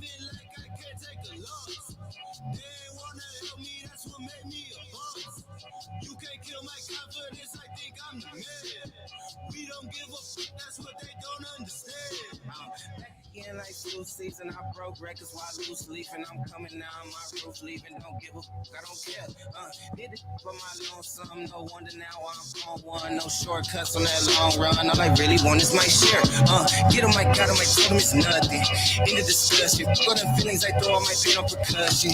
living like I can't take a loss. They ain't wanna help me, that's what made me a boss. You can't kill my confidence, I think I'm the man. We don't give a fuck, that's what they don't understand. Back again like flu season, I broke records while loose leaf, and I'm coming now on my roof leaving. Don't give a fuck, I don't care. Did it for my lonesome, no wonder now I'm on one. No shortcuts on that long run, all I really want is my share. Get on my God, on my totem, it's nothing. In the discussion, for them feelings I throw on my pain on percussion.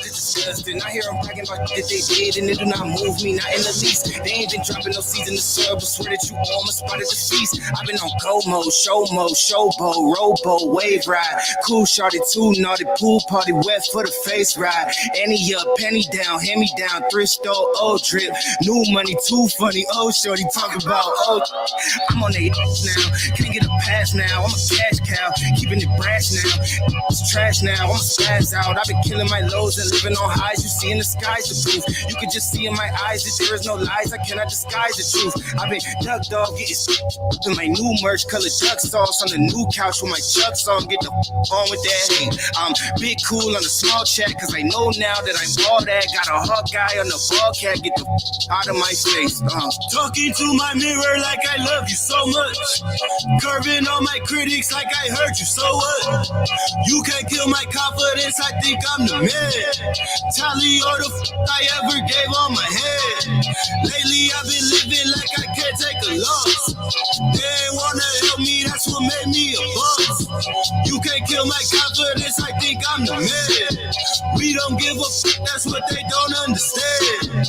It's disgusting, I hear them bragging about that they did, and it do not move me, not in the least. They ain't been dropping no seeds in the sub, but swear that you all my spot at the feast. I've been on go mode, showboat, rowboat, wave ride. Cool shorty, too naughty, pool party, wet for the face ride. Annie up, penny down, hand me down, thrift store, old drip. New money, too funny, old shorty, talk about old. I'm on they now, can't get a pass now. I'm a cash cow, keeping it brash now. It's trash now, I'm a spaz out. I've been killing my lows and living on highs. You see in the skies the proof. You can just see in my eyes that there is no lies. I cannot disguise the truth. I've been duck dog, getting in my new merch, colored duck sauce on the new couch with my chucks on. Get the on with that hate. I'm big cool on the small chat, cause I know now that I'm all that. Got a hawk guy on the ball cat, get the out of my face. Talking to my mirror like I love you so much. Curving on my critics like I heard you, so what? You can't kill my confidence, I think I'm the man. Tally all the I ever gave on my head. Lately I've been living like I can't take a loss. They ain't wanna help me, that's what made me a boss. You can't kill my confidence, I think I'm the man. We don't give a fuck, that's what they don't understand.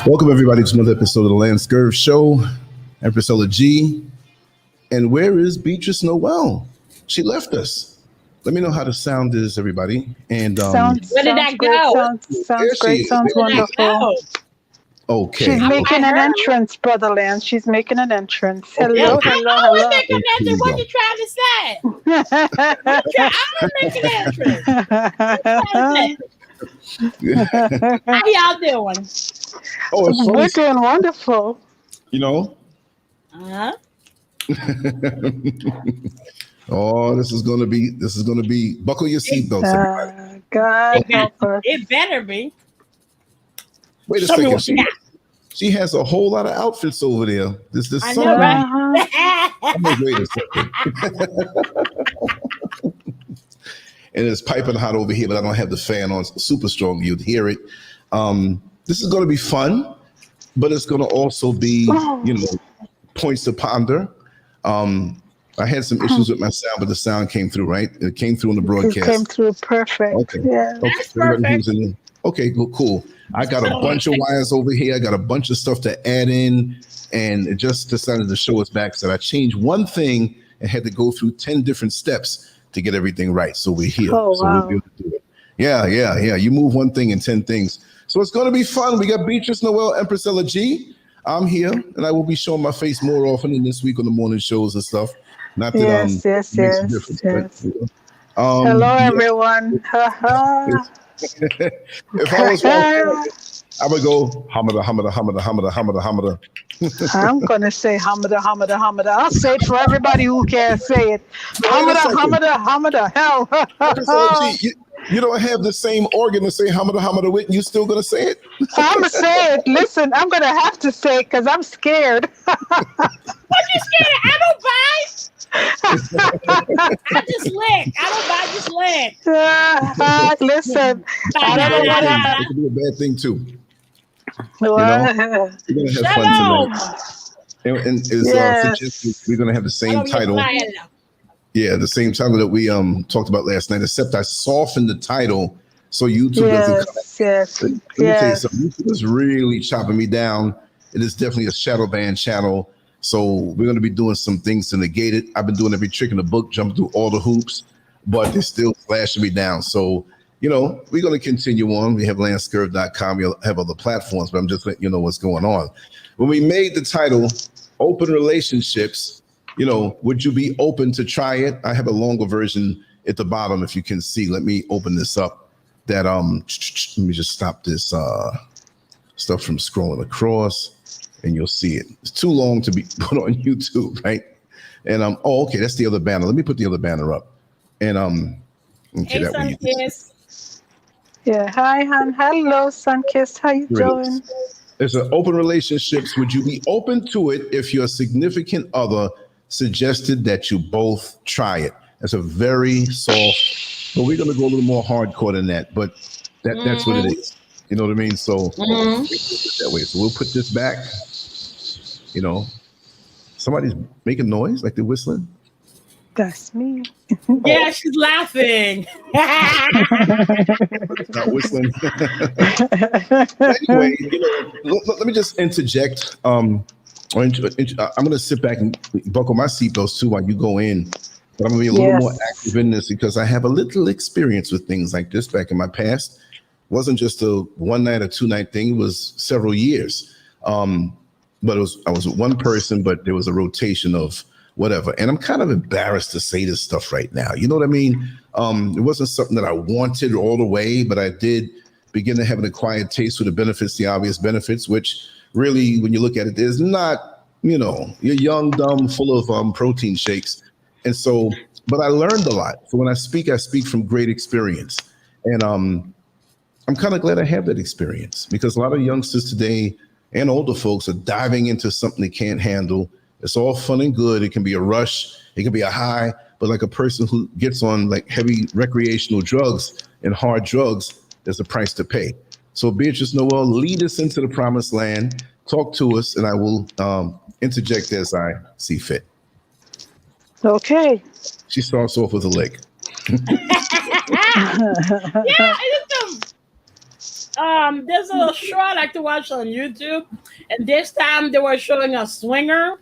Welcome everybody to another episode of the LanceScurv Show. I'm Priscilla G. And where is Beatrice Noel? She left us. Let me know how the sound is, everybody. And where did that go? Sounds great. Sounds wonderful. Okay. She's making an entrance, Brother Lance. She's making an entrance. Hello, I always make an entrance. What you trying to say? I'm making an entrance. How y'all doing? Oh, it's we're doing wonderful. You know? Oh, this is gonna be buckle your seatbelts, everybody. God help us. It better be. Wait a second. She has a whole lot of outfits over there. This I know, right? Wait a second. And it's piping hot over here, but I don't have the fan on super strong. You'd hear it. This is going to be fun, but it's going to also be, points to ponder. I had some issues with my sound, but the sound came through, right? It came through in the broadcast. It came through perfect. Okay. Yeah. That's perfect. Okay, cool. I got a bunch of wires over here. I got a bunch of stuff to add in, and it just decided to show us back. So I changed one thing and had to go through 10 different steps to get everything right. So we're here. Oh, so wow. we'll be able to do it. Yeah. You move one thing in 10 things. So it's going to be fun. We got Beatrice Noel and Priscilla G. I'm here, and I will be showing my face more often in this week on the morning shows and stuff. Not that yes. But, hello, everyone. If I was I would go hamada. I'm gonna say hamada. I'll say it for everybody who can't say it. Hamada. Hell. You don't have the same organ to say hamada with. You still gonna say it? I'm gonna say it. Listen, I'm gonna have to say it because I'm scared. What you scared of? I don't bite. I just lick. I don't bite, just lick. Listen, I don't know what happened. It could be a bad thing too. Well, we're gonna have fun tonight. And suggested we're gonna have the same title. Yeah, the same title that we talked about last night, except I softened the title so YouTube doesn't come. Yes. Let me tell you something. YouTube is really chopping me down. It is definitely a shadow ban channel. So we're going to be doing some things to negate it. I've been doing every trick in the book, jumping through all the hoops, but they're still flashing me down. So, we're going to continue on. We have LanceScurv.com. We'll have other platforms, but I'm just letting you know what's going on. When we made the title, Open Relationships, would you be open to try it? I have a longer version at the bottom, if you can see. Let me open this up. Let me just stop this stuff from scrolling across. And you'll see it. It's too long to be put on YouTube, right? And okay, that's the other banner. Let me put the other banner up. And okay, hey, that way. Yeah, hi, hon. Hello, Sunkist. How you doing? There's an open relationships. Would you be open to it if your significant other suggested that you both try it? That's a very soft, but we're gonna go a little more hardcore than that. But that's what it is. You know what I mean? So that way. So we'll put this back. Somebody's making noise like they're whistling. That's me. Yeah, she's laughing. Not whistling. Anyway, let me just interject. I'm going to sit back and buckle my seatbelts too while you go in. But I'm going to be a little more active in this because I have a little experience with things like this back in my past. It wasn't just a one night or 2 night thing. It was several years. But I was with one person, but there was a rotation of whatever. And I'm kind of embarrassed to say this stuff right now. You know what I mean? It wasn't something that I wanted all the way, but I did begin to have an acquired taste for the benefits, the obvious benefits, which really, when you look at it, is not, you're young, dumb, full of protein shakes. And so, but I learned a lot. So when I speak from great experience. And I'm kind of glad I have that experience because a lot of youngsters today and older folks are diving into something they can't handle. It's all fun and good. It can be a rush. It can be a high, but like a person who gets on like heavy recreational drugs and hard drugs, there's a price to pay. So Beatrice Noel, lead us into the promised land. Talk to us and I will interject as I see fit. Okay. She starts off with a lick. Yeah, There's a show I like to watch on YouTube, and this time they were showing a swinger.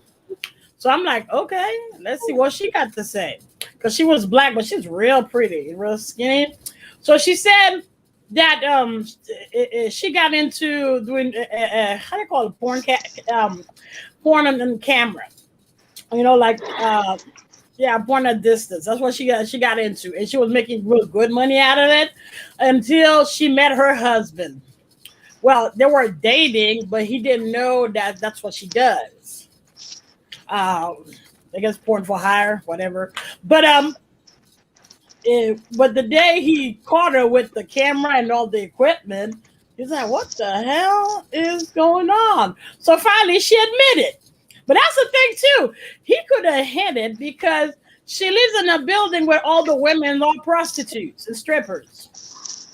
So I'm like, okay, let's see what she got to say. Because she was black, but she's real pretty and real skinny. So she said that she got into doing how do you call it, porn on camera. You know, like yeah, porn at distance. That's what she got into, and she was making real good money out of it until she met her husband. Well, they were dating, but he didn't know that that's what she does. I guess porn for hire, whatever. But but the day he caught her with the camera and all the equipment, he's like, "What the hell is going on?" So finally, she admitted. But that's the thing too. He could have hid it because she lives in a building where all the women are prostitutes and strippers.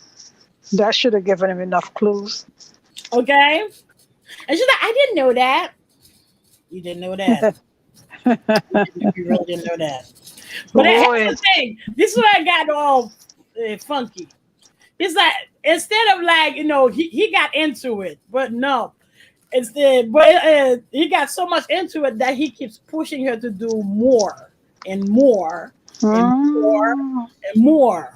That should have given him enough clues. Okay, and she's like, "I didn't know that." You didn't know that. You really didn't know that. But here's the thing. This is where I got all funky. It's like instead of like he got into it, but no, he got so much into it that he keeps pushing her to do more and more and more and more.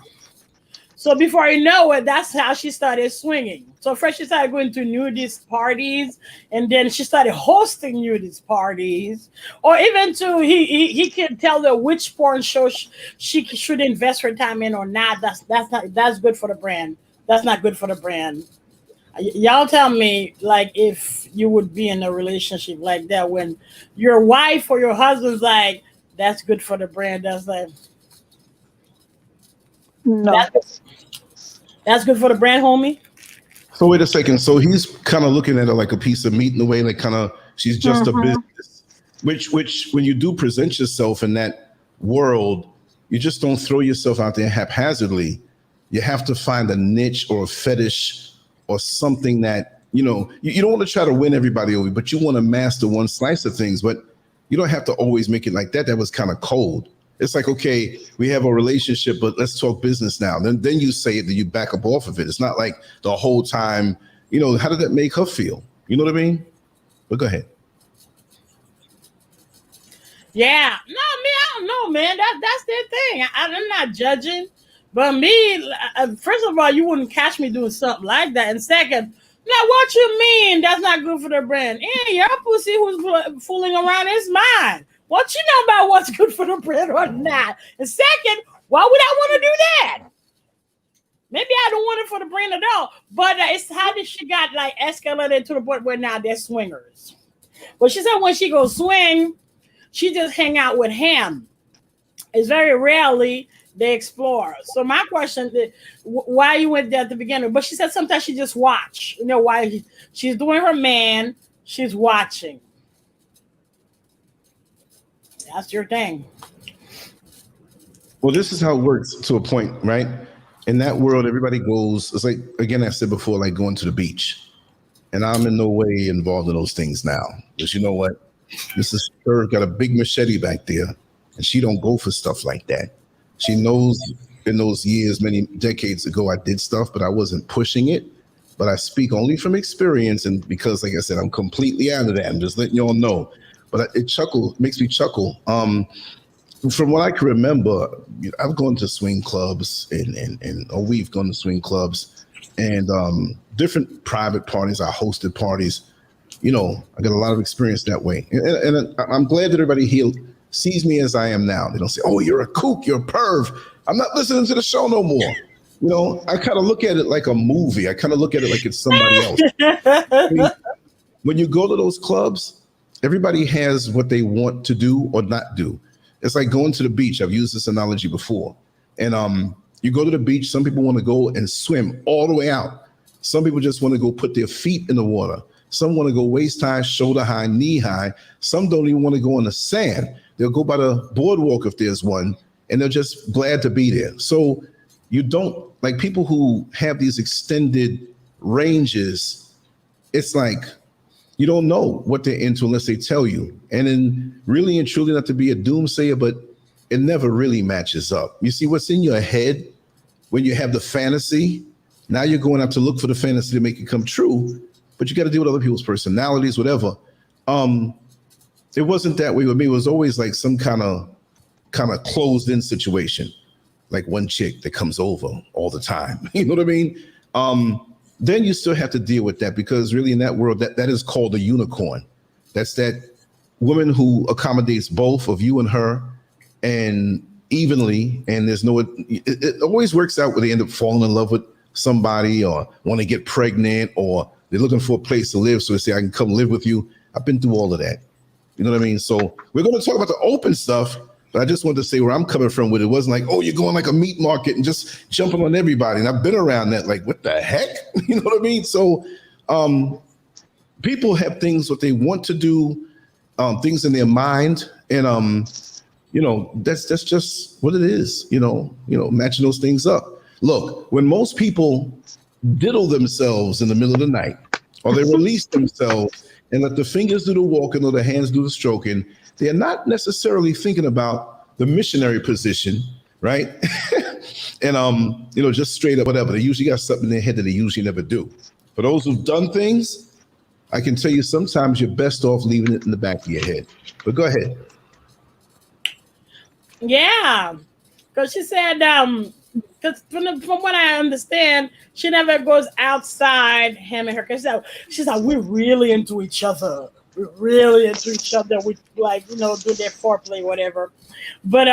So before you know it, that's how she started swinging. So first she started going to nudist parties, and then she started hosting nudist parties. Or even to he can tell her which porn show she should invest her time in or not. That's good for the brand. That's not good for the brand. Y'all tell me, like, if you would be in a relationship like that when your wife or your husband's like, that's good for the brand. That's like, no. That's good for the brand, homie. So wait a second. So he's kind of looking at her like a piece of meat in a way, like kind of she's just a business. Which when you do present yourself in that world, you just don't throw yourself out there haphazardly. You have to find a niche or a fetish or something that you don't want to try to win everybody over, but you want to master one slice of things. But you don't have to always make it like that. That was kind of cold. It's like, okay, we have a relationship, but let's talk business now. Then you say it, then you back up off of it. It's not like the whole time, how did that make her feel? You know what I mean? But go ahead. Yeah. No, I don't know, man. That's their thing. I'm not judging. But me, first of all, you wouldn't catch me doing something like that. And second, now what you mean that's not good for the brand? Your pussy who's fooling around is mine. What you know about what's good for the brand or not? And second, why would I want to do that? Maybe I don't want it for the brand at all. But it's how did she got like escalated to the point where now they're swingers. But she said when she goes swing, she just hang out with him. It's very rarely they explore. So my question is, why you went there at the beginning? But she said sometimes she just watch. While she's doing her man, she's watching. That's your thing. Well, this is how it works to a point, right? In that world, everybody goes, it's like, again, I said before, like going to the beach. And I'm in no way involved in those things now. Because you know what? Mrs. Scurv got a big machete back there, and she don't go for stuff like that. She knows in those years, many decades ago, I did stuff, but I wasn't pushing it. But I speak only from experience, and because, like I said, I'm completely out of that. I'm just letting you all know. But it makes me chuckle. From what I can remember, I've gone to swing clubs, or we've gone to swing clubs, and different private parties. I hosted parties. I got a lot of experience that way, and I'm glad that everybody here sees me as I am now. They don't say, "Oh, you're a kook, you're a perv." I'm not listening to the show no more. I kind of look at it like a movie. I kind of look at it like it's somebody else. When you go to those clubs, everybody has what they want to do or not do. It's like going to the beach. I've used this analogy before. And you go to the beach. Some people want to go and swim all the way out. Some people just want to go put their feet in the water. Some want to go waist high, shoulder high, knee high. Some don't even want to go in the sand. They'll go by the boardwalk if there's one, and they're just glad to be there. So you don't, like people who have these extended ranges, it's like, you don't know what they're into unless they tell you. And then really and truly, not to be a doomsayer, but it never really matches up. You see, what's in your head when you have the fantasy Now you're going out to look for the fantasy to make it come true, but you got to deal with other people's personalities, whatever. It wasn't that way with me. It was always like some kind of closed in situation, like one chick that comes over all the time. You know what I mean? Then you still have to deal with that, because really in that world, that is called a unicorn. That's that woman who accommodates both of you and her, and evenly, and there's no, it always works out where they end up falling in love with somebody, or want to get pregnant, or they're looking for a place to live, so they say, I can come live with you. I've been through all of that. You know what I mean? So we're going to talk about the open stuff, but I just wanted to say where I'm coming from with it. It wasn't like, oh, you're going like a meat market and just jumping on everybody. And I've been around that, like, what the heck? You know what I mean? So people have things what they want to do, things in their mind, and you know, that's just what it is. You know, matching those things up. Look, when most people diddle themselves in the middle of the night, or they release themselves and let the fingers do the walking or the hands do the stroking, they're not necessarily thinking about the missionary position, right? And just straight up whatever. They usually got something in their head that they usually never do. For those who've done things, I can tell you sometimes you're best off leaving it in the back of your head. But go ahead. Yeah, because she said, because from what I understand, she never goes outside him and her. Because she's like, we're really into each other. We're really into each other. We like, do their foreplay, whatever. But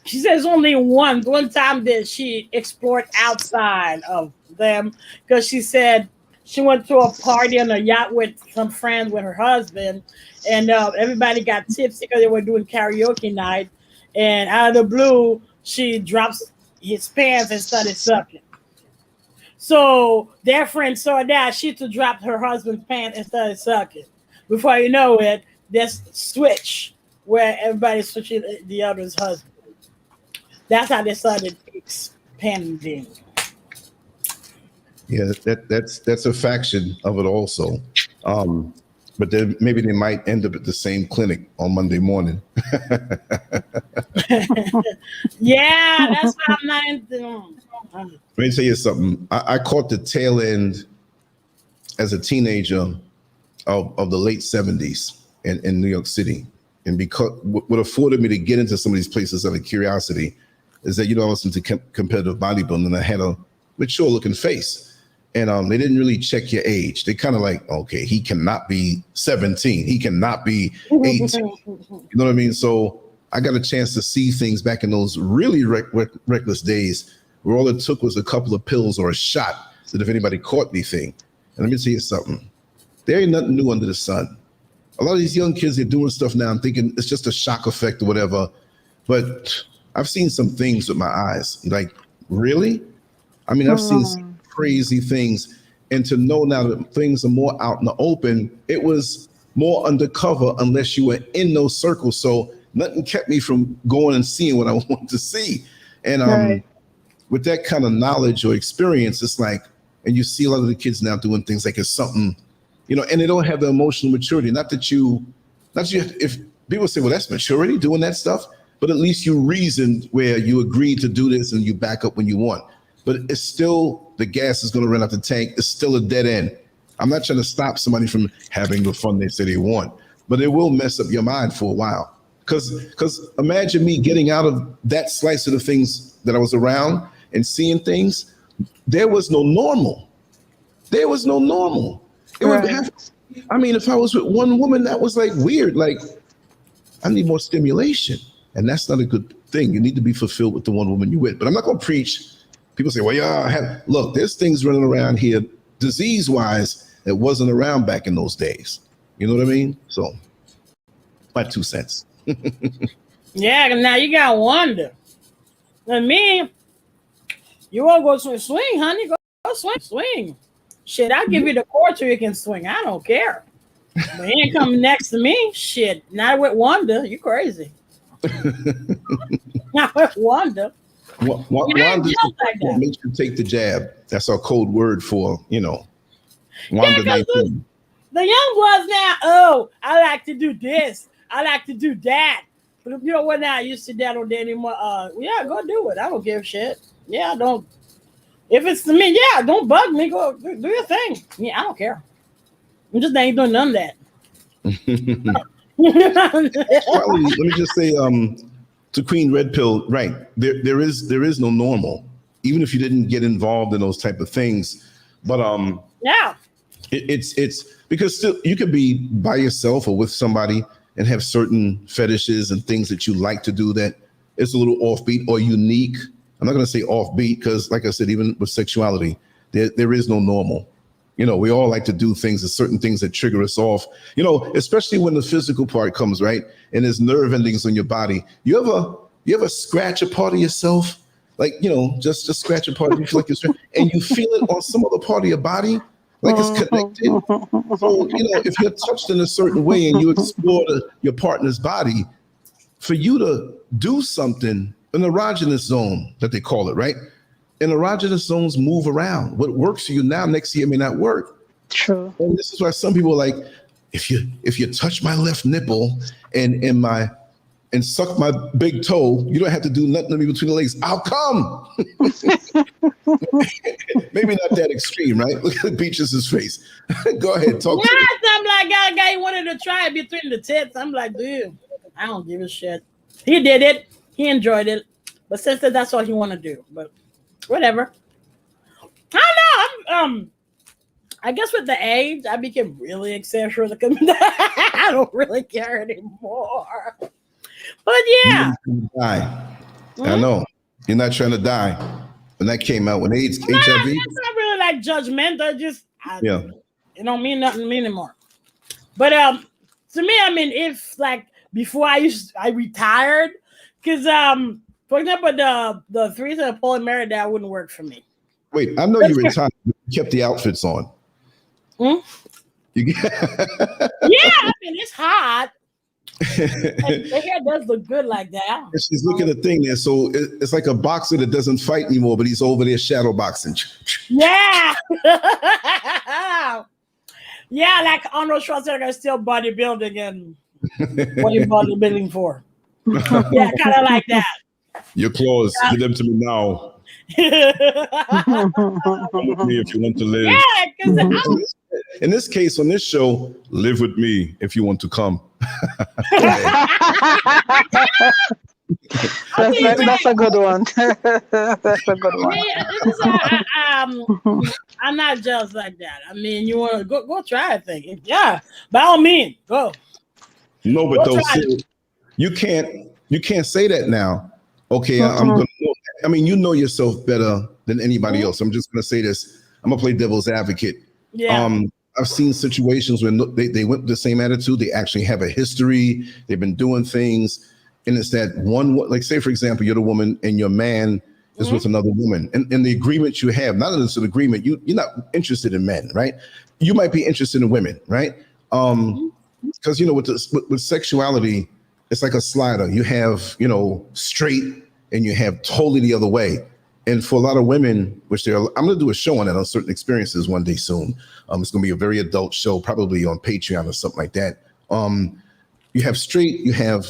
she says only one time that she explored outside of them, because she said she went to a party on a yacht with some friends with her husband, and everybody got tipsy because they were doing karaoke night. And out of the blue, she drops his pants and started sucking. So their friend saw that. She too dropped her husband's pants and started sucking. Before you know it, there's switch where everybody's switching the other's husband. That's how they started expanding. Yeah, that's a faction of it also. But then maybe they might end up at the same clinic on Monday morning. Yeah, that's what I'm not into. Let me tell you something. I caught the tail end as a teenager of the late 70s in New York City. And because what afforded me to get into some of these places out of curiosity is that, I was into competitive bodybuilding, and I had a mature looking face. And they didn't really check your age. They kind of like, okay, he cannot be 17. He cannot be 18. You know what I mean? So I got a chance to see things back in those really reckless days where all it took was a couple of pills or a shot that if anybody caught anything. And let me tell you something. There ain't nothing new under the sun. A lot of these young kids, they're doing stuff now and thinking it's just a shock effect or whatever. But I've seen some things with my eyes. Like, really? I mean, I've seen some crazy things, and to know now that things are more out in the open, it was more undercover unless you were in those circles. So nothing kept me from going and seeing what I wanted to see. And with that kind of knowledge or experience, it's like, and you see a lot of the kids now doing things like it's something, and they don't have the emotional maturity. Not that you, if people say, well, that's maturity doing that stuff, but at least you reasoned where you agreed to do this and you back up when you want. But it's still, the gas is going to run out the tank. It's still a dead end. I'm not trying to stop somebody from having the fun they say they want, but it will mess up your mind for a while. Because imagine me getting out of that slice of the things that I was around and seeing things. There was no normal. There was no normal. It would have, I mean, if I was with one woman, that was like weird. Like, I need more stimulation. And that's not a good thing. You need to be fulfilled with the one woman you're with. But I'm not going to preach. People say, well, yeah, look, there's things running around here disease-wise that wasn't around back in those days. You know what I mean? So, my 2 cents. Yeah, now you got to wonder. And me, you want to go swing, honey? Go swing. Shit, I'll give you the court so you can swing. I don't care. But he ain't coming next to me. Shit, not with Wanda. You crazy. Not with Wanda. Wanda makes you take the jab. That's our code word for, Wanda. Yeah, the young ones now, oh, I like to do this. I like to do that. But we're not used to that or that anymore. Yeah, go do it. I don't give a shit. Yeah, I don't. If it's to me, yeah, don't bug me. Go do your thing. Yeah, I don't care. I'm just ain't doing none of that. Sexuality, let me just say, to Queen Red Pill, right? There is no normal, even if you didn't get involved in those type of things. But yeah, it's because still you could be by yourself or with somebody and have certain fetishes and things that you like to do that it's a little offbeat or unique. I'm not going to say offbeat because, like I said, even with sexuality, there is no normal. You know, we all like to do things, and certain things that trigger us off, you know, especially when the physical part comes, right? And there's nerve endings on your body. You ever scratch a part of yourself? Like, you know, just scratch a part of you feel like you're and you feel it on some other part of your body, like it's connected. So, you know, if you're touched in a certain way and you explore your partner's body, for you to do something, an erogenous zone that they call it, right? And erogenous zones move around. What works for you now, next year may not work. True. And this is why some people are like, if you touch my left nipple and suck my big toe, you don't have to do nothing to me between the legs. I'll come. Maybe not that extreme, right? Look at Beaches' face. Go ahead, talk to me. I'm like, guy wanted to try it between the tits. I'm like, dude, I don't give a shit. He did it. He enjoyed it. But since that's what he want to do. But whatever. I don't know. I guess with the age, I became really accessory. I don't really care anymore. But yeah. Die. I know. You're not trying to die. When that came out, when AIDS, HIV. It's not really like judgmental. It don't mean nothing to me anymore. But to me, I mean, if like before I retired, because for example, the threesome Paul and Mary, that wouldn't work for me. Wait, I know you retired. You kept the outfits on. Yeah, I mean it's hot. The hair does look good like that. She's looking at the thing there, so it's like a boxer that doesn't fight anymore, but he's over there shadow boxing. Yeah. Yeah, like Arnold Schwarzenegger is still bodybuilding and what are you bodybuilding for? Yeah, kind of like that. Your claws, give them to me now. Me if you want to live. Yeah, because in this case, on this show, live with me if you want to come. That's a good one. That's a good one. I'm not jealous like that. I mean, you want to go try a thing. Yeah, by all means, go. No, but though, you can't say that now. Okay, I'm gonna. I mean, you know yourself better than anybody else. I'm just gonna say this. I'm gonna play devil's advocate. Yeah. I've seen situations when they went with the same attitude. They actually have a history. They've been doing things, and it's that one. Like, say for example, you're the woman and your man is with another woman, and the agreement you have. Not that it's an agreement. You're not interested in men, right? You might be interested in women, right? Because you know, with sexuality, it's like a slider. You have, you know, straight and you have totally the other way. And for a lot of women, I'm going to do a show on that, on certain experiences one day soon. It's going to be a very adult show, probably on Patreon or something like that. You have straight, you have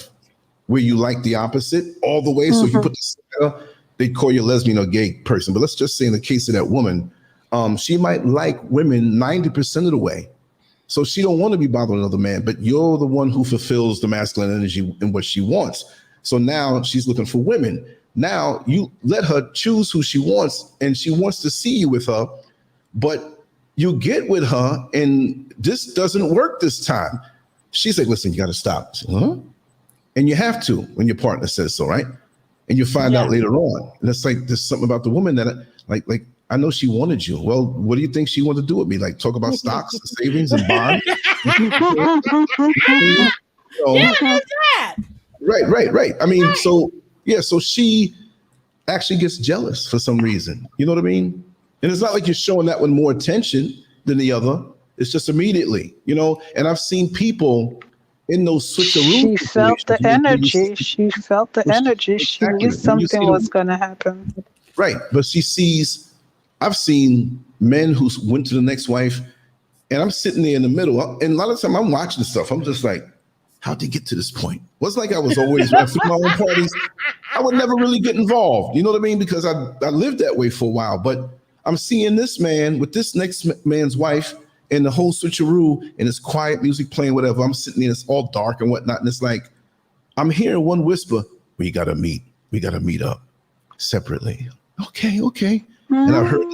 where you like the opposite all the way. So if you put the slider, they call you a lesbian or gay person. But let's just say in the case of that woman, she might like women 90% of the way. So she don't want to be bothering another man, but you're the one who fulfills the masculine energy and what she wants. So now she's looking for women. Now you let her choose who she wants, and she wants to see you with her, but you get with her and this doesn't work this time. She's like, listen, you got to stop. Say, huh? And you have to when your partner says so, right? And you find out later on. And it's like, there's something about the woman that like I know she wanted you. Well, what do you think she wanted to do with me? Like talk about stocks and savings and bonds? Yeah, that's that. Right. I mean, so she actually gets jealous for some reason. You know what I mean? And it's not like you're showing that one more attention than the other. It's just immediately, you know? And I've seen people in those switcheroo. She felt the energy. She felt the energy. She knew something was going to happen. Right. But I've seen men who went to the next wife, and I'm sitting there in the middle. And a lot of the time I'm watching stuff. I'm just like, how'd they get to this point? It wasn't like I was always running through my own parties. I would never really get involved. You know what I mean? Because I lived that way for a while. But I'm seeing this man with this next man's wife and the whole switcheroo and it's quiet music playing, whatever. I'm sitting there, it's all dark and whatnot. And it's like, I'm hearing one whisper, we got to meet up separately. Okay. And I heard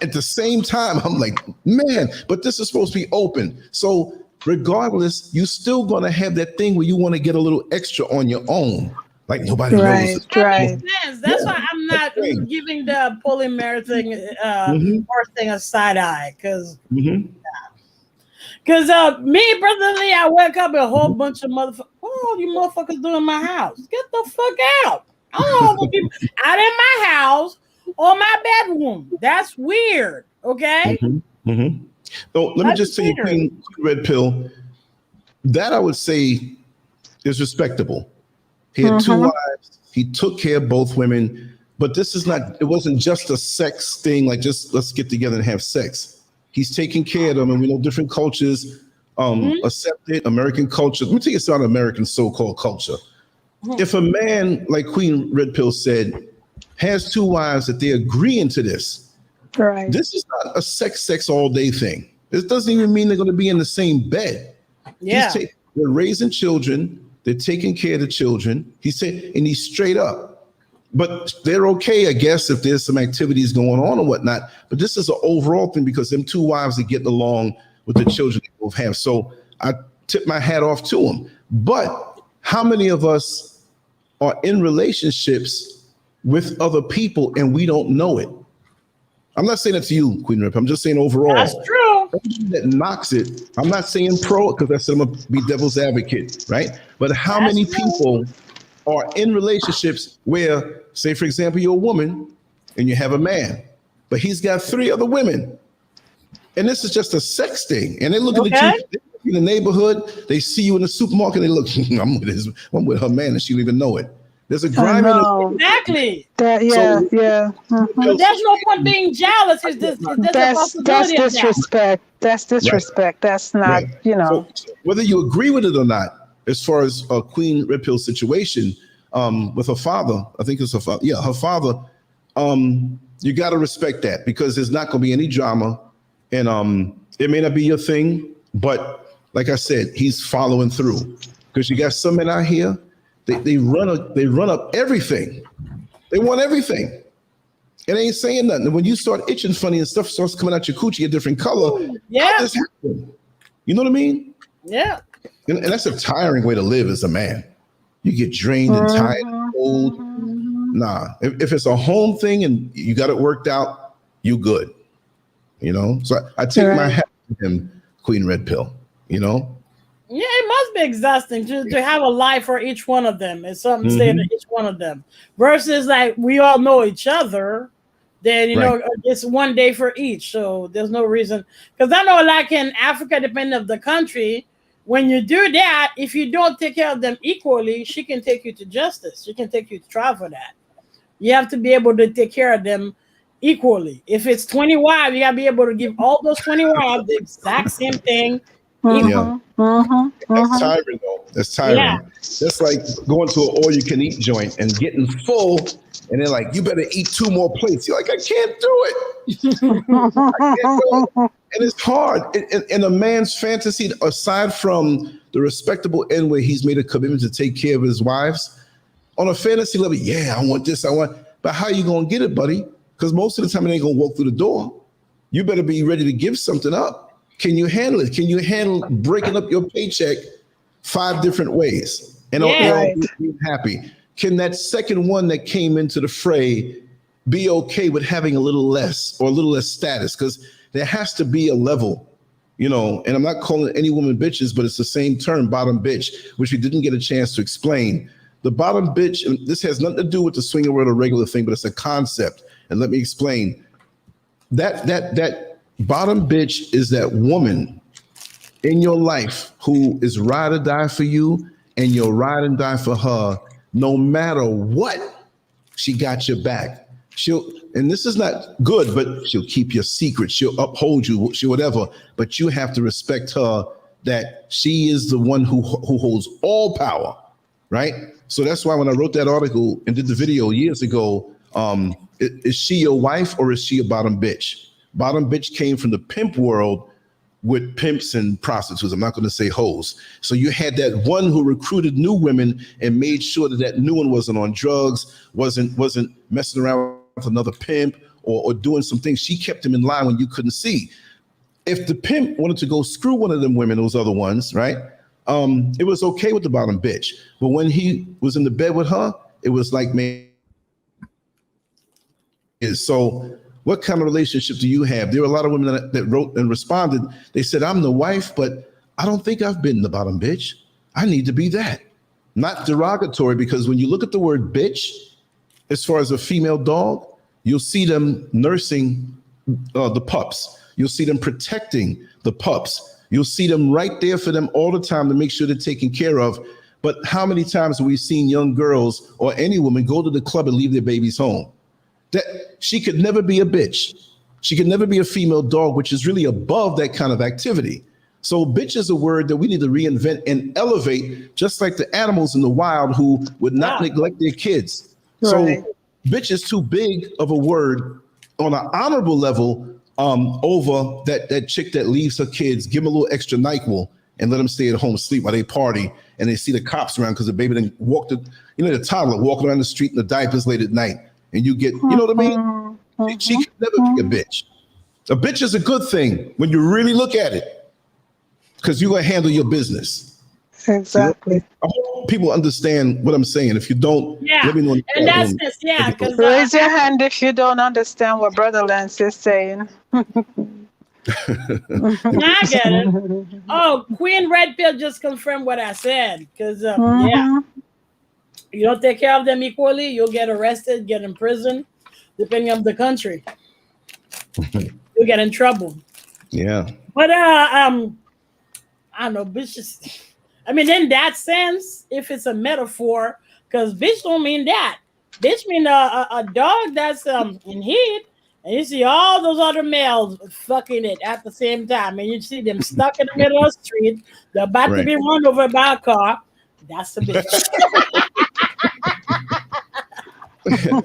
at the same time, I'm like, man, but this is supposed to be open. So regardless, you still going to have that thing where you want to get a little extra on your own. Like nobody knows. That makes sense. That's why I'm not giving the polymer thing or thing a side eye. Because me personally, I wake up a whole bunch of motherfuckers. What are you motherfuckers doing in my house? Get the fuck out. I don't want people out in my house or my bedroom. That's weird. Okay. So let me just tell you, Queen Red Pill, that I would say is respectable. He had two wives. He took care of both women. But it wasn't just a sex thing, like just let's get together and have sex. He's taking care of them. And we know different cultures accept it, American culture. Let me tell you something about American so-called culture. If a man, like Queen Red Pill said, has two wives that they're agreeing to this, this is not a sex all day thing. This doesn't even mean they're going to be in the same bed. Yeah. They're raising children. They're taking care of the children. He said, and he's straight up. But they're okay, I guess, if there's some activities going on or whatnot. But this is an overall thing because them two wives are getting along with the children they both have. So I tip my hat off to them. But how many of us are in relationships with other people and we don't know it? I'm not saying that to you, Queen Rip. I'm just saying overall. That's true. That knocks it. I'm not saying pro because I said I'm going to be devil's advocate, right? But how many people are in relationships where, say, for example, you're a woman and you have a man, but he's got 3 other women. And this is just a sex thing. And they're looking at you in the neighborhood. They see you in the supermarket. They look, I'm with her man and she don't even know it. There's a grime in exactly. There's no point being jealous. That's disrespect. That's disrespect. That's not, So whether you agree with it or not, as far as Queen Red Pill's situation with her father, I think it's her father. Yeah, her father. You got to respect that because there's not going to be any drama, and it may not be your thing, but like I said, he's following through because you got some men out here. They run up everything. They want everything. And they ain't saying nothing. And when you start itching funny and stuff starts coming out your coochie a different color, how does this happen? You know what I mean? Yeah. And that's a tiring way to live as a man. You get drained and tired and old. Nah. If it's a home thing and you got it worked out, you good. So I take my hat to him, Queen Red Pill, Yeah, it must be exhausting to have a life for each one of them and something to say to each one of them. Versus like we all know each other, then it's one day for each. So there's no reason. Because I know like in Africa, depending on the country, when you do that, if you don't take care of them equally, she can take you to justice. She can take you to trial for that. You have to be able to take care of them equally. If it's 20 wives, you gotta be able to give all those 20 wives the exact same thing. That's tiring though. That's tiring. Yeah. That's like going to an all-you-can-eat joint and getting full, and they're like, "You better eat 2 more plates." You're like, "I can't do it." I can't do it. And it's hard. In a man's fantasy, aside from the respectable end where he's made a commitment to take care of his wives, on a fantasy level, I want this, I want. But how you gonna get it, buddy? Because most of the time it ain't gonna walk through the door. You better be ready to give something up. Can you handle it? Can you handle breaking up your paycheck 5 different ways and all being happy? Can that second one that came into the fray be okay with having a little less or a little less status? Because there has to be a level, and I'm not calling any woman bitches, but it's the same term, bottom bitch, which we didn't get a chance to explain. The bottom bitch, and this has nothing to do with the swinger word or regular thing, but it's a concept. And let me explain. That bottom bitch is that woman in your life who is ride or die for you, and you'll ride and die for her no matter what. She got your back. And this is not good, but she'll keep your secret. She'll uphold you, whatever. But you have to respect her, that she is the one who holds all power, right? So that's why when I wrote that article and did the video years ago, Is she your wife or is she a bottom bitch? Bottom bitch came from the pimp world with pimps and prostitutes. I'm not going to say hoes. So you had that one who recruited new women and made sure that new one wasn't on drugs, wasn't messing around with another pimp or doing some things. She kept him in line when you couldn't see. If the pimp wanted to go screw one of them women, those other ones, right? It was okay with the bottom bitch. But when he was in the bed with her, it was like, man. So what kind of relationship do you have? There were a lot of women that wrote and responded. They said, I'm the wife, but I don't think I've been the bottom bitch. I need to be that. Not derogatory, because when you look at the word bitch, as far as a female dog, you'll see them nursing the pups. You'll see them protecting the pups. You'll see them right there for them all the time to make sure they're taken care of. But how many times have we seen young girls or any woman go to the club and leave their babies home? That she could never be a bitch. She could never be a female dog, which is really above that kind of activity. So bitch is a word that we need to reinvent and elevate, just like the animals in the wild who would not neglect their kids. Right. So bitch is too big of a word on an honorable level over that chick that leaves her kids, give them a little extra NyQuil and let them stay at home sleep while they party and they see the cops around because the baby then walked, the toddler walking around the street in the diapers late at night. And you get, you know what I mean? She could never be a bitch. A bitch is a good thing when you really look at it, because you're going to handle your business. Exactly. I hope people understand what I'm saying. If you don't, let me know. And that's just, because raise your hand if you don't understand what Brother Lance is saying. I get it. Oh, Queen Red Pill just confirmed what I said. Because, you don't take care of them equally, you'll get arrested, get in prison, depending on the country. You'll get in trouble. Yeah. But I don't know, bitches. I mean, in that sense, if it's a metaphor, because bitch don't mean that. Bitch mean a dog that's in heat, and you see all those other males fucking it at the same time, and you see them stuck in the middle of the street, they're about to be run over by a car. That's a bitch.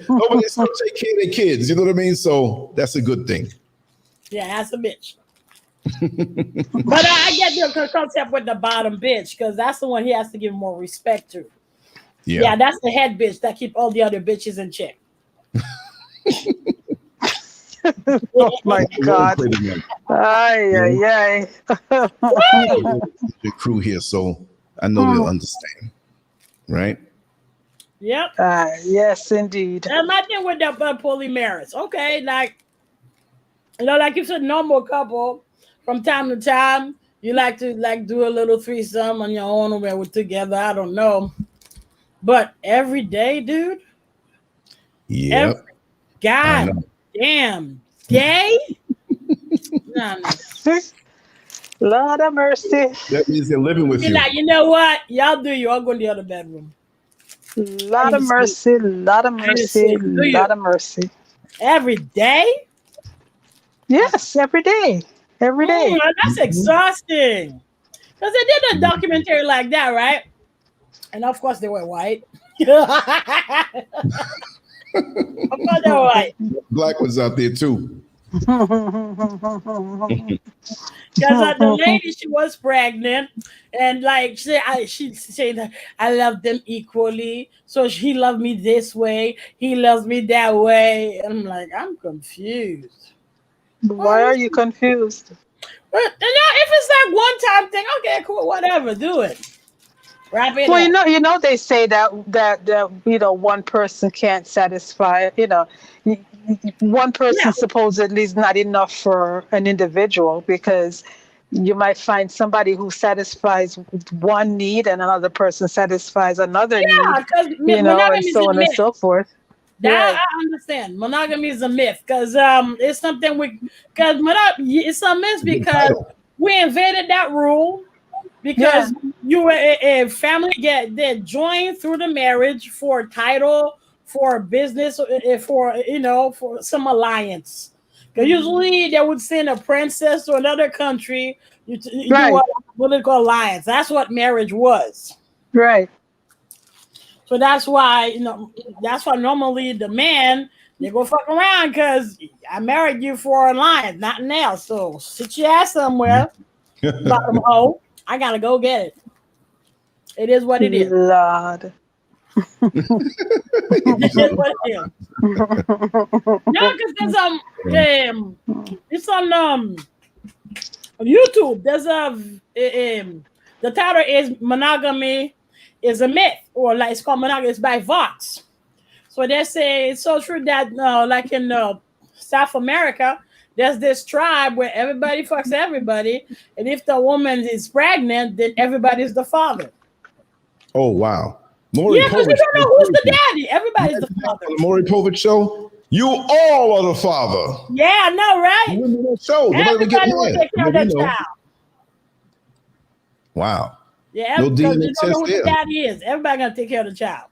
Nobody still take care of their kids, you know what I mean? So that's a good thing. Yeah, that's a bitch. But I get your concept with the bottom bitch, because that's the one he has to give more respect to. Yeah, that's the head bitch that keep all the other bitches in check. Oh my God. Ay. The crew here, so I know they'll understand. Right? Yep. Yes, indeed. And my thing with that polymerase. Okay, like you said, normal couple, from time to time, you like to do a little threesome on your own or we're together. I don't know. But every day, dude. Yeah. God damn day. No. Lord of mercy. That means they're living with you. Like, you know what? Y'all do you. I'll go in the other bedroom. Lot of mercy, lot of mercy, lot of mercy. Every day? Yes, every day. Every day. That's exhausting. Because they did a documentary like that, right? And of course they were white. Of course they were white. Black ones out there too. Because the lady, she was pregnant, and like she said, I love them equally. So he loved me this way, he loves me that way. I'm like, I'm confused. Why are you confused? But if it's like one time thing, okay, cool, whatever, do it. Wrap it well, up. you know, they say that one person can't satisfy. One person supposedly is not enough for an individual, because you might find somebody who satisfies one need and another person satisfies another need. And so on and so forth. That I understand. Monogamy is a myth, because it's something it's a myth because we invaded that rule. Because you were a family they joined through the marriage for title, for business, for some alliance. Because usually they would send a princess to another country. You do a political alliance. That's what marriage was. Right. So that's why, that's why normally the man You go fuck around because I married you for a line, nothing else. So sit your ass somewhere, bottom hole. I gotta go get it. It is what it is. Lord. It is what it is. No, because it's on YouTube. There's the title is Monogamy is a Myth, or like it's called Monogamy. It's by Vox. So they say it's so true that like in South America, there's this tribe where everybody fucks everybody, and if the woman is pregnant, then everybody's the father. Oh wow. Yeah, because you don't know who's the daddy. Everybody's the father. On the Maury Povich show, you all are the father. Yeah, I know, right? Show. Everybody will take care of that child. Wow. Yeah, no because DNA you don't know who there. the daddy is. Everybody gonna take care of the child.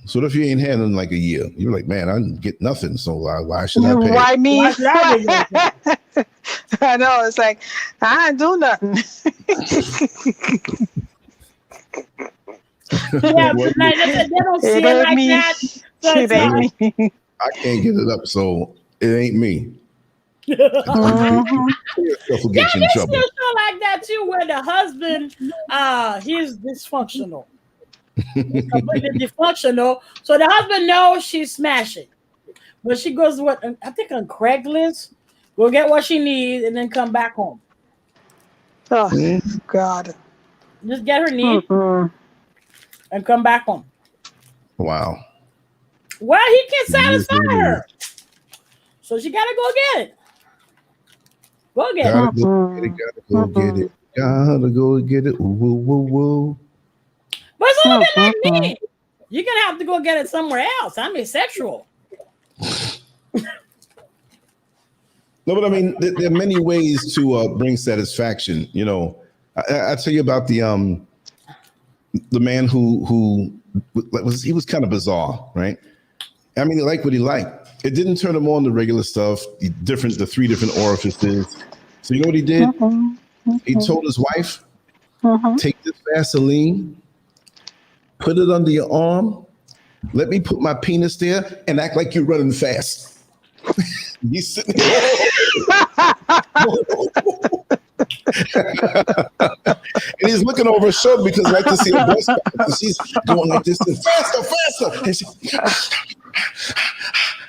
So if you ain't had it in like a year, you're like, man, I didn't get nothing. So why should I pay? Why me? Why should I pay? I know. It's like I ain't do nothing. Yeah, but like I said, they don't see it like me. that. So It ain't me. I can't get it up, so it ain't me. Yeah, Get you in there's trouble. still show like that too, where the husband, he's dysfunctional. He's completely dysfunctional. So the husband knows she's smashing, but she goes what I think on Craigslist, go get what she needs, and then come back home. Oh God! Just get her need and come back home. Wow. Well, he can't satisfy her, so she gotta go get it. Go get it. Gotta go get it. Gotta go get it. Ooh, woo, woo, woo. But it's a little bit like me. You're gonna have to go get it somewhere else. I'm asexual. No, but I mean, there are many ways to bring satisfaction. You know, I tell you about the man who was kind of bizarre, right? I mean, he liked what he liked. It didn't turn him on the regular stuff, the 3 different orifices. So you know what he did? He told his wife, take this Vaseline, put it under your arm, let me put my penis there, and act like you're running fast. He's sitting there. And he's looking over his shoulder because he likes to see a breast. And she's going like this, and faster.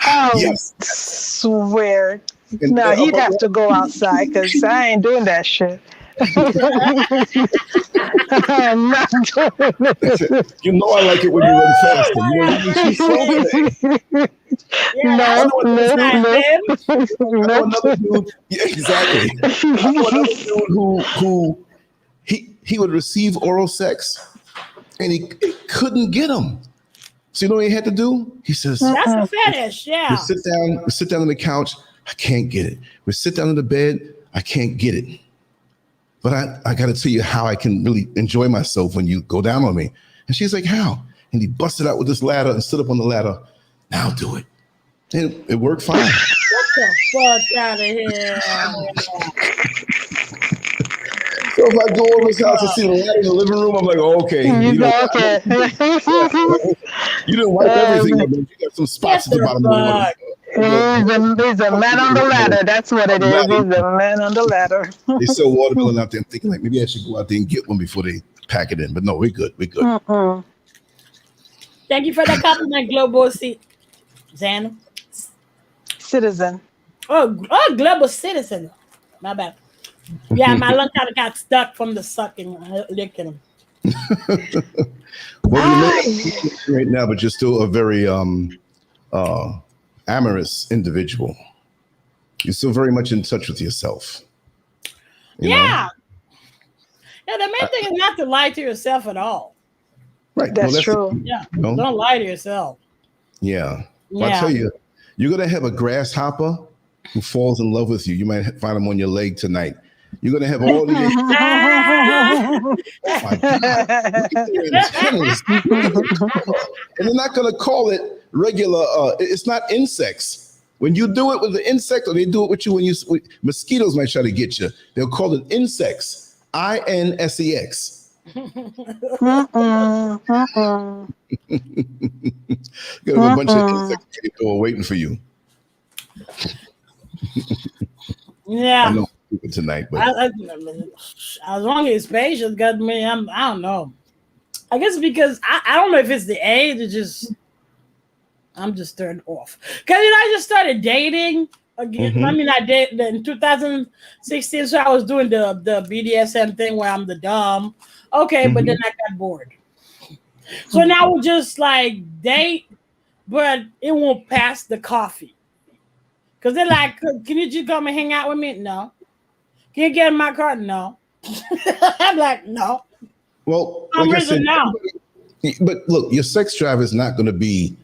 And yes. Swear. No, he'd have to go outside because I ain't doing that shit. I'm not doing it. You know I like it when you run faster. You know when she's slow today. No. Another dude. Yeah, exactly. I know another dude who he would receive oral sex and he couldn't get him. So you know what he had to do? He says, that's a fetish, yeah. We sit down on the couch, I can't get it. We sit down on the bed, I can't get it. But I got to tell you how I can really enjoy myself when you go down on me. And she's like, how? And he busted out with this ladder and stood up on the ladder. Now do it. And it worked fine. Get the fuck out of here. So if I go over his house and see the ladder in the living room, I'm like, oh, okay. You didn't wipe everything up. You got some spots at the bottom of the water. He's a man on the ladder. That's what it is. He's a man on the ladder. They sell watermelon out there. I'm thinking like maybe I should go out there and get one before they pack it in. But no, we're good. We're good. Thank you for the compliment, Global Citizen. Oh, Global Citizen. My bad. Yeah, my lung kind of got stuck from the sucking, licking. Well, you're right now, but you're still a very amorous individual. You're still very much in touch with yourself. You know? Yeah, the main thing is not to lie to yourself at all. Right. That's true. Yeah. Don't lie to yourself. Yeah. Well, I tell you, you're going to have a grasshopper who falls in love with you. You might find him on your leg tonight. You're going to have all these. Oh my God. And they're not going to call it regular. It's not insects. When you do it with the insect, or they do it with you when mosquitoes might try to get you. They'll call it insects. INSEX. You got a bunch of insects at the door waiting for you. Yeah. I know I'm stupid tonight, but as long as patience got me, I don't know. I guess because I don't know if it's the age, it's just I'm just turned off. Because I just started dating again. I mean, I dated in 2016, so I was doing the BDSM thing where I'm the dom. Okay, but then I got bored. So now we're just like date, but it won't pass the coffee. Because they're like, can you just come and hang out with me? No. Can you get in my car? No. I'm like, no. well, I'm like I risen said, now. but look, your sex drive is not going to be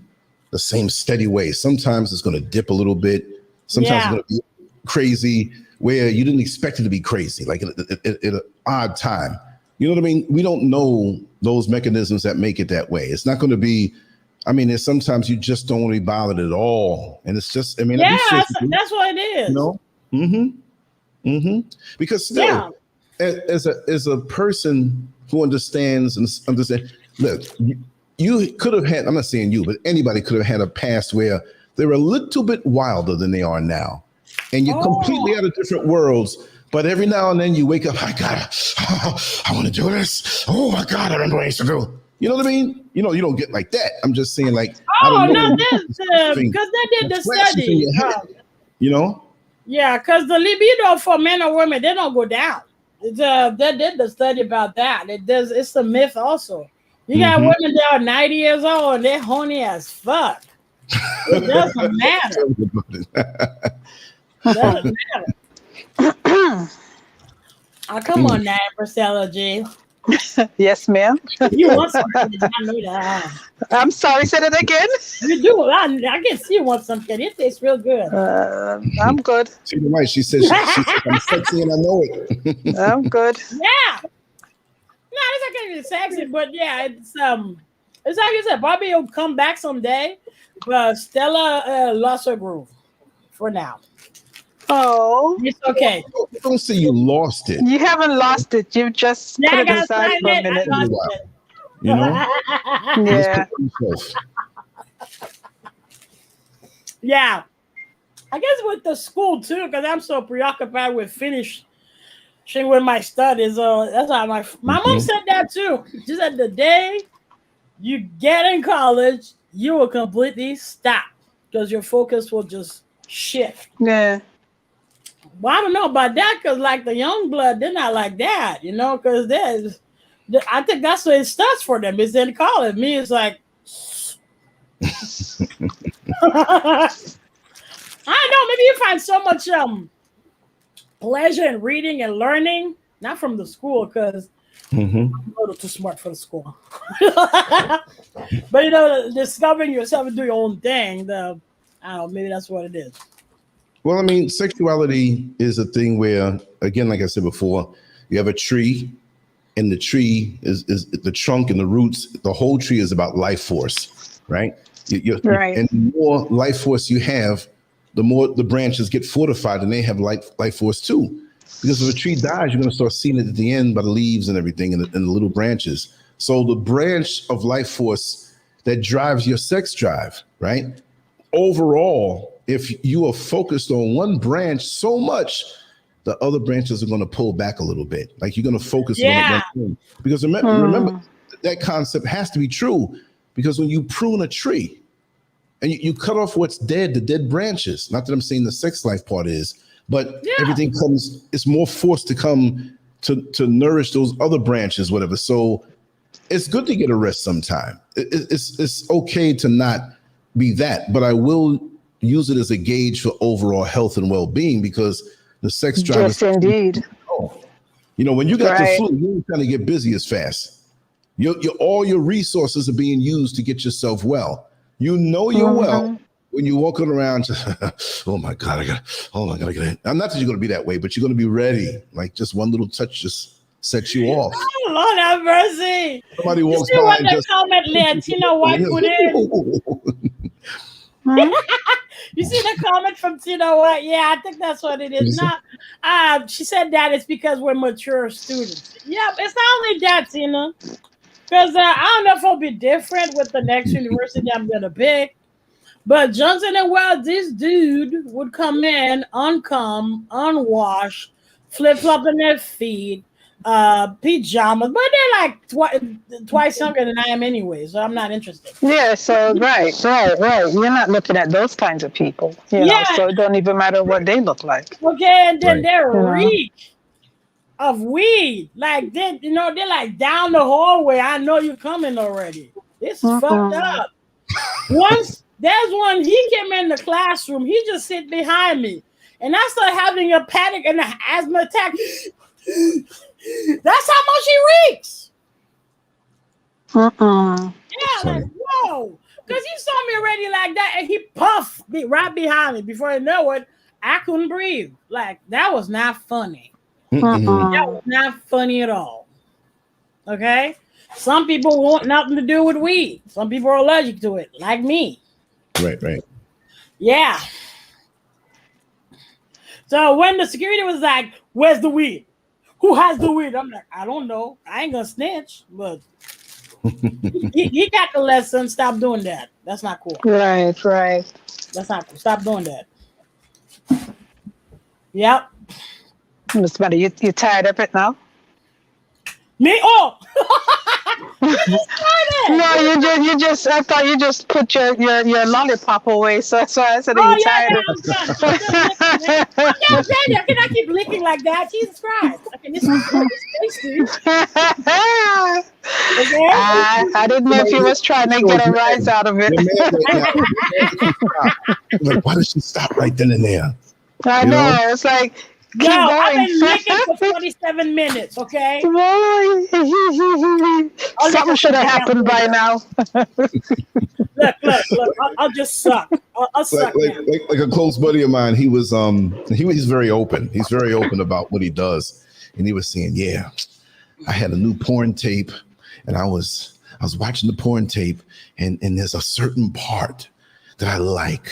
the same steady way. Sometimes it's going to dip a little bit. Sometimes it's going to be crazy where you didn't expect it to be crazy, like at an odd time. You know what I mean? We don't know those mechanisms that make it that way. It's not going to be. I mean, there's sometimes you just don't want to be bothered at all, and it's just. I mean, that's what it is. You know, because still, as a person who understands. Look, you could have had. I'm not saying you, but anybody could have had a past where they're a little bit wilder than they are now, and you're completely out of different worlds. But every now and then you wake up, I want to do this. Oh my God, I remember what I used to do. You know what I mean? You know, you don't get like that. I'm just saying, like, no, because they did the study. You know? Yeah, because the libido for men or women, they don't go down. They did the study about that. It's a myth also. You got women that are 90 years old and they're horny as fuck. It doesn't matter. Doesn't matter. Oh, come on now, Priscilla G. Yes, ma'am. You want something? I know that. I'm sorry, say that again. You do. I can see you want something. It tastes real good. I'm good. See the right. She said I'm sexy and I know it. I'm good. Yeah. No, it's not gonna be sexy, but yeah, it's like you said, Bobby will come back someday, but Stella lost her groove for now. Oh, it's okay. Don't say you lost it. You haven't lost it. You just put it aside for a minute. You know? Yeah. Yeah. I guess with the school too, because I'm so preoccupied with finishing with my studies. That's how my mom said that too. She said the day you get in college, you will completely stop because your focus will just shift. Yeah. Well, I don't know about that because, like the young blood, they're not like that, you know. Because I think that's what it starts for them. Is in college. Me, it's like I don't know. Maybe you find so much pleasure in reading and learning, not from the school, because I'm a little too smart for the school. But you know, discovering yourself and do your own thing. I don't know. Maybe that's what it is. Well, I mean, sexuality is a thing where, again, like I said before, you have a tree, and the tree is the trunk and the roots. The whole tree is about life force, right? Right. And the more life force you have, the more the branches get fortified, and they have life force too. Because if a tree dies, you're going to start seeing it at the end by the leaves and everything, and the little branches. So the branch of life force that drives your sex drive, right? Overall, if you are focused on one branch so much, the other branches are going to pull back a little bit. Like you're going to focus on one thing. Because remember, that concept has to be true. Because when you prune a tree and you cut off what's dead, the dead branches, not that I'm saying the sex life part is, but everything comes, it's more forced to come to nourish those other branches, whatever. So it's good to get a rest sometime. It's okay to not be that, but I will use it as a gauge for overall health and well-being because the sex drive yes, indeed. You know, when you got the flu, you ain't trying to get busy as fast. All your resources are being used to get yourself well. You know you're well when you're walking around. Oh my God, I gotta get it. I'm not that you're gonna be that way, but you're gonna be ready. Like just one little touch just sets you off. Oh, Lord have mercy. Somebody walks by. You want to comment Latino white put in? You see the comment from Tina White? Yeah, I think that's what it is. Not, she said that it's because we're mature students. Yeah, it's not only that, Tina. Because I don't know if it'll be different with the next university I'm gonna pick. But Johnson and Wells, this dude would come in, unwashed, flip flop in their feet, pajamas, but they're like twice younger than I am anyway, so I'm not interested. Yeah, so right. You're not looking at those kinds of people, you know, so it don't even matter what they look like. Okay, and then their reek of weed, like they're like down the hallway. I know you're coming already. This is fucked up. Once there's one, he came in the classroom, he just sit behind me, and I started having a panic and an asthma attack. That's how much he reeks. Yeah, like whoa, because he saw me already like that, and he puffed right behind me. Before I know it, I couldn't breathe. Like that was not funny. That was not funny at all. Okay, some people want nothing to do with weed. Some people are allergic to it, like me. Right. Yeah. So when the security was like, "Where's the weed? Who has the weed?" I'm like, "I don't know. I ain't gonna snitch." But he got the lesson. Stop doing that. That's not cool. Right. That's not cool. Stop doing that. Yep. Mr. Buddy, you tired of it now? Me? Oh! You just started. No, you just. I thought you just put your lollipop away. So I said, "Are you tired?" I'm done. I cannot keep licking like that. Jesus Christ! Okay, this is tasty. Okay? I didn't know if he was trying to get a rise out of it. Like, why did she stop right then and there? I know. It's like. Yo, I've been licking for 47 minutes, okay? Something should have happened by now. Look, I'll just suck. I'll suck like a close buddy of mine, he's very open. He's very open about what he does. And he was saying, yeah, I had a new porn tape and I was watching the porn tape and there's a certain part that I like.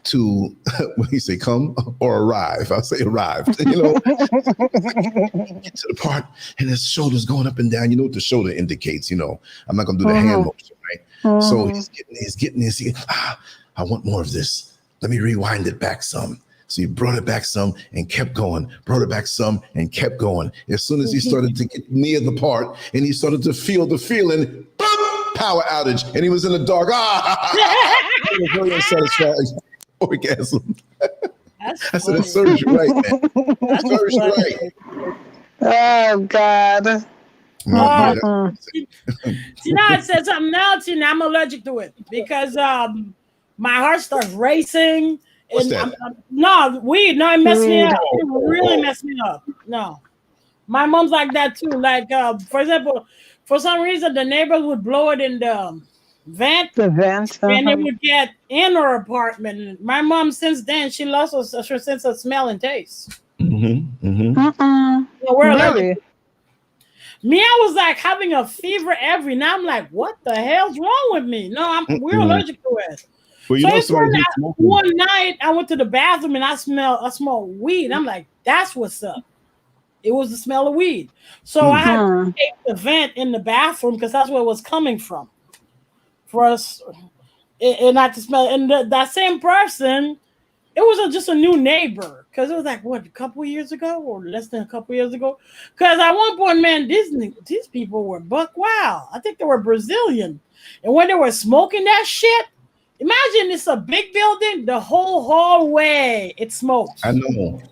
To when you say come or arrive, I'll say arrive. You know, get to the part and his shoulders going up and down. You know what the shoulder indicates. You know, I'm not gonna do the hand motion, right? So he's getting this. I want more of this. Let me rewind it back some. So he brought it back some and kept going. Brought it back some and kept going. As soon as he started to get near the part and he started to feel the feeling, boom, power outage, and he was in the dark. It was very unsatisfying. Orgasm. I said, it serves you right, man. It serves you right. Oh, God. Tina said something now, Tina. I'm allergic to it because my heart starts racing. What's that? No, weed. No, it messed me up. It really messed me up. No. My mom's like that too. Like, for example, for some reason, the neighbors would blow it in the vent. And it would get in her apartment. My mom, since then, she lost her sense of smell and taste. Really? Me, I was like having a fever every night. I'm like, what the hell's wrong with me? No, we're allergic to it. Well, so one night I went to the bathroom and I smelled weed. I'm like, that's what's up. It was the smell of weed. So I had to take the vent in the bathroom because that's where it was coming from. For us, and not to smell. And that same person, it was just a new neighbor because it was like what, a couple of years ago or less than a couple of years ago. Because at one point, man, these people were buck wild. I think they were Brazilian, and when they were smoking that shit, imagine it's a big building, the whole hallway it smokes. I know.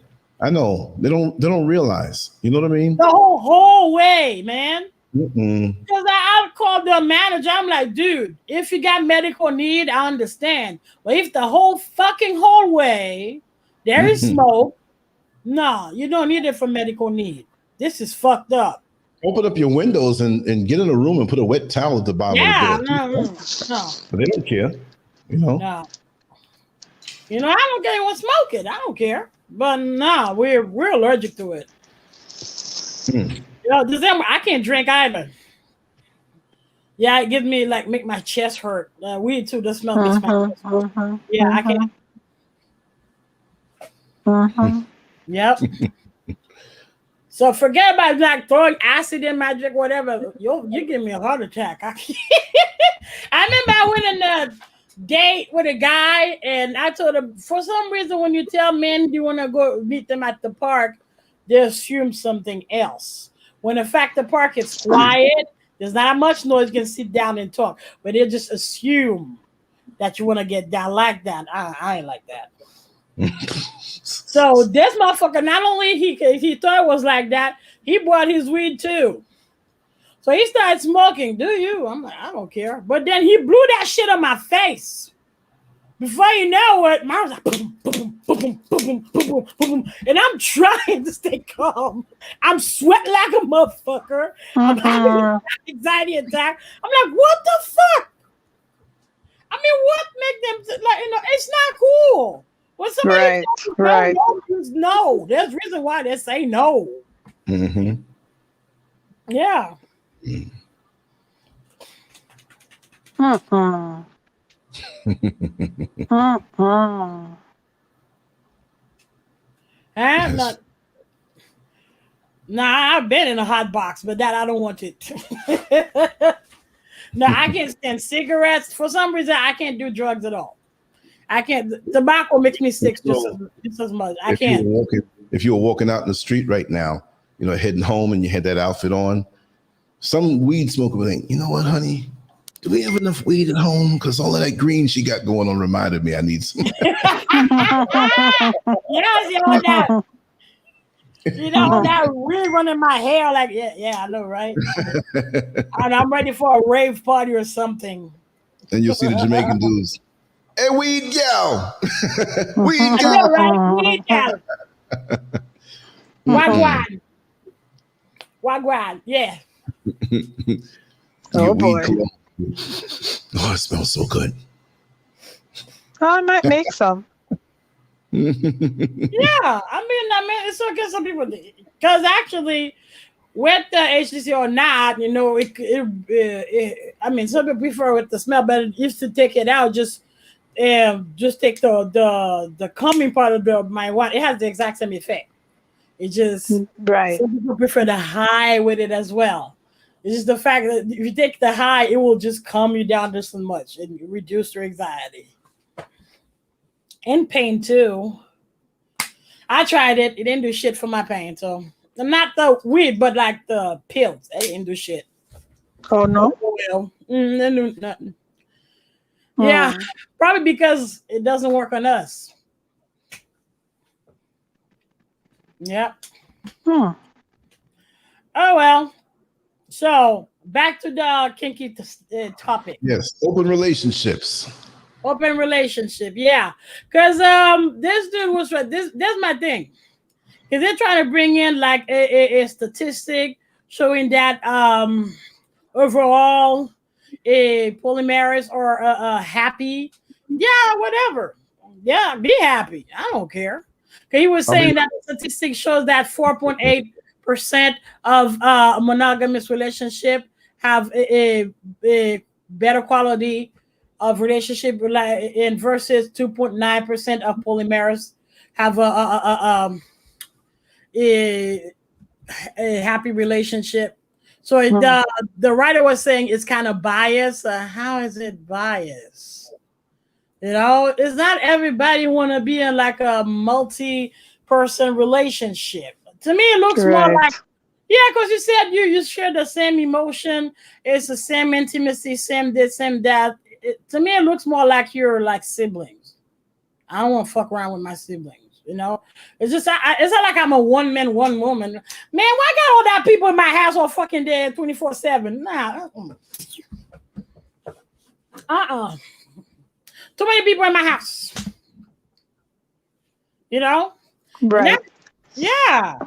They don't realize. You know what I mean? The whole hallway, man. Because I called the manager. I'm like, dude, if you got medical need, I understand. But if the whole fucking hallway there is smoke, no, you don't need it for medical need. This is fucked up. Open up your windows and get in a room and put a wet towel at the bottom of the door. No. But they don't care, you know. No. You know, I don't care anyone smoke it. I don't care. But no, we're allergic to it. You know, December, I can't drink either. Yeah, it gives me make my chest hurt. Weed too, the smell makes my chest hurt. Yeah, I can't. Mm-hmm. Yep. So forget about like throwing acid in my drink, whatever. You give me a heart attack. I remember I went on a date with a guy, and I told him, for some reason, when you tell men you want to go meet them at the park, they assume something else. When in fact the park is quiet, there's not much noise, you can sit down and talk, but they just assume that you want to get down like that. I ain't like that. So this motherfucker, not only he thought it was like that, he bought his weed too. So he started smoking. Do you? I'm like, I don't care. But then he blew that shit on my face. Before you know it, mine was like boom, boom, boom, boom, boom, boom, boom, boom, and I'm trying to stay calm. I'm sweating like a motherfucker. I'm having an anxiety attack. I'm like, what the fuck? I mean, what make them like? It's not cool. When somebody tells you no, there's a reason why they say no. Mm-hmm. Yeah. Mm-hmm. Mm-hmm. Yes. I've been in a hot box, but that I don't want it. No, I can't stand cigarettes. For some reason, I can't do drugs at all. I can't. Tobacco makes me sick just as much. I can't. If you were walking out in the street right now, heading home, and you had that outfit on, some weed smoker would think, you know what, honey? Do we have enough weed at home? Because all of that green she got going on reminded me I need some. Yes, that weed running my hair, like, yeah, I know, right? And I'm ready for a rave party or something. And you'll see the Jamaican dudes. Hey, weed gal. Weed gal. I know, right? Weed gal. Wagwan. Wagwan, yeah. Oh, boy. Oh, it smells so good. I might make some. Yeah, I mean, it's okay. Some people, because actually, with the HTC or not, I mean, some people prefer with the smell, but it used to take it out. Just take the calming part of the marijuana. It has the exact same effect. It just some people prefer the high with it as well. It's just the fact that if you take the high, it will just calm you down just so much and reduce your anxiety and pain too. I tried it. It didn't do shit for my pain. So not the weed, but like the pills. They didn't do shit. Oh no. Well, they knew nothing. Yeah, probably because it doesn't work on us. Yep. Oh well. So back to the kinky topic. Yes, open relationships. Open relationship, yeah. Because this dude was right. That's my thing. Because they're trying to bring in like a statistic showing that overall a polymerase or happy, yeah, whatever. Yeah, be happy. I don't care. Okay, he was saying that the statistic shows that 4.8% of monogamous relationship have a better quality of relationship in versus 2.9% of polymerase have a happy relationship. So the writer was saying it's kind of biased. How is it biased? It's not everybody want to be in like a multi-person relationship. To me, it looks more like, yeah, because you said you share the same emotion. It's the same intimacy, same this, same that. To me, it looks more like you're like siblings. I don't want to fuck around with my siblings. It's just it's not like I'm a one man, one woman. Man, why got all that people in my house all fucking dead 24/7? Nah. Too many people in my house. Right. Yeah.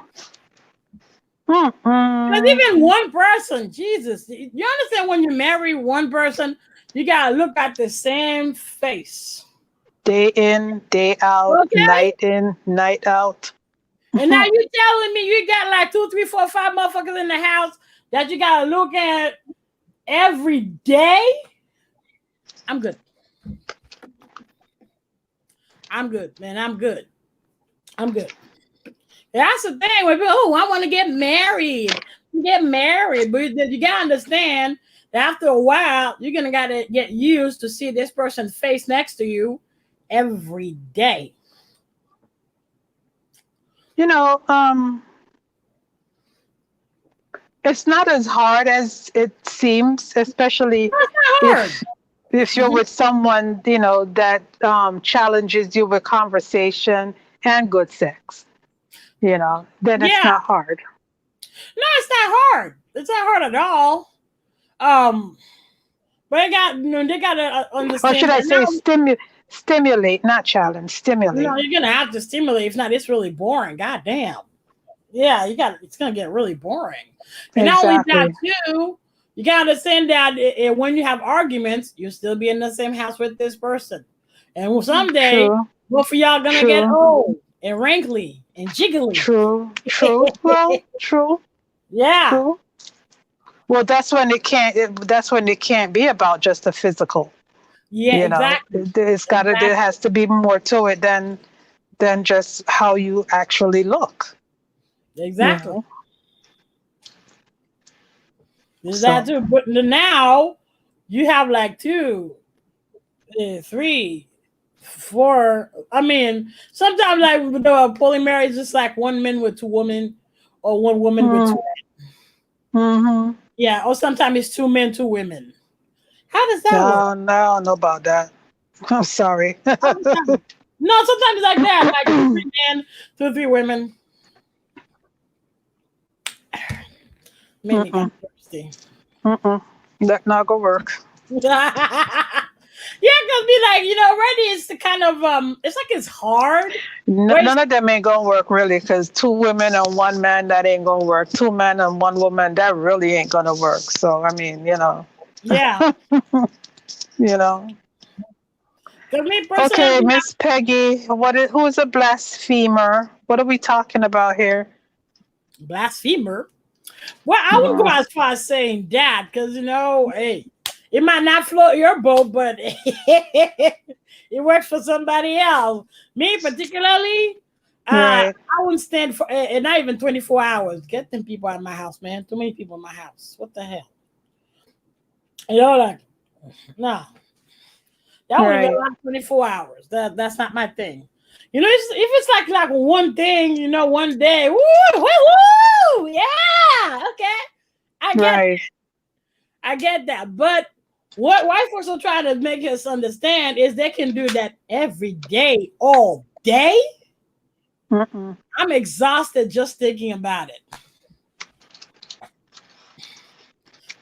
Because even one person, Jesus, you understand when you marry one person, you gotta look at the same face. Day in, day out, night in, night out. And now you telling me you got like 2, 3, 4, 5 motherfuckers in the house that you gotta look at every day? I'm good. I'm good, man. I'm good. I'm good. That's the thing. When people, oh, I want to get married. Get married, but you gotta understand that after a while, you're gonna gotta get used to see this person's face next to you every day. You know, it's not as hard as it seems, especially That's not hard. if you're with someone, you know, that challenges you with conversation and good sex, you know, then it's Yeah, not hard. no, it's not hard. It's not hard at all. Um, but they gotta Or should understand I that say now. stimulate, not challenge, stimulate. No, you're gonna have to stimulate. If not, it's really boring. God damn. Yeah, you got. It's gonna get really boring. And not only that, Exactly. too, you gotta understand that when you have arguments, you'll still be in the same house with this person, and someday True. both of y'all gonna get True. old and wrinkly and jiggly. True. True. Well, true. Yeah, True. Well, that's when it can't be about just the physical. yeah, You know, exactly, there exactly, has to be more to it than just how you actually look. You exactly. know. Is that So. too? But now you have like two, three, four. I mean, sometimes like the polymarriage is just like one man with two women, or one woman with two. Mm-hmm. Yeah, or sometimes it's two men, two women. How does that work? No, no, I don't know about that. I'm sorry. Sometimes- No, sometimes it's like that, like two, three men, two, three women. Made me got Mm-mm. thirsty. Mm-mm. That not gonna work. Yeah, because be like, already it's the kind of it's like it's hard. But it's, None of them ain't gonna work really, because two women and one man, that ain't gonna work. Two men and one woman, that really ain't gonna work. So I mean, yeah. you know. Because me Okay, personally, Miss Peggy, who is a blasphemer? What are we talking about here? blasphemer. Well, I wouldn't go Well, as far as saying that because hey, it might not float your boat, but it works for somebody else. Me particularly, right, I wouldn't stand for not even 24 hours. Get them people out of my house, man. Too many people in my house. What the hell? Like no, that wouldn't even right, last 24 hours. That's not my thing. If it's like one thing, one day, woo, woo, woo, yeah, okay, I get right. I get that. But what white folks are trying to make us understand is they can do that every day, all day. Mm-mm. I'm exhausted just thinking about it.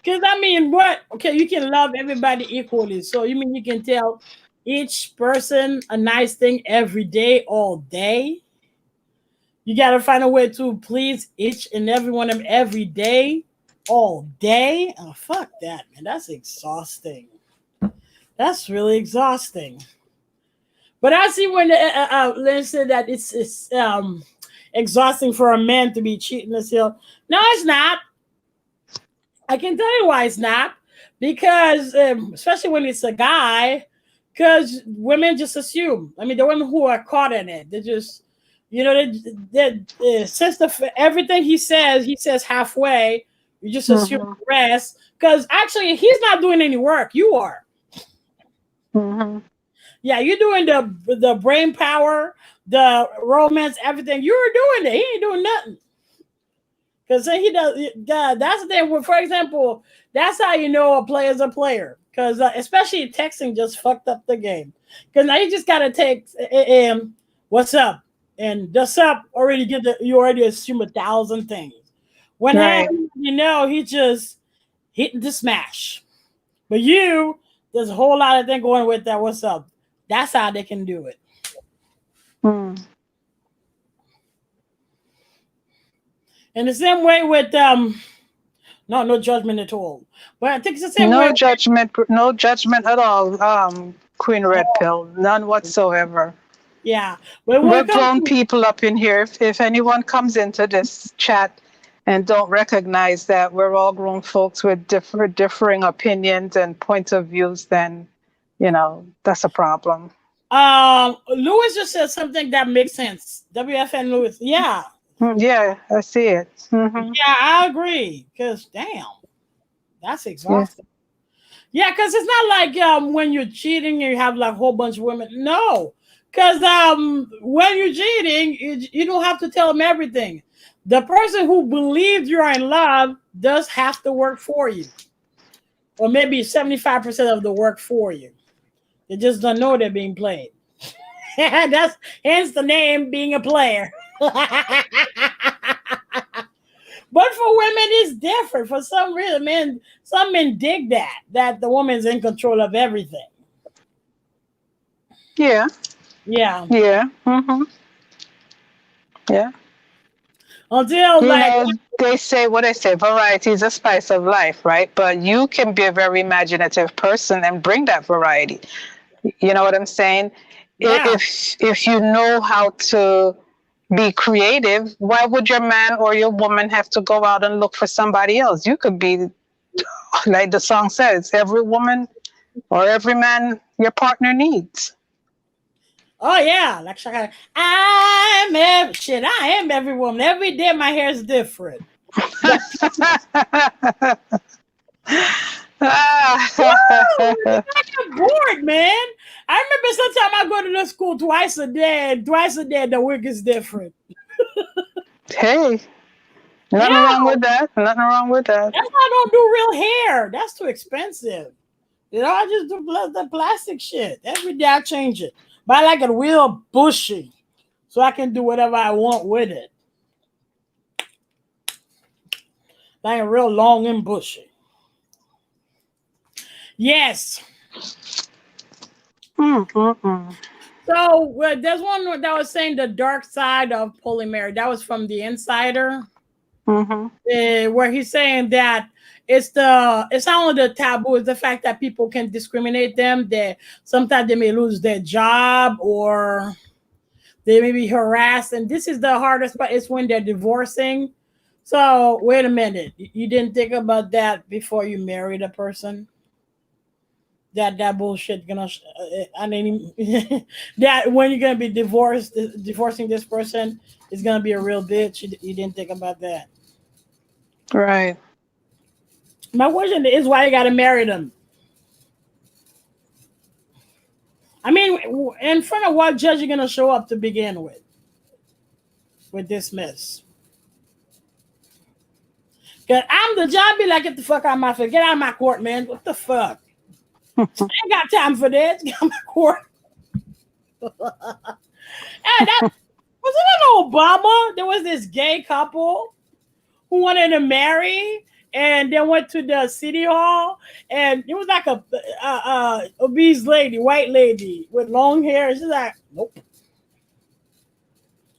Because I mean, what? Okay, you can love everybody equally. So you mean you can tell each person a nice thing every day, all day? You got to find a way to please each and every one of them every day, all day. Oh, fuck that, man. That's exhausting. That's really exhausting. But I see when Lynn said that it's exhausting for a man to be cheating as hell. No, it's not. I can tell you why it's not. Because especially when it's a guy, because women just assume. I mean, the women who are caught in it, they just, since everything he says halfway. You just assume Mm-hmm. the rest. Because actually, he's not doing any work. You are. Mm-hmm. Yeah, you're doing the brain power, the romance, everything. You're doing it. He ain't doing nothing. Because he does. That's the thing. For example, that's how you know a player's a player. Because especially texting just fucked up the game. Because now you just gotta take what's up and just up already you already assume 1,000 things. When Right. he just hitting the smash. But there's a whole lot of things going with that. What's up? That's how they can do it. Mm. In the same way with no judgment at all. But I think it's the same way No with, judgment, no judgment at all. Queen Red Pill, none whatsoever. yeah. But when We're it comes grown to people up in here. If anyone comes into this chat and don't recognize that we're all grown folks with differing opinions and points of views, then that's a problem. Lewis just said something that makes sense. WFN Lewis. Yeah. Yeah, I see it. Mm-hmm. Yeah, I agree. Because, damn, that's Yeah. exhausting. Yeah, because it's not like when you're cheating, you have like a whole bunch of women. No. Because when you're cheating, you don't have to tell them everything. The person who believes you're in love does have to work for you. Or maybe 75% of the work for you. They just don't know they're being played. That's hence the name being a player. But for women, it's different. For some reason, men, some men dig that the woman's in control of everything. Yeah. Yeah. Yeah. Mm-hmm. Yeah. Until You like, know, they say what they say, variety is a spice of life, right? But you can be a very imaginative person and bring that variety. You know what I'm saying? yeah. If you know how to be creative, why would your man or your woman have to go out and look for somebody else? You could be, like the song says, every woman or every man your partner needs. Oh yeah, like Shaka. Shit. I am every woman. Every day my hair is different. But woo, I get bored, man. I remember sometimes I go to the school twice a day, and twice a day the wig is different. Hey, Yeah, nothing wrong with that. Nothing wrong with that. that's why I don't do real hair. That's too expensive. You know, I just do the plastic shit. Every day I change it. But I like it real bushy. So I can do whatever I want with it. Like a real long and bushy. Yes. Mm-mm-mm. So there's one that was saying the dark side of polyamory. That was from the Insider, Mm-hmm. where he's saying that it's not only the taboo, it's the fact that people can discriminate them. That sometimes they may lose their job or they may be harassed, and this is the hardest part. It's when they're divorcing. So wait a minute, you didn't think about that before you married a person? That bullshit gonna I mean that when you're gonna be divorcing this person is gonna be a real bitch. You didn't think about that. Right. My question is why you gotta marry them. I mean, in front of what judge you gonna show up to begin with this mess? Cause I'm the judge. Be like, get the fuck out of my face. Get out of my court, man. What the fuck? I ain't got time for this. Get out of my court. Hey, that wasn't it Obama? There was this gay couple who wanted to marry, and they went to the city hall, and it was like a obese lady, white lady with long hair. She's like, nope.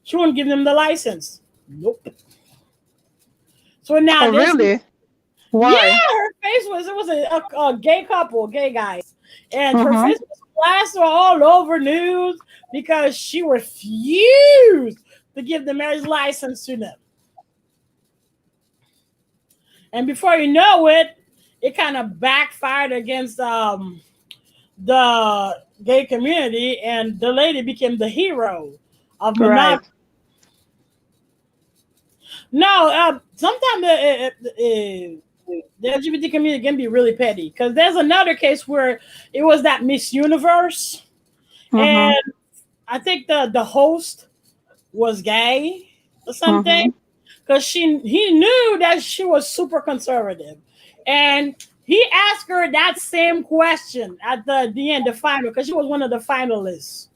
She wouldn't give them the license. Nope. So now Oh, this, really? yeah, Why? her face was it was a gay couple, gay guys, and her Mm-hmm. face was plastered all over news because she refused to give the marriage license to them. And before you know it, it kind of backfired against the gay community, and the lady became the hero of Right. monogamy. No, sometimes the LGBT community can be really petty because there's another case where it was that Miss Universe, Mm-hmm. and I think the host was gay or something Mm-hmm. because he knew that she was super conservative, and he asked her that same question at the end, the final, because she was one of the finalists.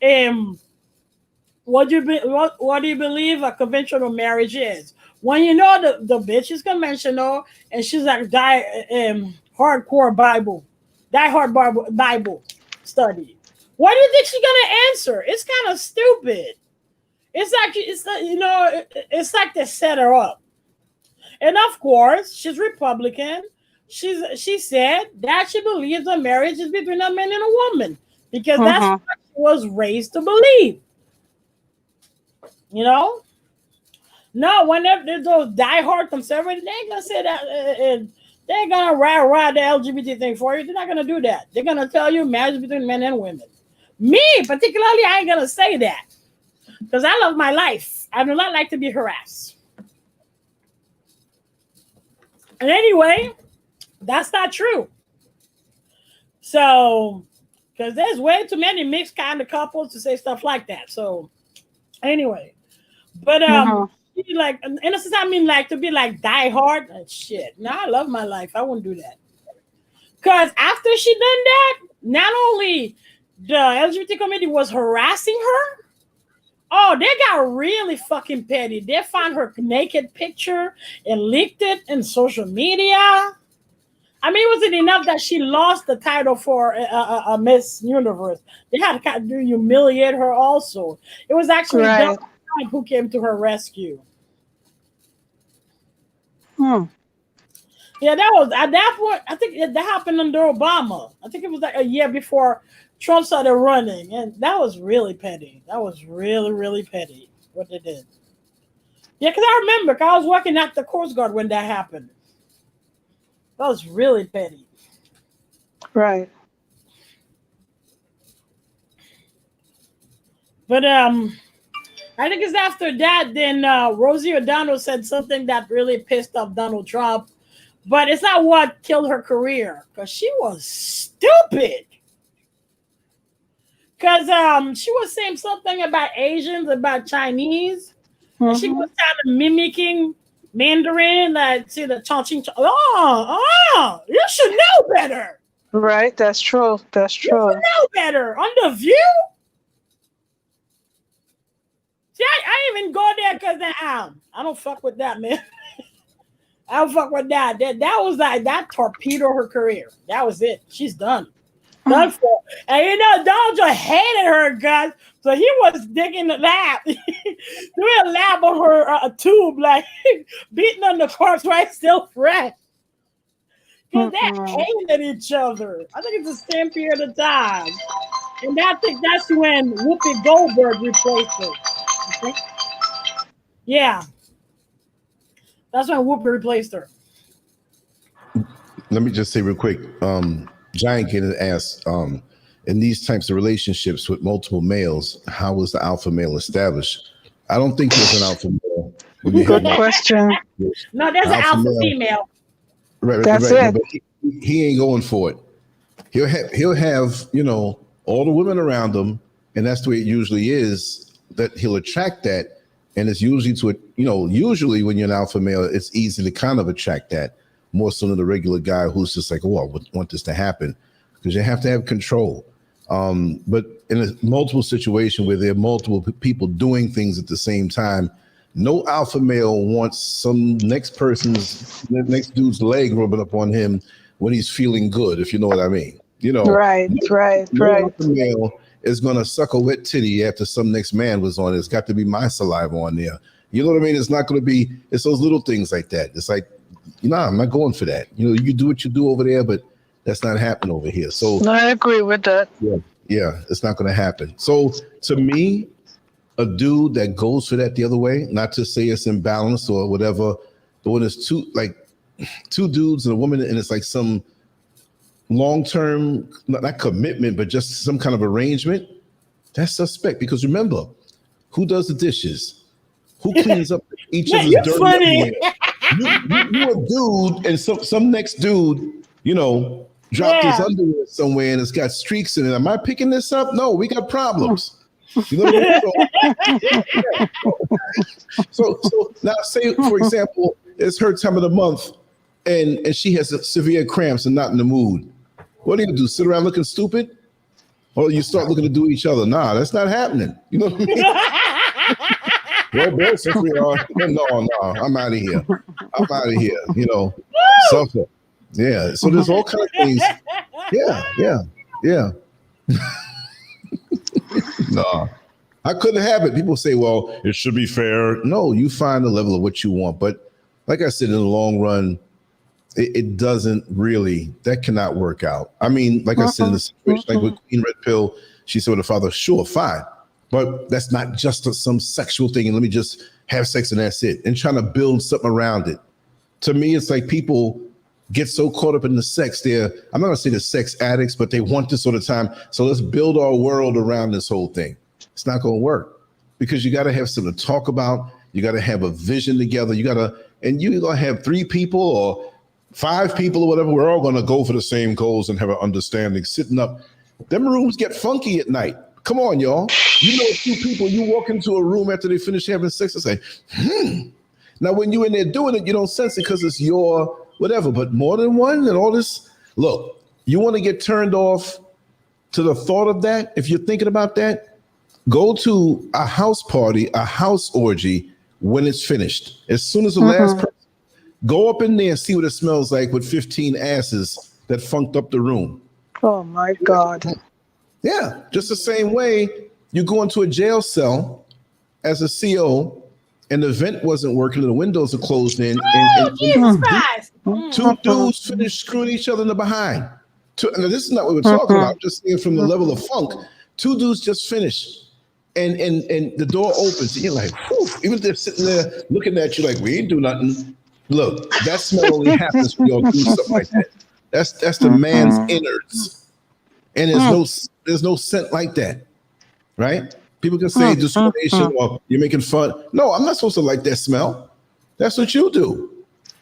Um, what do you believe a conventional marriage is? When you know the bitch is conventional and she's like hardcore Bible study. What do you think she's gonna answer? It's kind of stupid. It's like they set her up. And of course, she's Republican. She said that she believes a marriage is between a man and a woman because that's Mm-hmm. what she was raised to believe. You know, no, whenever there's those diehard conservatives, they ain't gonna say that. They ain't gonna ride the LGBT thing for you. They're not gonna do that. They're gonna tell you marriage between men and women. Me, particularly, I ain't going to say that. Because I love my life. I do not like to be harassed. And anyway, that's not true. So, because there's way too many mixed kind of couples to say stuff like that. So, anyway. But, like, in a sense, I mean, like, to be like die hard, shit. No, I love my life. I wouldn't do that. Because after she done that, not only the LGBT community was harassing her, oh, they got really fucking petty. They found her naked picture and leaked it in social media. I mean, it wasn't enough that she lost the title for a Miss Universe. They had to kind of humiliate her also. It was actually Donald Trump who came to her rescue. Yeah, that was at that point. I think that happened under Obama. I think it was like a year before Trump started running, and that was really petty. That was really, really petty what they did. Yeah, because I remember I was working at the Coast Guard when that happened. That was really petty. Right. But I think it's after that, then Rosie O'Donnell said something that really pissed off Donald Trump. But it's not what killed her career, because she was stupid. Because she was saying something about Asians, about Chinese. And she was kind of mimicking Mandarin, like, see the chong-ching. You should know better. Right, that's true. That's true. You should know better. On The View? See, I even go there because I don't fuck with that, man. I don't fuck with that. That was like, that torpedoed her career. That was it. She's done. Done for. And you know, Donald just hated her guts, so he was digging the lab. Doing a lab on her a tube, like beating on the corpse while it's still fresh. Because they hated each other. I think it's the same period of time. And I think that's when Whoopi Goldberg replaced her. Okay? Yeah. That's when Whoopi replaced her. Let me just say real quick. Giant Kid asked, in these types of relationships with multiple males, how was the alpha male established? I don't think there's an alpha male. Good question. No, there's an alpha female. Right, that's it. But he ain't going for it. He'll have, you know, all the women around him, and that's the way it usually is, that he'll attract that. And it's usually usually when you're an alpha male, it's easy to kind of attract that more so than the regular guy who's just like, oh, I would want this to happen, because you have to have control. But in a multiple situation where there are multiple people doing things at the same time, no alpha male wants some next dude's leg rubbing up on him when he's feeling good, if you know what I mean. You know, right. Alpha male is gonna suck a wet titty after some next man was on it. It's got to be my saliva on there. You know what I mean? It's not gonna be. It's those little things like that. It's like, I'm not going for that. You know, you do what you do over there, but that's not happening over here. So I agree with that. Yeah, it's not going to happen. So to me, a dude that goes for that the other way, not to say it's imbalanced or whatever, but when it's two dudes and a woman, and it's like some long-term, not commitment, but just some kind of arrangement, that's suspect. Because remember, who does the dishes? Who cleans up each other's dirty underwear? You a dude, and some next dude, dropped his underwear somewhere and it's got streaks in it. Am I picking this up? No, we got problems. You know what I mean? So now say, for example, it's her time of the month and she has severe cramps and not in the mood. What do? Sit around looking stupid? Or you start looking to do each other? Nah, that's not happening. You know what I mean? Well, since we are, no, I'm out of here. Suffer. Yeah. So there's all kinds of things. Yeah. No, I couldn't have it. People say, well, it should be fair. No, you find the level of what you want. But like I said, in the long run, it doesn't really, that cannot work out. I mean, like I said, in the situation, like with Queen Red Pill, she said with her father, sure, fine. But that's not just some sexual thing. And let me just have sex and that's it. And trying to build something around it. To me, it's like people get so caught up in the sex. I'm not going to say the sex addicts, but they want this all the time. So let's build our world around this whole thing. It's not going to work because you got to have something to talk about. You got to have a vision together. You're going to have 3 people or 5 people or whatever. We're all going to go for the same goals and have an understanding sitting up. Them rooms get funky at night. Come on, y'all. You know, 2 people, you walk into a room after they finish having sex and say, Now, when you're in there doing it, you don't sense it because it's your whatever, but more than one and all this. Look, you want to get turned off to the thought of that? If you're thinking about that, go to a house party, a house orgy when it's finished. As soon as the last person, go up in there and see what it smells like with 15 asses that funked up the room. Oh my God. Yeah, just the same way you go into a jail cell as a CO and the vent wasn't working and the windows are closed in. And Jesus Christ. 2 dudes finished screwing each other in the behind. Now, this is not what we're talking about. Just saying from the level of funk. 2 dudes just finished. And the door opens. And you're like, whew. Even if they're sitting there looking at you like, we ain't do nothing. Look, that smell only happens when y'all do something like that. That's the man's innards. And there's no scent like that. Right? People can say discrimination or you're making fun. No, I'm not supposed to like that smell. That's what you do.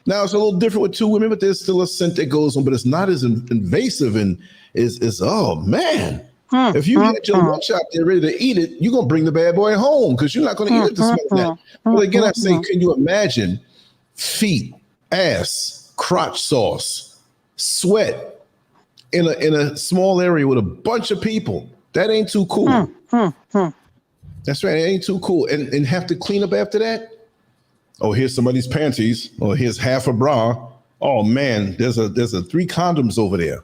Now, it's a little different with 2 women, but there's still a scent that goes on, but it's not as invasive and is oh, man. If you get your lunch out there ready to eat it, you're going to bring the bad boy home because you're not going to eat it to smell that. But again, I say, can you imagine feet, ass, crotch sauce, sweat in a small area with a bunch of people? That ain't too cool. That's right. It ain't too cool. And have to clean up after that. Oh, here's somebody's panties. Oh, here's half a bra. Oh man, there's 3 condoms over there.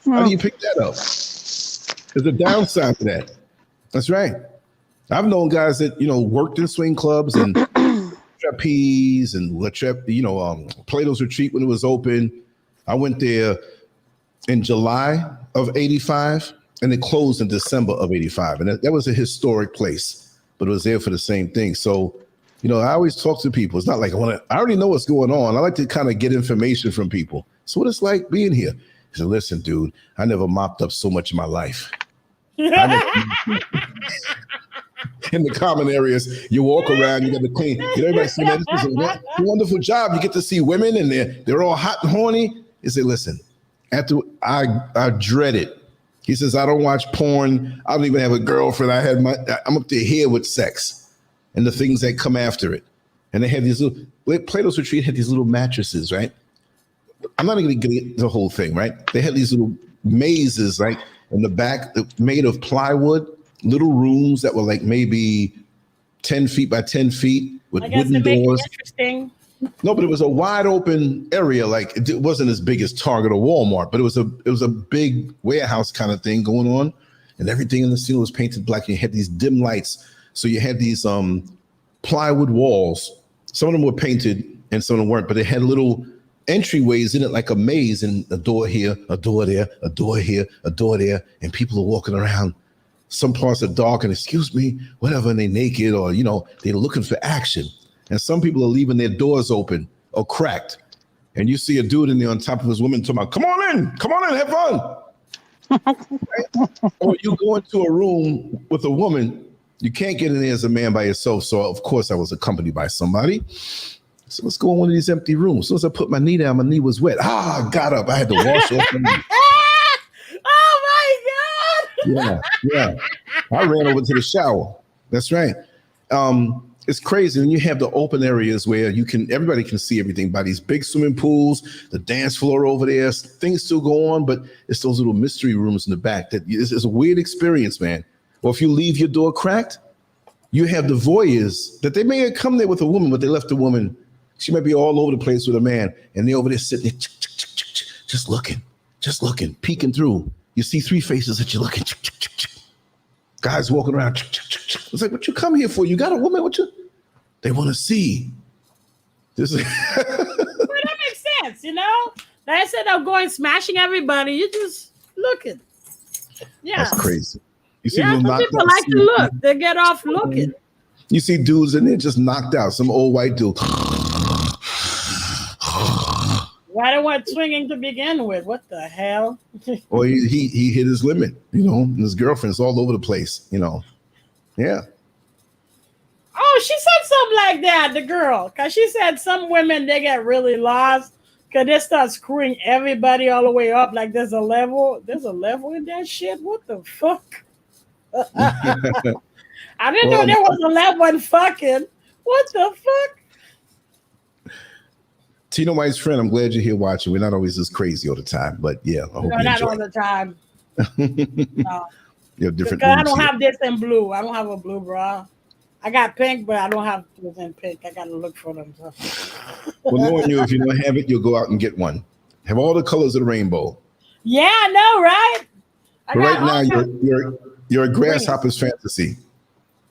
How do you pick that up? There's a downside to that. That's right. I've known guys that, worked in swing clubs and trapeze and Plato's Retreat when it was open. I went there in July of 85 and it closed in December of 85. And that was a historic place, but it was there for the same thing. So, I always talk to people. It's not like I already know what's going on. I like to kind of get information from people. So what it's like being here. He said, listen, dude, I never mopped up so much in my life. In the common areas, you walk around, you got to clean. Everybody say, man, this is a wonderful job. You get to see women and they're all hot and horny. He said, listen, after I dread it. He says, I don't watch porn. I don't even have a girlfriend. I'm up to here with sex and the things that come after it. And they have these Plato's Retreat had these little mattresses, right? I'm not going to get the whole thing, right? They had these little mazes, right? In the back, made of plywood, little rooms that were like maybe 10 feet by 10 feet with wooden doors. Interesting. No, but it was a wide open area. Like it wasn't as big as Target or Walmart, but it was a big warehouse kind of thing going on. And everything in the ceiling was painted black. You had these dim lights. So you had these plywood walls. Some of them were painted and some of them weren't, but they had little entryways in it like a maze, and a door here, a door there, a door here, a door there, and people are walking around. Some parts are dark and excuse me, whatever, and they naked or, they're looking for action. And some people are leaving their doors open or cracked. And you see a dude in there on top of his woman talking about, come on in, have fun. Right? Or you go into a room with a woman, you can't get in there as a man by yourself. So of course I was accompanied by somebody. So let's go in one of these empty rooms. As soon as I put my knee down, my knee was wet. I got up. I had to wash off my knee. Oh my God. Yeah. I ran over to the shower. That's right. It's crazy when you have the open areas where everybody can see everything by these big swimming pools, the dance floor over there, things still go on, but it's those little mystery rooms in the back that is a weird experience, man. Or if you leave your door cracked, you have the voyeurs that they may have come there with a woman, but they left the woman. She might be all over the place with a man, and they're over there sitting there, just looking, peeking through. You see 3 faces that you're looking. Guys walking around. It's like, what you come here for? You got a woman? They want to see. This is. Well, that makes sense, Like I said, I'm going smashing everybody. You're just looking. Yeah. That's crazy. You see some people like to look. They get off looking. You see dudes in there just knocked out. Some old white dude. Why they weren't swinging to begin with? What the hell? Or he hit his limit, and his girlfriend's all over the place, Yeah. Oh, she said something like that, the girl. Because she said some women, they get really lost because they start screwing everybody all the way up. Like there's a level. There's a level in that shit? What the fuck? I didn't know there was a level in fucking. What the fuck? Tino White's friend, I'm glad you're here watching. We're not always this crazy all the time, but yeah, I hope you not enjoy all the time. No. You have different Because I don't have this in blue. I don't have a blue bra. I got pink, but I don't have this in pink. I got to look for them. So. Well, knowing you, if you don't have it, you'll go out and get one. Have all the colors of the rainbow. Yeah, I know, right? But right now, you're a grasshopper's fantasy.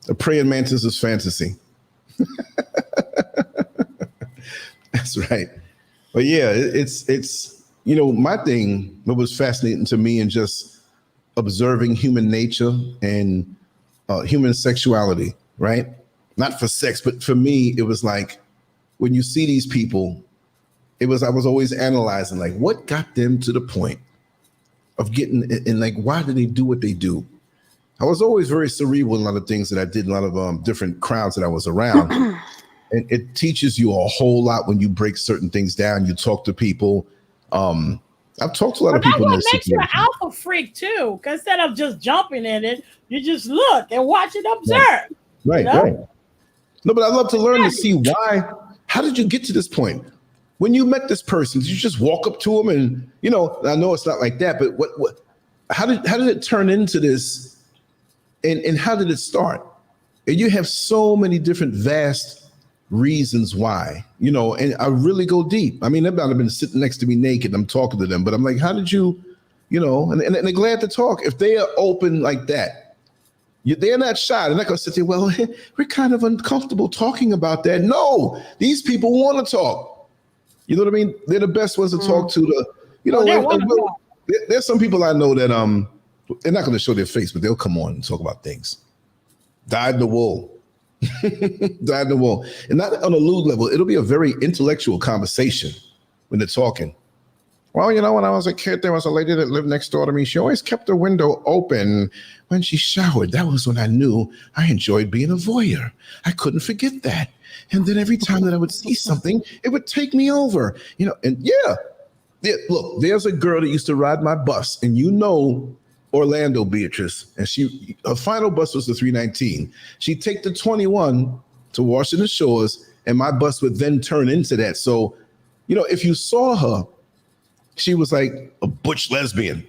A praying mantis's fantasy. That's right. But yeah, it's my thing, what was fascinating to me and just observing human nature and human sexuality, right? Not for sex, but for me, it was like when you see these people, I was always analyzing like what got them to the point of getting, and like why do they do what they do? I was always very cerebral in a lot of things that I did, a lot of different crowds that I was around. And it teaches you a whole lot when you break certain things down. You talk to people. I've talked to a lot of people. That makes you an alpha freak too. Because instead of just jumping in it, you just look and watch and observe. Right. No, but I'd love to learn to see why. How did you get to this point? When you met this person, did you just walk up to him and I know it's not like that, but what? How did it turn into this? And how did it start? And you have so many different vast reasons why, and I really go deep. I mean, they might have been sitting next to me naked. I'm talking to them, but I'm like, how did you, and they're glad to talk. If they are open like that, they're not shy. They're not going to sit there, well, we're kind of uncomfortable talking about that. No, these people want to talk. You know what I mean? They're the best ones to talk to. There's some people I know that they're not going to show their face, but they'll come on and talk about things. Dyed in the wool. Dyed in the wool. And not on a lewd level. It'll be a very intellectual conversation when they're talking. Well, when I was a kid, there was a lady that lived next door to me. She always kept the window open when she showered. That was when I knew I enjoyed being a voyeur. I couldn't forget that. And then every time that I would see something, it would take me over. And look, there's a girl that used to ride my bus, and Orlando, Beatrice, and her final bus was the 319. She'd take the 21 to Washington Shores, and my bus would then turn into that. So, if you saw her, she was like a butch lesbian.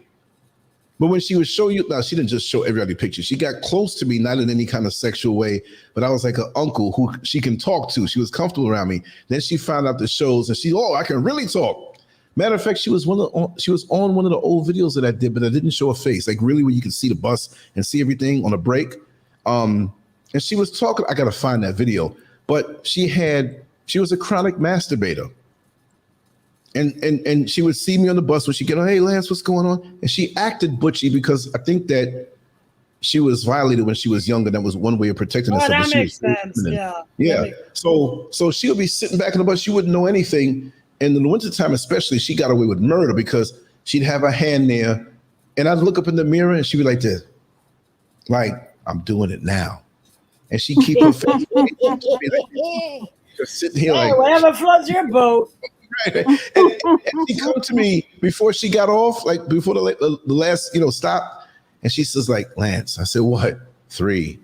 But when she would show you, now she didn't just show everybody pictures. She got close to me, not in any kind of sexual way, but I was like an uncle who she can talk to. She was comfortable around me. Then she found out the shows, and I can really talk. Matter of fact, she was on one of the old videos that I did, but I didn't show her face, like really where you could see the bus and see everything on a break. And she was talking. I gotta find that video, but she was a chronic masturbator, and she would see me on the bus when she get on. Hey, Lance, what's going on? And she acted butchy because I think that she was violated when she was younger. That was one way of protecting herself. That makes sense. Yeah. So she'll be sitting back in the bus. She wouldn't know anything. And in the wintertime, especially, she got away with murder because she'd have her hand there, and I'd look up in the mirror, and she'd be like this, like, I'm doing it now. And she'd keep her face just sitting here like, whatever floats your boat. Right. And she come to me before she got off, like before the last, stop, and she says, like, Lance. I said, what? 3.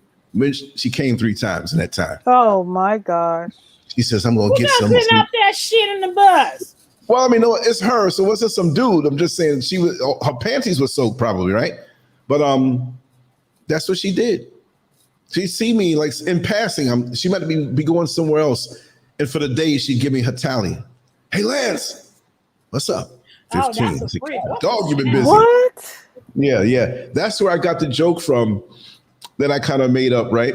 She came 3 times in that time. Oh, my gosh. She says, I'm going to get some. Up that shit in the bus. Well, I mean, no, it's her. So was it some dude? I'm just saying her panties were soaked probably, right? But that's what she did. She'd see me like in passing. She might be going somewhere else. And for the day, she'd give me her tally. Hey, Lance, what's up? 15. Dog, you've been busy. What? Yeah. That's where I got the joke from that I kind of made up, right?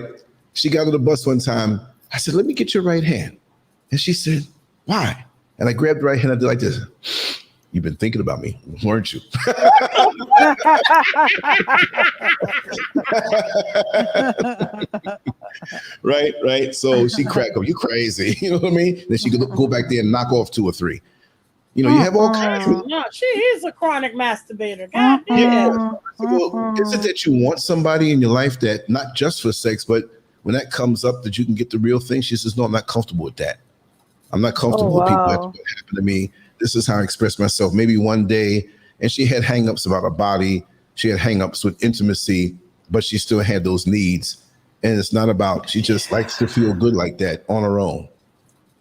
She got on the bus one time. I said, let me get your right hand. And she said, why? And I grabbed the right hand. I did like this. You've been thinking about me, weren't you? Right. So she cracked up. You crazy. You know what I mean? Then she could go back there and knock off 2 or 3. You know, you have all kinds of. No, she is a chronic masturbator. God Yeah. damn. Well, is it that you want somebody in your life that not just for sex, but when that comes up that you can get the real thing? She says, no, I'm not comfortable with that. I'm not comfortable with people. That's what happened to me. This is how I express myself. Maybe one day, and she had hangups about her body. She had hangups with intimacy, but she still had those needs. And it's not about, she just likes to feel good like that on her own.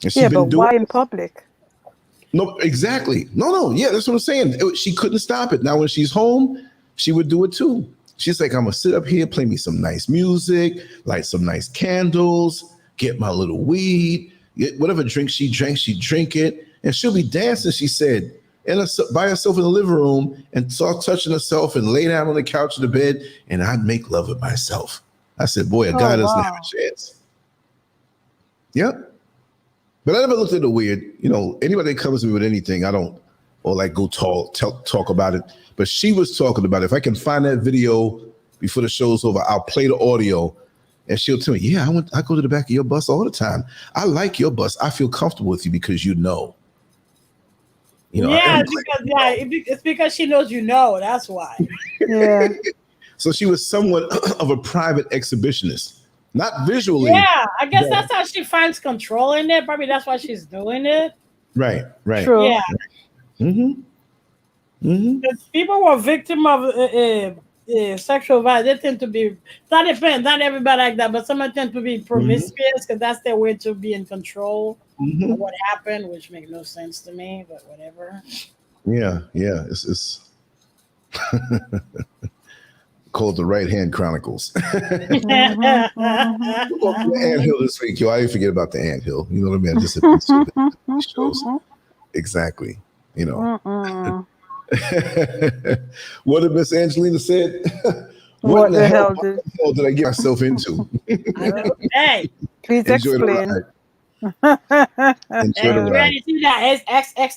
And she's been doing why in public? No, exactly. No. Yeah, that's what I'm saying. She couldn't stop it. Now, when she's home, she would do it too. She's like, I'm going to sit up here, play me some nice music, light some nice candles, get my little weed, get whatever drink she drank, she'd drink it. And she'll be dancing, she said, by herself in the living room and start touching herself and lay down on the couch in the bed. And I'd make love with myself. I said, boy, a guy doesn't have a chance. Yep. But I never looked at it weird. You know, anybody that comes to me with anything, I don't, or like go talk about it. But she was talking about it. If I can find that video before the show's over, I'll play the audio and she'll tell me, yeah, I go to the back of your bus all the time. I like your bus. I feel comfortable with you because you know. You know, it's because she knows you know. That's why. Yeah. So she was somewhat of a private exhibitionist, not visually. Yeah, I guess that's how she finds control in it. Probably that's why she's doing it. Right. True. Yeah. Because people who are victim of sexual violence, they tend to be, not everybody like that, but some tend to be promiscuous because that's their way to be in control of what happened, which makes no sense to me, but whatever. Yeah. It's called the Right Hand Chronicles. The anthill this week, yo. I didn't forget about the anthill. You know what I mean? Just shows exactly. You know. What did Miss Angelina said? What the hell did I get myself into? Hey, please explain. We already see that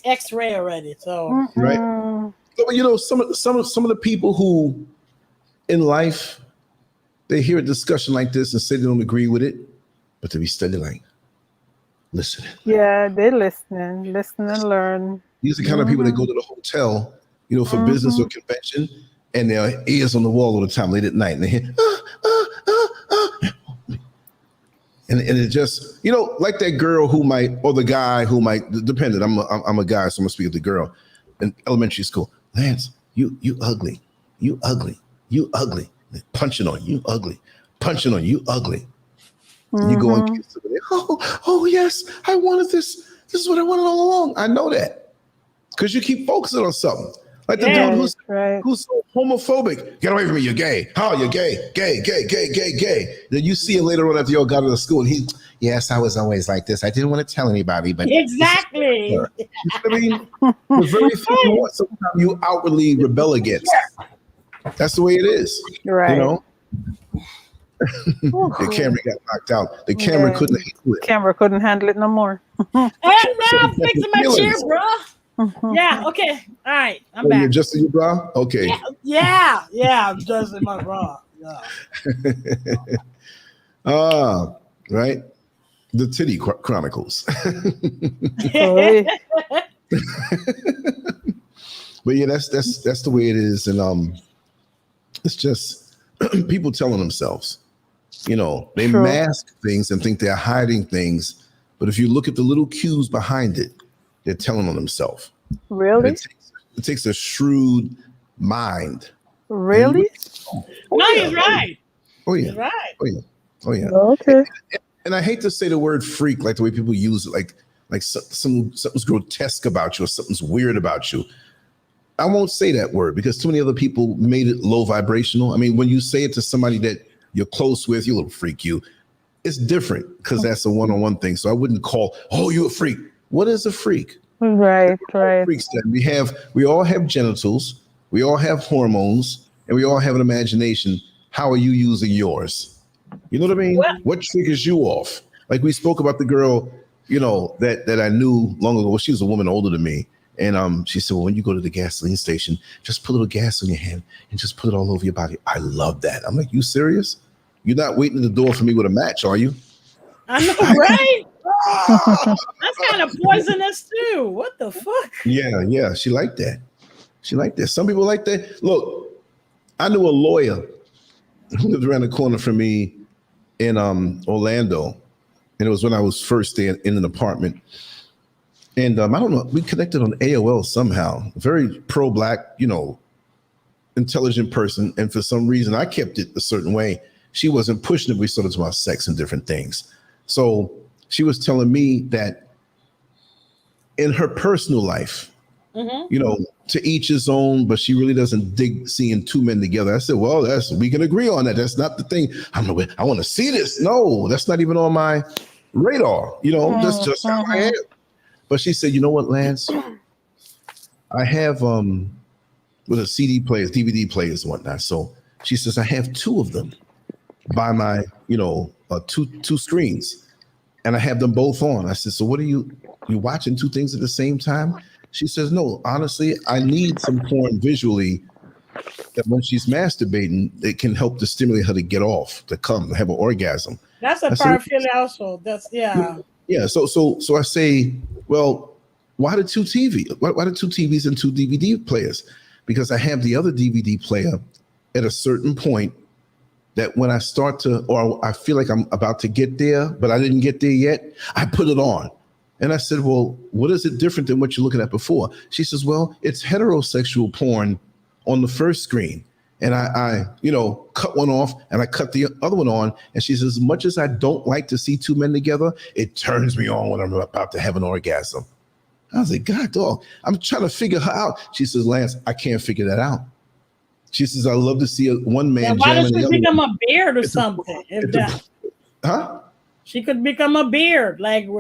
X-ray already. So right. So, you know, some of the people who in life, they hear a discussion like this and say they don't agree with it, but they be steady like, listening. Yeah, they're listening and learn. These are the kind of people that go to the hotel, you know, for business or convention, and their ears on the wall all the time, late at night, and they hear, and it just, you know, like that girl who might, or the guy who might, dependent. I'm a guy, so I'm gonna speak of the girl in elementary school. Lance, you ugly, you ugly. You ugly. Punching on you, ugly. Punching on you, ugly. And you go and kiss somebody. Oh, yes, I wanted this. This is what I wanted all along. I know that. Because you keep focusing on something. Like the dude who's so homophobic. Get away from me, you're gay. Oh, you're gay. Gay. Then you see him later on after you all got out of school and yes, I was always like this. I didn't want to tell anybody, but exactly. You know what I mean? The very thing sometimes you outwardly rebel against. That's the way it is. Right. You know? The camera got knocked out. The camera couldn't handle it. Camera couldn't handle it no more. Hey, now I'm fixing my chair, bro. Yeah, okay. All right. I'm back. You adjusted your bra? Okay. Yeah, I'm adjusting my bra. Yeah. Right. The Titty Chronicles. But yeah, that's the way it is. And it's just people telling themselves, you know, they mask things and think they're hiding things. But if you look at the little cues behind it, they're telling on themselves. Really? It takes a shrewd mind. Really? No, he's right. Oh, yeah. He's right. Oh, yeah. Okay. And I hate to say the word freak, like the way people use it, like something's grotesque about you or something's weird about you. I won't say that word because too many other people made it low vibrational. I mean, when you say it to somebody that you're close with, you little freak, it's different because that's a one-on-one thing. So I wouldn't call, you a freak. What is a freak? Right. Freaks then. We all have genitals, we all have hormones, and we all have an imagination. How are you using yours? You know what I mean? What triggers you off? Like we spoke about the girl, you know, that I knew long ago. Well, she was a woman older than me. And she said, well, when you go to the gasoline station, just put a little gas on your hand and just put it all over your body. I love that. I'm like, you serious? You're not waiting at the door for me with a match, are you? I know, right? That's kind of poisonous too. What the fuck? Yeah. She liked that. Some people like that. Look, I knew a lawyer who lived around the corner from me in Orlando, and it was when I was first there in an apartment. And I don't know, we connected on AOL somehow. Very pro-black, intelligent person. And for some reason, I kept it a certain way. She wasn't pushing it. We started talking about sex and different things. So she was telling me that in her personal life, to each his own, but she really doesn't dig seeing two men together. I said, well, we can agree on that. That's not the thing. I want to see this. No, that's not even on my radar. That's just how I am. But she said, you know what, Lance? I have with a CD players, DVD players, and whatnot. So she says, I have two of them by my, two screens, and I have them both on. I said, so what are you watching two things at the same time? She says, no, honestly, I need some porn visually that when she's masturbating, it can help to stimulate her to get off, to come, to have an orgasm. That's a paraphilia also. That's, yeah. Yeah. So I say, well, why the two TV? Why the two TVs and two DVD players? Because I have the other DVD player at a certain point that when I start to, or I feel like I'm about to get there, but I didn't get there yet, I put it on. And I said, well, what is it different than what you're looking at before? She says, well, it's heterosexual porn on the first screen. And I cut one off and I cut the other one on. And she says, as much as I don't like to see two men together, it turns me on when I'm about to have an orgasm. I was like, God, dog, I'm trying to figure her out. She says, Lance, I can't figure that out. She says, I love to see one man. Why does she become a beard or something? She could become a beard, like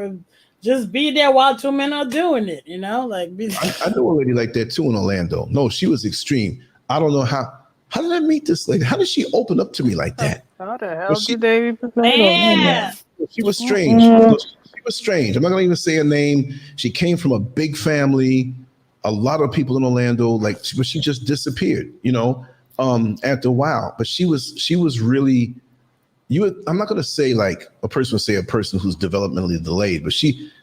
just be there while two men are doing it, I know a lady like that too in Orlando. No, she was extreme. I don't know how did I meet this lady? How did she open up to me like that? How the hell did they? Man. She was strange. She was strange. I'm not gonna even say her name. She came from a big family, a lot of people in Orlando, but she just disappeared, after a while. But she was really, I'm not gonna say like a person would say a person who's developmentally delayed, but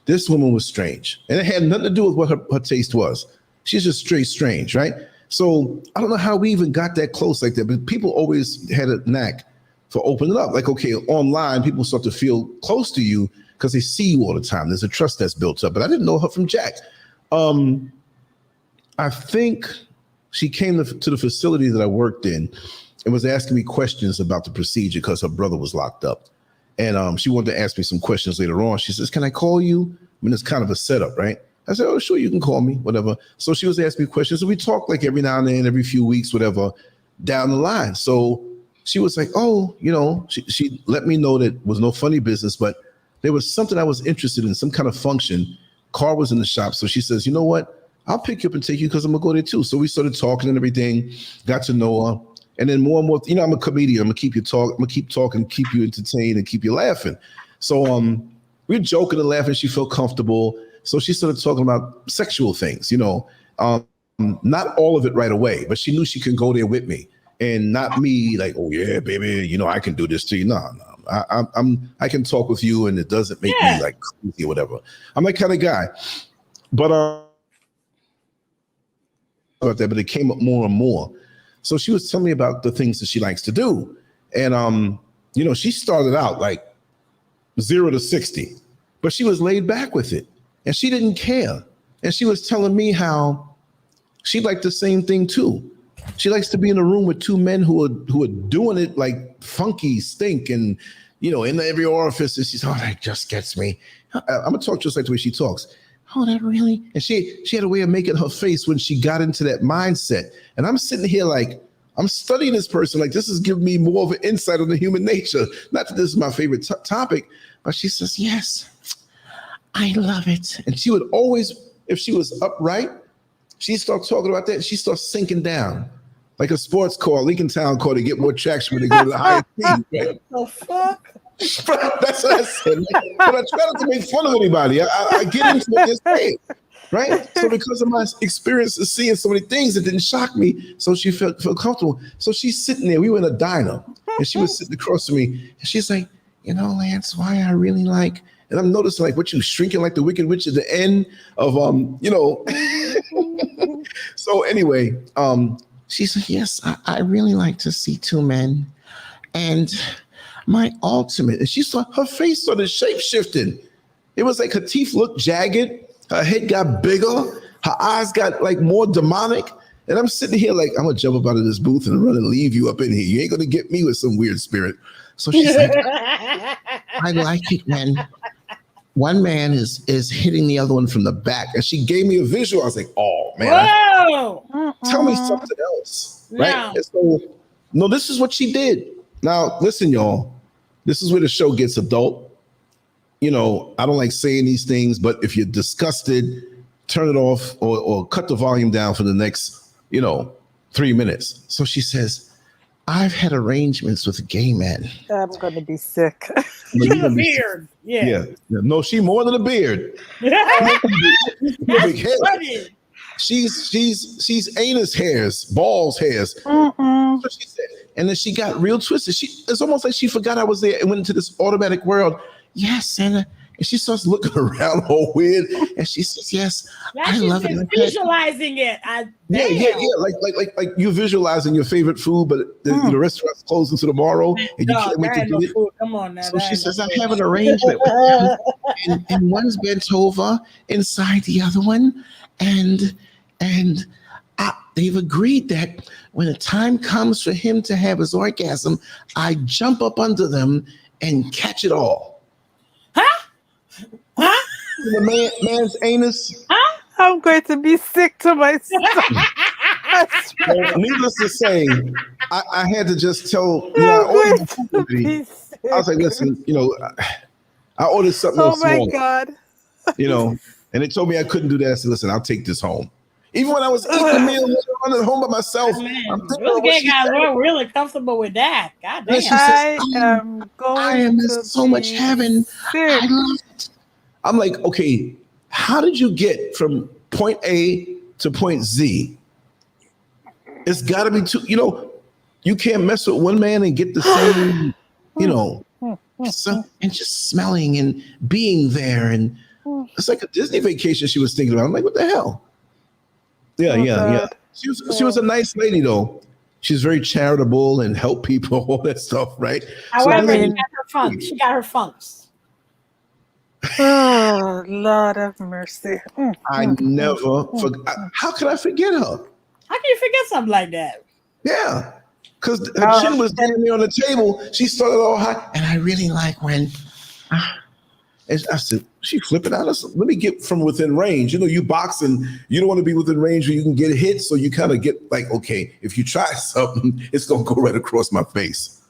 this woman was strange. And it had nothing to do with what her taste was. She's just straight strange, right? So I don't know how we even got that close like that, but people always had a knack for opening up. Like, okay, online, people start to feel close to you because they see you all the time. There's a trust that's built up, but I didn't know her from Jack. I think she came to the facility that I worked in and was asking me questions about the procedure because her brother was locked up. And she wanted to ask me some questions later on. She says, can I call you? I mean, it's kind of a setup, right? I said, oh, sure, you can call me, whatever. So she was asking me questions. So we talked like every now and then, every few weeks, whatever, down the line. So she was like, oh, she let me know that it was no funny business, but there was something I was interested in, some kind of function. Car was in the shop. So she says, you know what? I'll pick you up and take you because I'm going to go there too. So we started talking and everything, got to know her. And then more and more, I'm a comedian. I'm going to keep talking, keep you entertained and keep you laughing. So we were joking and laughing. She felt comfortable. So she started talking about sexual things, not all of it right away, but she knew she could go there with me and not me like, oh yeah, baby, I can do this to you. No, I can talk with you and it doesn't make me like crazy or whatever. I'm that kind of guy. But about that, but it came up more and more. So she was telling me about the things that she likes to do. And she started out like 0 to 60, but she was laid back with it. And she didn't care. And she was telling me how she liked the same thing too. She likes to be in a room with two men who are doing it like funky stink and, in every orifice. And she's, oh, that just gets me. I'm going to talk just like the way she talks. Oh, that really? And she had a way of making her face when she got into that mindset. And I'm sitting here like, I'm studying this person. Like, this is giving me more of an insight on the human nature. Not that this is my favorite topic, but she says, yes. I love it. And she would always, if she was upright, she'd start talking about that. She starts sinking down like a sports car, Lincoln Town car, to get more traction when they go to the higher speed. Right? The fuck? That's what I said. But I try not to make fun of anybody. I get into what they're saying, right? So because of my experience of seeing so many things, it didn't shock me. So she felt comfortable. So she's sitting there. We were in a diner, and she was sitting across from me, and she's like, Lance, why I really like. And I'm noticing like what you shrinking like the Wicked Witch at the end of So anyway, she said, yes, I really like to see two men. And my ultimate, and she saw her face started shape shifting. It was like her teeth looked jagged, her head got bigger, her eyes got like more demonic. And I'm sitting here like, I'm gonna jump up out of this booth and run and leave you up in here. You ain't gonna get me with some weird spirit. So she's like, I like it when one man is hitting the other one from the back. And she gave me a visual. I was like, oh man, tell me something else. Right? So, no, this is what she did. Now, listen, y'all, this is where the show gets adult. I don't like saying these things, but if you're disgusted, turn it off or cut the volume down for the next 3 minutes. So she says, I've had arrangements with gay men. I'm going to be sick. She's a beard. Yeah. No, she more than a beard. That's funny. She's anus hairs, balls hairs. So she said, and then she got real twisted. It's almost like she forgot I was there and went into this automatic world. Yes, and she starts looking around all weird, and she says, "Yes, I love it." Visualizing it. Yeah. Like you visualizing your favorite food, but the restaurant's closing to tomorrow, and you can't wait to do it. Food. Come on now. So she says, "I have an arrangement with them, and one's bent over inside the other one, and they've agreed that when the time comes for him to have his orgasm, I jump up under them and catch it all." Huh? The man's anus. Huh? I'm going to be sick to my stomach. Well, needless to say, I had to just tell. I was like, listen, I ordered something else small. Oh my God. And they told me I couldn't do that. I said, listen, I'll take this home. Even when I was eating the meal, running home by myself. Those gay guys were really comfortable with that. God damn. I am in so much heaven. I love it. I'm like, okay, how did you get from point A to point Z? It's got to be two. You can't mess with one man and get the same, and just smelling and being there. And it's like a Disney vacation she was thinking about. I'm like, what the hell? Yeah. She was a nice lady, though. She's very charitable and help people, all that stuff, right? However, she got her funks. Oh, Lord have mercy. I never forgot. How could I forget her? How can you forget something like that? Yeah, because her chin was down there on the table. She started all high, and I really like when. And I said, she flipping out. Let me get from within range. You boxing, you don't want to be within range where you can get hit. So you kind of get like, okay, if you try something, it's going to go right across my face.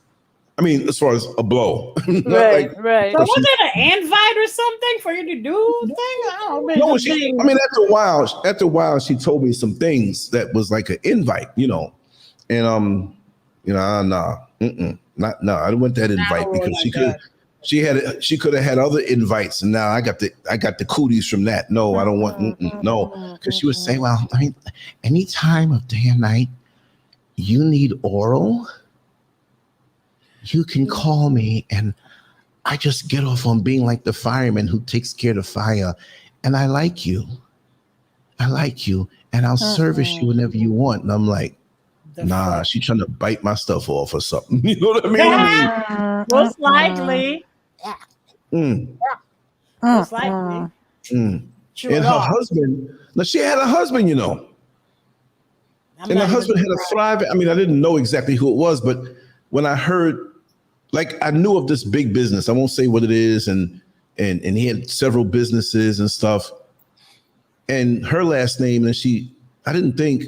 I mean, as far as a blow. Right. So was it an invite or something for you to do thing? No, after a while, she told me some things that was like an invite, and I didn't want that invite because she could have had other invites, and now I got the cooties from that. No, I don't want no, because she would say, well, any time of day and night you need oral, you can call me, and I just get off on being like the fireman who takes care of the fire, and I like you, and I'll service you whenever you want. And I'm like, nah, she's trying to bite my stuff off or something. You know what I mean? Most likely. Most likely. And her husband, now she had a husband, and her husband had a thriving. I mean, I didn't know exactly who it was, but when I heard, like, I knew of this big business. I won't say what it is, and he had several businesses and stuff. And her last name, and I didn't think.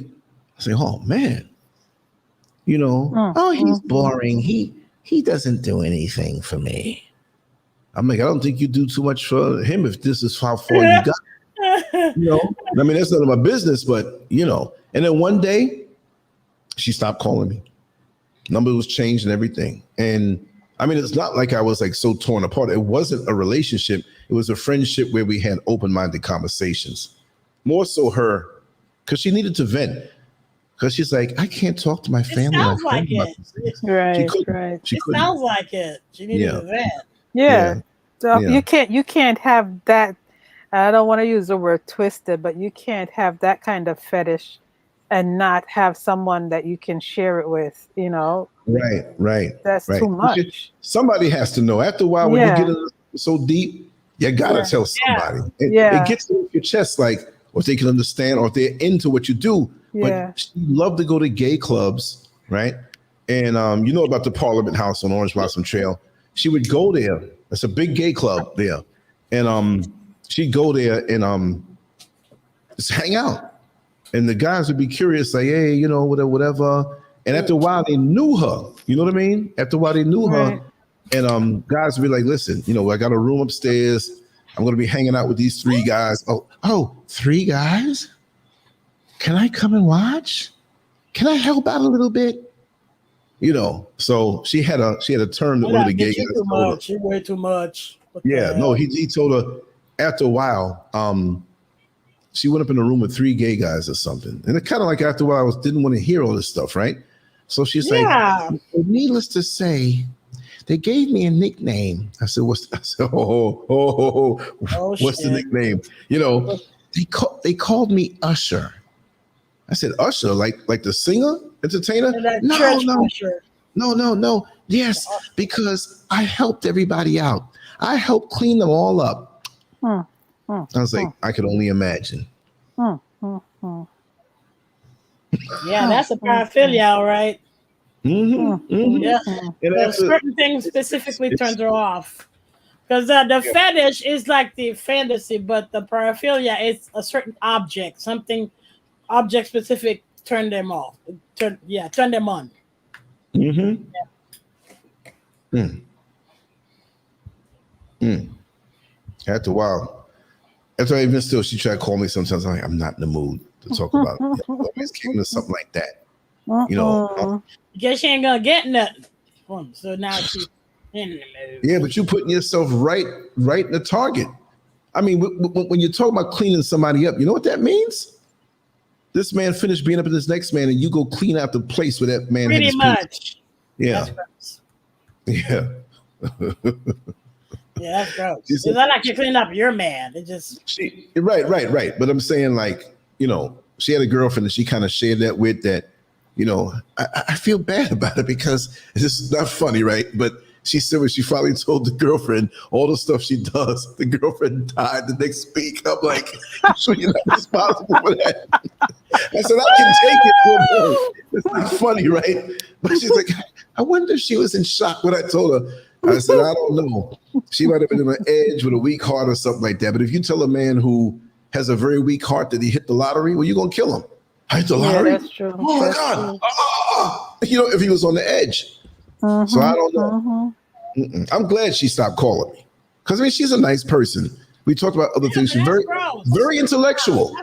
I say, oh man, he's boring. He doesn't do anything for me. I'm like, I don't think you do too much for him if this is how far you got. I mean, that's none of my business, but And then one day, she stopped calling me. Number was changed and everything. And I mean, it's not like I was like so torn apart. It wasn't a relationship. It was a friendship where we had open-minded conversations. More so her, because she needed to vent. Because she's like, I can't talk to my family. It sounds like it. Right. It sounds like it. She needed to vent. Yeah. So you can't have that. I don't want to use the word twisted, but you can't have that kind of fetish and not have someone that you can share it with. Right. That's too much. Somebody has to know. After a while, when you get so deep, you gotta tell somebody. It gets off your chest, like, or if they can understand, or if they're into what you do. But she loved to go to gay clubs, right? And you know about the Parliament House on Orange Blossom Trail. She would go there. It's a big gay club there, and she'd go there and just hang out. And the guys would be curious, like, hey, whatever. And after a while, they knew her. You know what I mean? After a while, they knew her. And guys would be like, listen, I got a room upstairs. I'm going to be hanging out with these 3 guys. Oh, 3 guys? Can I come and watch? Can I help out a little bit? So she had a term that one of the gay guys told her. She way too much. He told her after a while, she went up in a room with 3 gay guys or something. And it kind of like after a while, I didn't want to hear all this stuff, right? So she's like, needless to say, they gave me a nickname. I said, what's the nickname? They called me Usher. I said, Usher, like the singer, entertainer? No. Yes, because I helped everybody out. I helped clean them all up. I was like, I could only imagine. Yeah, that's a paraphilia, all right. Yeah, certain things specifically turns her off. Because the fetish is like the fantasy, but the paraphilia is a certain object, something object specific. Turn them off. Turn them on. After a while, even still, she tried to call me sometimes. I'm like, I'm not in the mood to talk about it. Always came to something like that. Guess she ain't gonna get nothing. So now she's in the mood. Yeah, but you're putting yourself right in the target. I mean, when you're talking about cleaning somebody up, you know what that means? This man finished being up with this next man, and you go clean out the place where that man pretty much. Yeah. Yeah, that's gross. It's not like you clean up your man. It just right. But I'm saying, like, she had a girlfriend that she kind of shared that with. That, I feel bad about it because it's just not funny, right? But she said when she finally told the girlfriend all the stuff she does, the girlfriend died the next week. I'm like, so you're not responsible for that. I said, I can take it. It's not funny, right? But she's like, I wonder if she was in shock when I told her. I said, I don't know. She might have been on an edge with a weak heart or something like that. But if you tell a man who has a very weak heart that he hit the lottery, well, you're going to kill him. I hit the lottery? Yeah, that's true. Oh, my God. If he was on the edge. So I don't know. I'm glad she stopped calling me. Because, I mean, she's a nice person. We talked about other things. She's very intellectual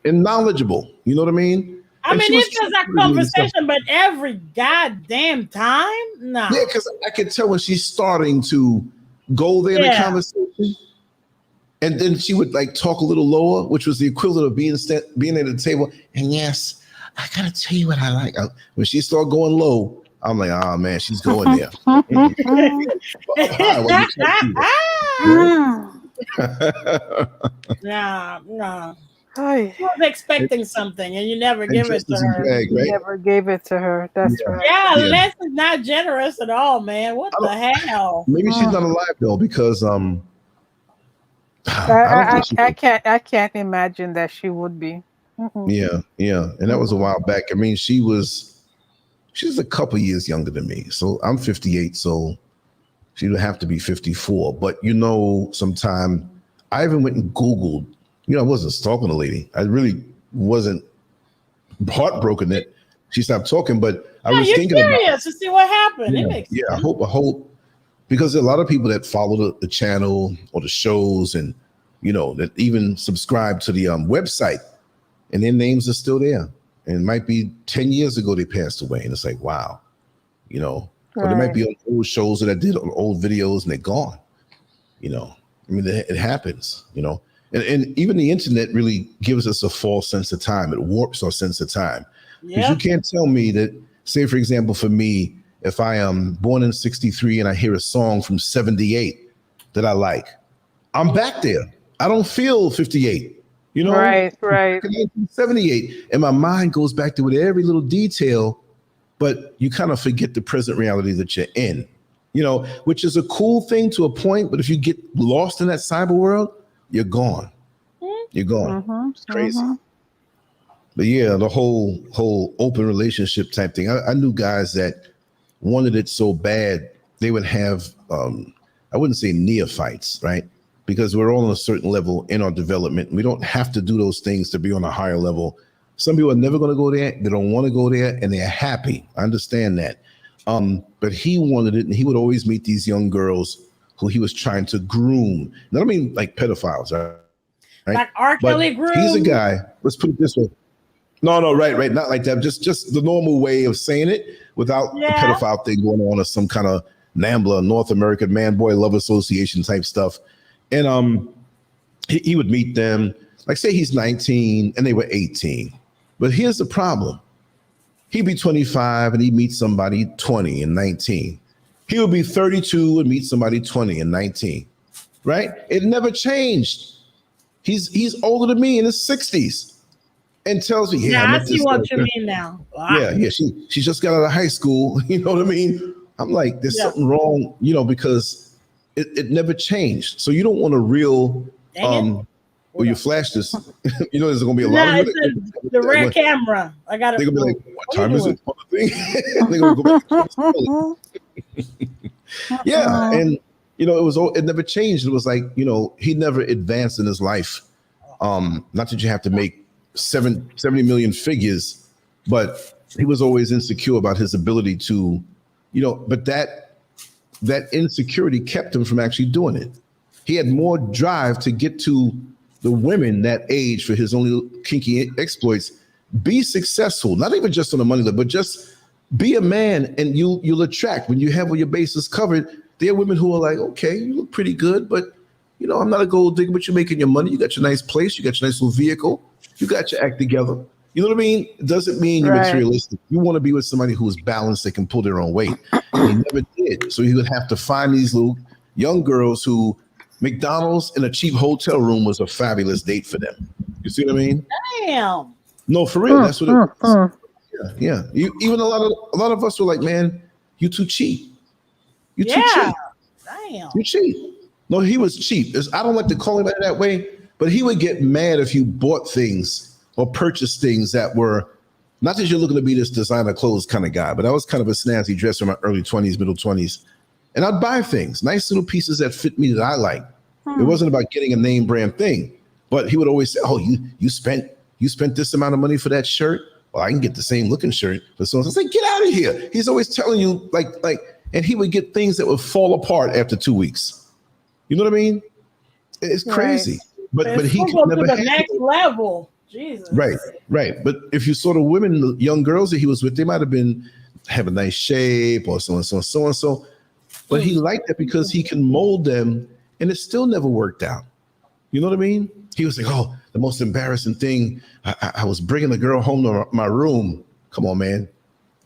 and knowledgeable. You know what I mean? I mean, it's just a conversation, but every goddamn time? No. Yeah, because I could tell when she's starting to go there in the conversation. And then she would like talk a little lower, which was the equivalent of being at the table. And yes, I got to tell you what I like. When she started going low, I'm like, oh, man, she's going there. No. I was expecting something, and you never give it to her. Bag, right? You never gave it to her. That's right. Yeah, Lance is not generous at all, man. What the hell? Maybe she's not alive though, because I can't imagine that she would be. Yeah, and that was a while back. I mean, she's a couple years younger than me, so I'm 58, so she would have to be 54. But sometime I even went and Googled. I wasn't stalking the lady. I really wasn't heartbroken that she stopped talking, but I was thinking curious to see what happened. It makes sense. I hope, because there are a lot of people that follow the channel or the shows, and that even subscribe to the website, and their names are still there. And it might be 10 years ago they passed away, and it's like, wow, or they might be on old shows that I did on old videos, and they're gone. I mean, it happens. And even the internet really gives us a false sense of time. It warps our sense of time. Because you can't tell me that, say, for example, for me, if I am born in 63 and I hear a song from 78, that I like. I'm back there. I don't feel 58. You know, Right. 78, and my mind goes back to with every little detail, but you kind of forget the present reality that you're in. You know, which is a cool thing to a point, but if you get lost in that cyber world, you're gone. You're gone. It's crazy. But yeah, the whole open relationship type thing. I knew guys that wanted it so bad they would have I wouldn't say neophytes, right? Because we're all on a certain level in our development. We don't have to do those things to be on a higher level. Some people are never going to go there. They don't want to go there, and they're happy. I understand that. But he wanted it, and he would always meet these young girls who he was trying to groom. And I don't mean like pedophiles, right? Like R. Kelly groom. He's a guy. Let's put it this way. No, right, not like that. Just the normal way of saying it without the pedophile thing going on, or some kind of NAMBLA, North American Man Boy Love Association type stuff. And he would meet them. Like say he's 19 and they were 18. But here's the problem. He'd be 25 and he'd meet somebody 20 and 19. He would be 32 and meet somebody 20 and 19, right? It never changed. He's older than me in his 60s and tells me, I see what you mean now. Wow. Yeah. She just got out of high school. You know what I mean? I'm like, there's something wrong, you know, because it never changed. So you don't want a real, you flash this, you know, there's going to be a lot of the red camera. I got it. They're going to be like, what time is it? They're going to go back. Yeah. And, you know, it never changed. It was like, you know, he never advanced in his life. Not that you have to make 70 million figures, but he was always insecure about his ability to, you know, but that insecurity kept him from actually doing it. He had more drive to get to the women that age for his only kinky exploits. Be successful, not even just on the money level, but just be a man, and you'll attract, when you have all your bases covered. There are women who are like, okay, you look pretty good, but you know, I'm not a gold digger, but you're making your money. You got your nice place. You got your nice little vehicle. You got your act together. You know what I mean? It doesn't mean you're materialistic. You want to be with somebody who is balanced, that can pull their own weight. And he never did. So he would have to find these little young girls who McDonald's in a cheap hotel room was a fabulous date for them. You see what I mean? Damn. No, for real. That's what it was. Yeah. Even a lot of us were like, man, you too cheap. You too cheap. Damn. You cheap. No, he was cheap. I don't like to call him that way, but he would get mad if you bought things or purchased things that were, not that you're looking to be this designer clothes kind of guy, but I was kind of a snazzy dresser in my early 20s, middle 20s. And I'd buy things, nice little pieces that fit me that I like. It wasn't about getting a name brand thing, but he would always say, oh, you spent this amount of money for that shirt? Well, I can get the same looking shirt. But so I was like, get out of here. He's always telling you like, and he would get things that would fall apart after 2 weeks. You know what I mean? It's crazy. But he could never go to the next level. Jesus. Right. But if you saw the women, the young girls that he was with, they might have a nice shape or so and so. But he liked that because he can mold them, and it still never worked out. You know what I mean? He was like, oh, the most embarrassing thing, I was bringing a girl home to my room. Come on, man.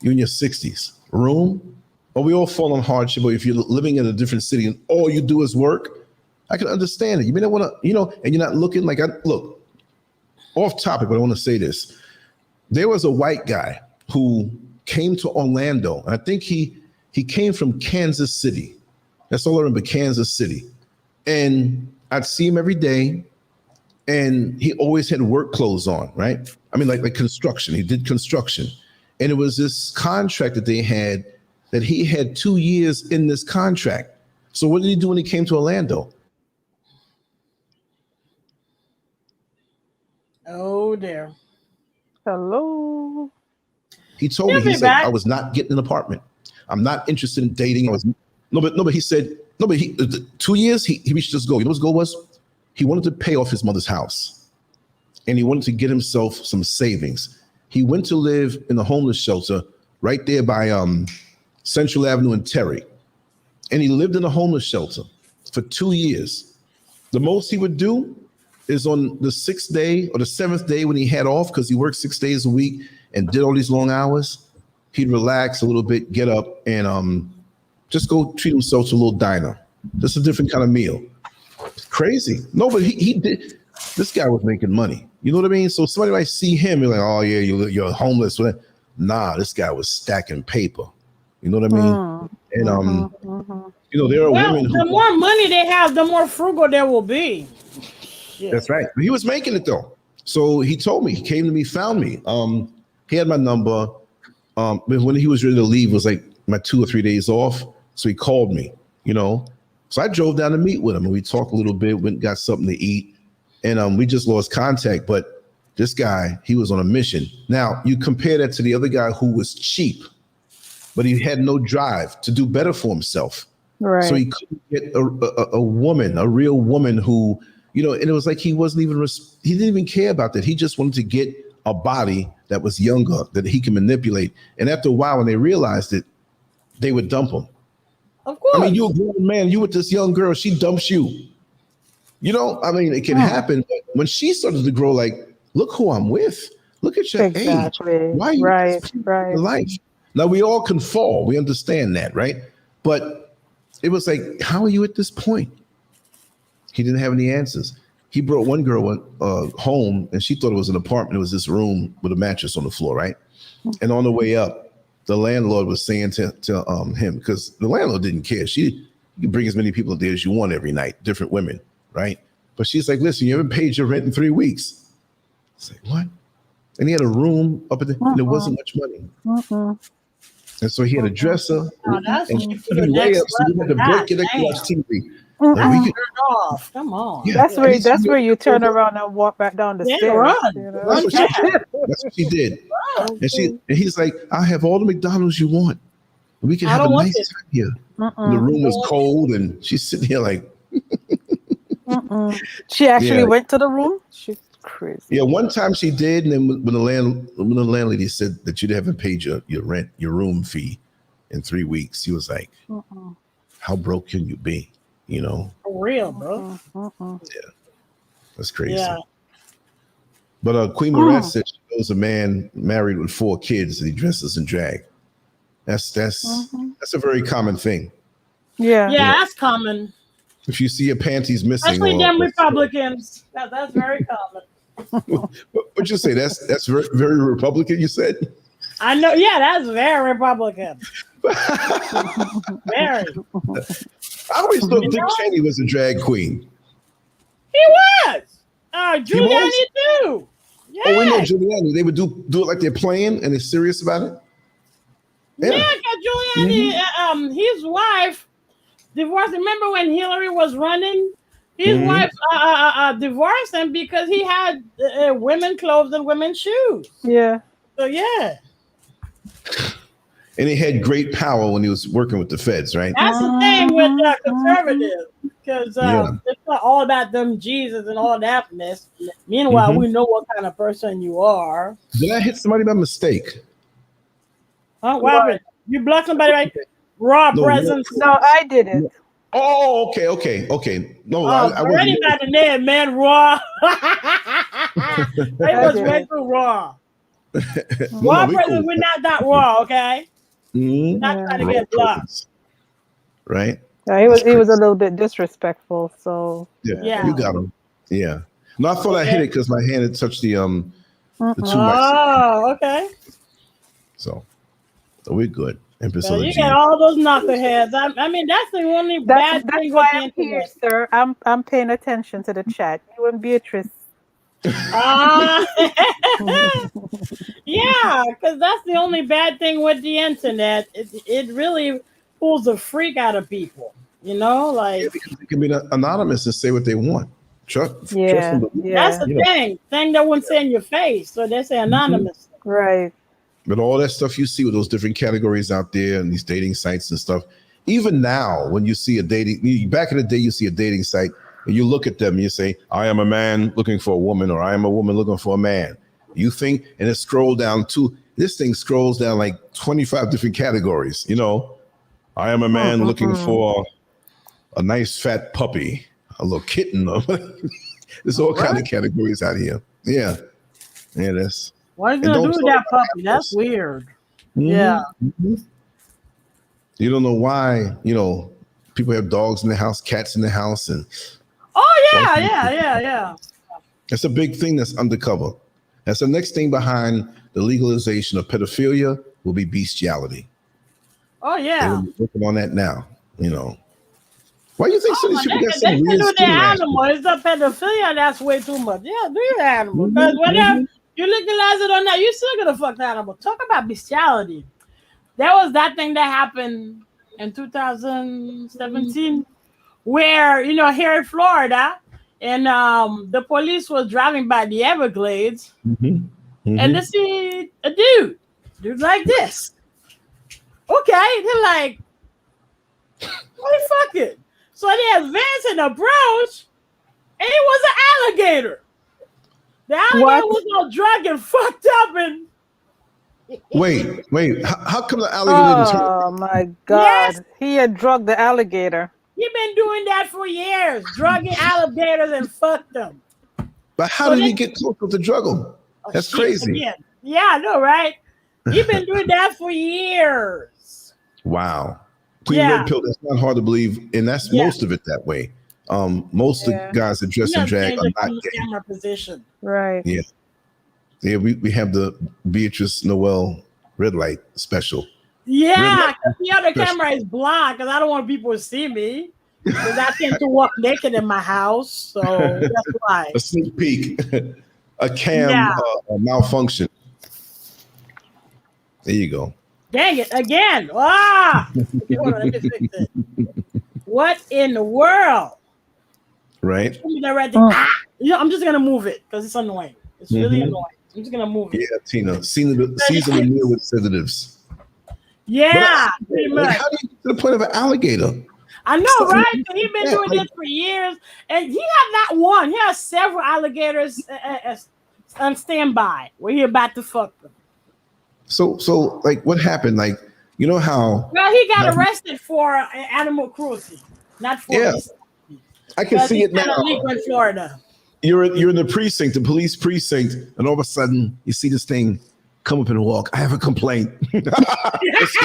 You're in your 60s. Room? Or we all fall on hardship, or if you're living in a different city and all you do is work, I can understand it. You may not want to, you know, and you're not looking like, look, off topic, but I want to say this. There was a white guy who came to Orlando, and I think he came from Kansas City. That's all I remember, Kansas City. And I'd see him every day, and he always had work clothes on, right? I mean, like construction. He did construction. And it was this contract that they had, that he had 2 years in this contract. So what did he do when he came to Orlando? Oh, dear. Hello. He told me, he said, I was not getting an apartment. I'm not interested in dating. But he said, 2 years, he reached his goal. You know what his goal was? He wanted to pay off his mother's house. And he wanted to get himself some savings. He went to live in a homeless shelter right there by Central Avenue in Terry. And he lived in a homeless shelter for 2 years. The most he would do is on the 6th day or the 7th day when he had off, because he worked 6 days a week and did all these long hours, he'd relax a little bit, get up, and just go treat himself to a little diner. Just a different kind of meal. It's crazy. No, but he did. This guy was making money. You know what I mean? So somebody might see him and like, oh yeah, you're homeless. Nah, this guy was stacking paper. You know what I mean? And you know, there are women who the more money they have, the more frugal they will be. Yeah. That's right. He was making it though. So he told me, he came to me, found me. He had my number. When he was ready to leave, it was like my 2 or 3 days off. So he called me, you know. So I drove down to meet with him and we talked a little bit, went and got something to eat. And we just lost contact. But this guy, he was on a mission. Now, you compare that to the other guy who was cheap, but he had no drive to do better for himself. Right. So he couldn't get a woman, a real woman who, you know, and it was like he didn't even care about that. He just wanted to get a body that was younger, that he can manipulate. And after a while, when they realized it, they would dump him. Of course. I mean, you're a grown man, you with this young girl, she dumps you. You know, I mean, it can happen. But when she started to grow, like, look who I'm with. Look at your age. Why are you right. life? Now, we all can fall. We understand that, right? But it was like, how are you at this point? He didn't have any answers. He brought one girl home, and she thought it was an apartment. It was this room with a mattress on the floor, right? And on the way up, the landlord was saying to him, because the landlord didn't care. You can bring as many people there as you want every night, different women, right? But she's like, listen, you haven't paid your rent in 3 weeks. It's like, what? And he had a room up at the, and there wasn't much money. And so he had a dresser, and she put it way up, so we had to break it up to watch TV. Like, we turn off. Come on. Yeah, that's where you turn around and walk back down the stairs. Run. You know? That's what she did. And he's like, I have all the McDonald's you want. We can have a nice time here. The room is cold, and she's sitting here like. She actually went to the room. She's crazy. Yeah, one time she did, and then when the landlady said that you haven't paid your rent, your room fee in 3 weeks, he was like, how broke can you be? You know, for real, bro. Yeah, that's crazy. Yeah. But Queen Moret said she knows a man married with 4 kids and he dresses in drag. That's a very common thing. Yeah, that's common. If you see your panties missing, especially them Republicans, that's very common. What'd you say? That's very, very Republican. You said. I know. Yeah, that's very Republican. Very. I always thought Dick Cheney was a drag queen. He was. Giuliani too. Yeah. Oh, we know Giuliani. They would do it like they're playing and they're serious about it. Yeah, because Giuliani, his wife divorced. Remember when Hillary was running? His wife divorced him because he had women clothes and women's shoes. Yeah. So yeah. And he had great power when he was working with the feds, right? That's the thing with conservatives, because it's not all about them Jesus and all that mess. Meanwhile, we know what kind of person you are. Did I hit somebody by mistake? What? You blocked somebody right? Raw presence. No, I didn't. Oh, okay. No, I already got the name, man. Raw. It was way too raw. Raw presence, we're not that raw, okay? Not trying to get blocked. Right? Yeah, he was a little bit disrespectful, so yeah. You got him. Yeah. No, I thought I hit it because my hand had touched the 2 mics. Oh, okay. So we're good. So you got all those knuckleheads. I mean, that's the only bad thing. That's why I'm here, sir. I'm paying attention to the chat. You and Beatrice. Yeah, because that's the only bad thing with the internet. It really pulls the freak out of people. You know, like because they can be anonymous and say what they want. Trust them. That's the thing that won't say in your face. So they say anonymous. Right. But all that stuff you see with those different categories out there and these dating sites and stuff, even now when you see back in the day, you see a dating site and you look at them and you say, I am a man looking for a woman, or I am a woman looking for a man. You think, and it scroll down this thing scrolls down like 25 different categories. You know, I am a man looking for a nice fat puppy, a little kitten. There's all kind of categories out here. Yeah. That's. What are you gonna do with that puppy? That's weird. Yeah. You don't know why, People have dogs in the house, cats in the house, and yeah. That's a big thing that's undercover. That's the next thing behind the legalization of pedophilia will be bestiality. Oh yeah. They're working on that now. Why do you think some of these people got some they weird do the skin animal. It's the pedophilia that's way too much. Yeah, do your animal. Because whenever you legalize it or not, you still gonna fuck the animal. Talk about bestiality. There was that thing that happened in 2017 where, here in Florida, and the police was driving by the Everglades and they see a dude like this. Okay, they're like, "What fuck it?" So they advanced and approached, and it was an alligator. The alligator was all drunk and fucked up and. Wait. How come the alligator didn't turn? Oh my God! Yes. He had drugged the alligator. He been doing that for years, drugging alligators and fucked them. But how did he get close to drug them? That's crazy. Again. Yeah, I know, right? He been doing that for years. Wow. Queen Red Pill, that's not hard to believe, and that's most of it that way. Most of the guys that dress in drag are not gay. Camera position. Right. Yeah. Yeah, we have the Beatrice Noel red light special. Yeah, because the other camera is blocked because I don't want people to see me. Because I tend to walk naked in my house, so that's why. A sneak peek, a cam malfunction. There you go. Dang it, again. Okay, hold on, let me fix it. What in the world? Right. I'm just going to move it because it's annoying. It's really annoying. I'm just going to move it. Yeah, Tina. Season the meal with sedatives. Yeah, pretty much. How do you get to the point of an alligator? I know, right? He's been doing this for years. And he had not one. He has several alligators on standby where he about to fuck them. So like what happened? Like, you know how? Well, he got arrested for animal cruelty, not for. Yeah, I can see it now. In Florida. You're in the precinct, the police precinct, and all of a sudden you see this thing come up and walk. I have a complaint. It's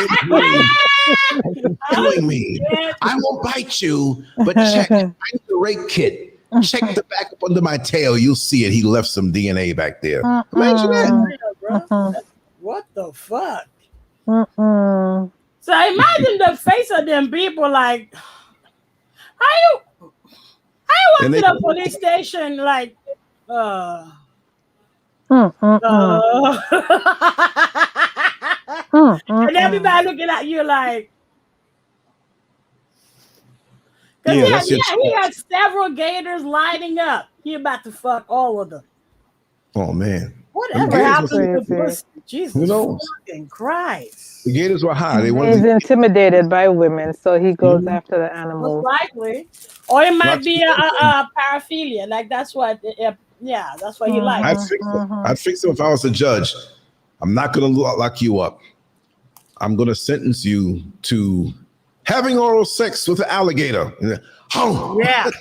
killing me. I won't bite you, but check. I need the rape kit. Check the back up under my tail. You'll see it. He left some DNA back there. Imagine that. What the fuck? So imagine the face of them people like, I went to the police station like, and everybody looking at you like, he had several gators lining up. He about to fuck all of them. Oh man. Whatever happened to pussy? Jesus fucking Christ. The gators were high. He's intimidated by women, so he goes after the animals. Most likely. Or it might be a paraphilia. Like that's what that's what he likes. I'd fix him if I was a judge. I'm not gonna lock you up. I'm gonna sentence you to having oral sex with an alligator. Oh yeah. That's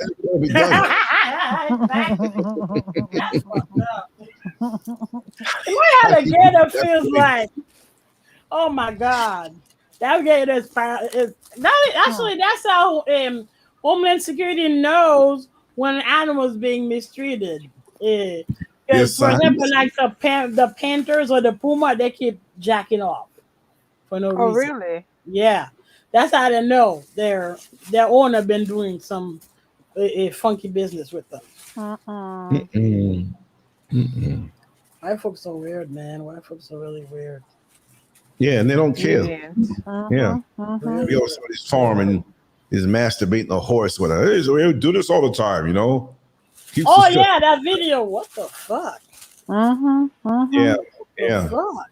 fucked up. What alligator feels like? Oh my God, that alligator is actually that's how Homeland Security knows when an animal is being mistreated. Because for example, like the panthers or the puma, they keep jacking off for no reason. Oh really? Yeah, that's how they know their owner been doing some funky business with them. White folks are weird, man. White folks are really weird. Yeah, and they don't care. Yeah. We go to somebody's farm and is masturbating a horse with her. Hey, so we do this all the time, you know? Yeah, that video. What the fuck? Yeah. What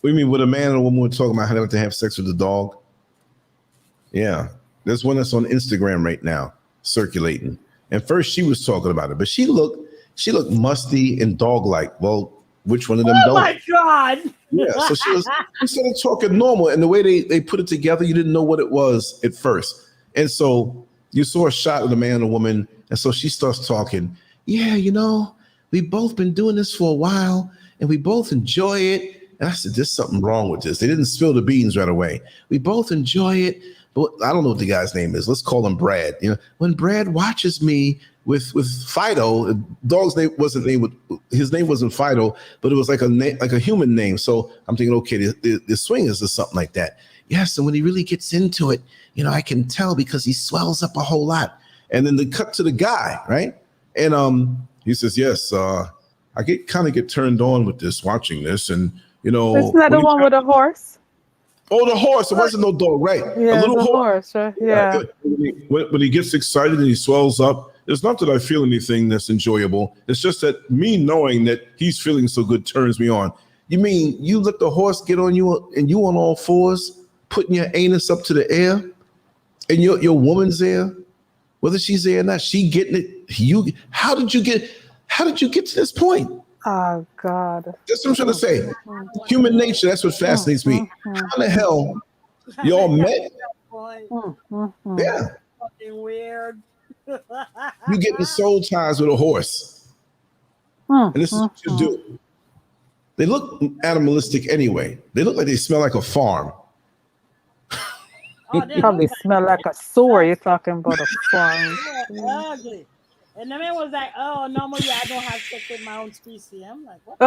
do you mean, with a man and a woman were talking about how they like to have sex with the dog? Yeah. There's one that's on Instagram right now, circulating. And first she was talking about it, but she looked musty and dog-like. Well, which one of them don't? Oh my God. Yeah, so she was instead of talking normal, and the way they put it together, you didn't know what it was at first. And so you saw a shot of the man and the woman, and so she starts talking. Yeah, you know, we've both been doing this for a while, and we both enjoy it. And I said, there's something wrong with this. They didn't spill the beans right away. We both enjoy it, but I don't know what the guy's name is. Let's call him Brad. You know, when Brad watches me with Fido, dog's name wasn't his name wasn't Fido, but it was like a human name. So I'm thinking, okay, the swingers or something like that. Yes, and when he really gets into it, you know, I can tell because he swells up a whole lot. And then they cut to the guy, right? And he says, yes, I kind of get turned on with this, watching this, and you know, isn't that the one with a horse? Oh, the horse. It wasn't no dog, right? Yeah, a little the horse, right? Yeah. When he gets excited and he swells up, it's not that I feel anything that's enjoyable. It's just that me knowing that he's feeling so good turns me on. You mean you let the horse get on you and you on all fours, putting your anus up to the air, and your woman's there, whether she's there or not, she getting it. How did you get to this point? Oh God. That's what I'm trying to say. Human nature, that's what fascinates me. How the hell y'all met? Yeah. Fucking weird. You getting soul ties with a horse. And this is what you do. They look animalistic anyway. They look like they smell like a farm. Probably smell like a sewer. You're talking about a farm. Ugly. And the man was like, oh, normally I don't have sex with my own species. I'm like, what?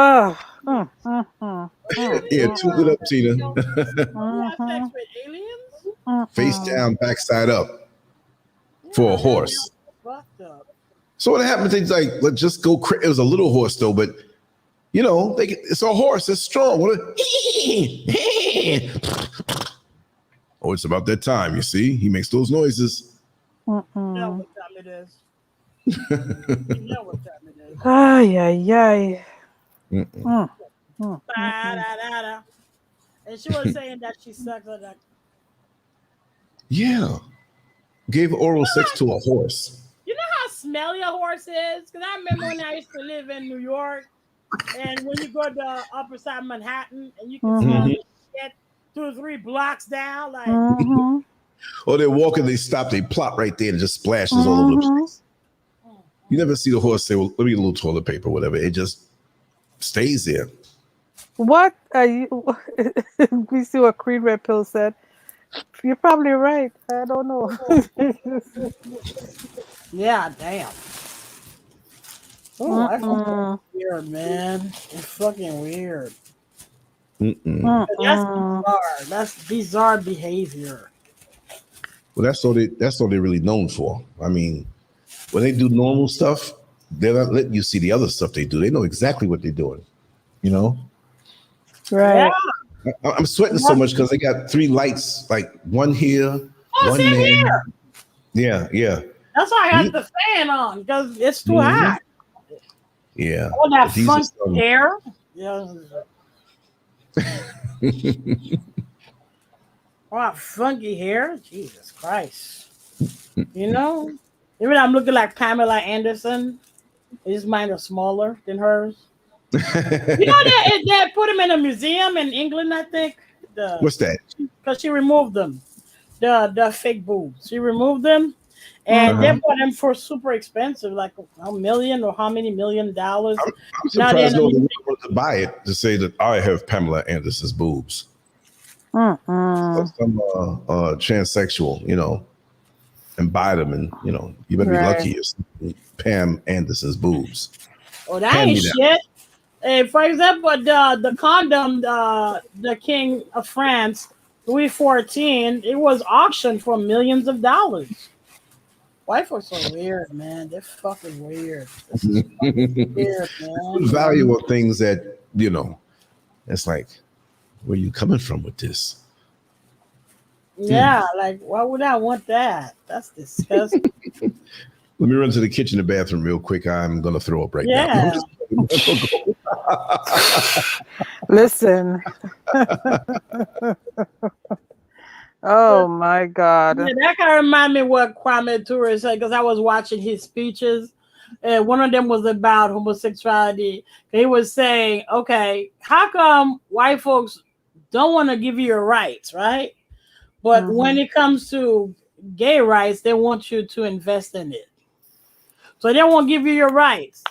Yeah, too good up, Tina. You have sex with aliens? Face down, backside up for a horse. Fucked up. So what happened? They like, let's just go. It was a little horse though, but you know, it's a horse. It's strong. Oh, it's about that time. You see, he makes those noises. You know what time it is. You know what time it is. Ay, ay, ay. Ba-da-da-da. And she was saying that she sucked on that. Yeah, gave oral sex to a horse. You know how smelly a horse is? Because I remember when I used to live in New York, and when you go to the upper side of Manhattan, and you can smell the shit 2 or 3 blocks down, like. Or they're walking, they stop, they plop right there, and just splashes all over the place. You never see the horse say, "Well, let me get a little toilet paper," or whatever. It just stays there. What are you? We see what Creed Red Pill said. You're probably right. I don't know. Yeah, damn. Oh, that's fucking weird, man. It's fucking weird. That's bizarre. That's bizarre behavior. Well, that's all they're really known for. I mean, when they do normal stuff, they're not letting you see the other stuff they do. They know exactly what they're doing. You know? Right. Yeah. I'm sweating so much because they got 3 lights, like one here, one same there. Here. Yeah. That's why I had the fan on because it's too hot. Yeah. All that funky hair. Yeah. All that funky hair. Jesus Christ. You know? Even I'm looking like Pamela Anderson. His mine are smaller than hers. You know they put him in a museum in England, I think. What's that? Because she removed them. The fake boobs. She removed them. And they bought them for super expensive, like $1 million or how many $1 million. I'm surprised no one wanted to buy it to say that I have Pamela Anderson's boobs. Some transsexual, you know, and buy them, and you know, you better be lucky if Pam Anderson's boobs. Oh, that ain't shit. Hey, for example, the condom, the King of France, Louis XIV, it was auctioned for millions of dollars. White folks are weird, man. They're fucking weird. This is fucking weird, man. The value of things that, you know, it's like, where are you coming from with this? Yeah, like, why would I want that? That's disgusting. Let me run to the kitchen and bathroom real quick. I'm going to throw up right now. Listen. Oh my God. Yeah, that kind of remind me what Kwame Ture said, because I was watching his speeches, and one of them was about homosexuality. He was saying, okay, how come white folks don't want to give you your rights, right? But when it comes to gay rights, they want you to invest in it. So they won't give you your rights,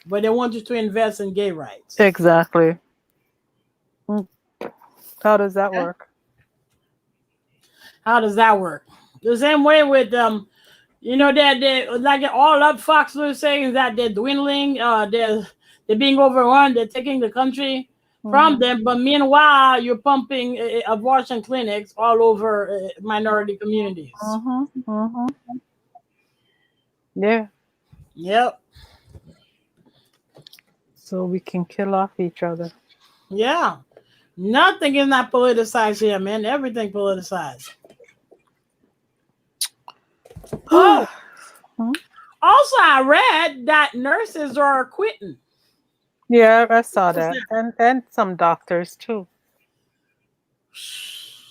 but they want you to invest in gay rights. Exactly. How does that work? How does that work? The same way with you know that they like all up Fox News saying that they're dwindling, they're being overrun, they're taking the country from them. But meanwhile, you're pumping abortion clinics all over minority communities. Yeah. Yep. So we can kill off each other. Yeah. Nothing is not politicized here, man. Everything politicized. Oh. Also, I read that nurses are quitting. Yeah, I saw that. And some doctors too.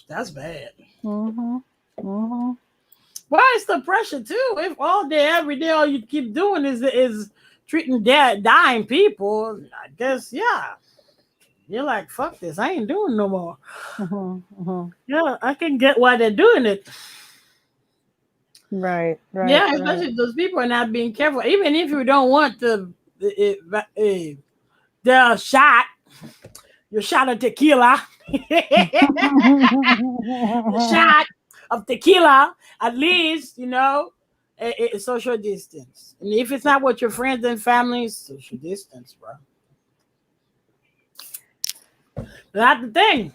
That's bad. Why is the pressure too? If all day, every day, all you keep doing is treating dying people, I guess, yeah. You're like, fuck this. I ain't doing no more. Yeah, I can get why they're doing it. Right. Yeah, especially those people are not being careful. Even if you don't want the shot, your shot of tequila, the shot of tequila, at least, you know, social distance. And if it's not with your friends and family, social distance, bro. That's the thing.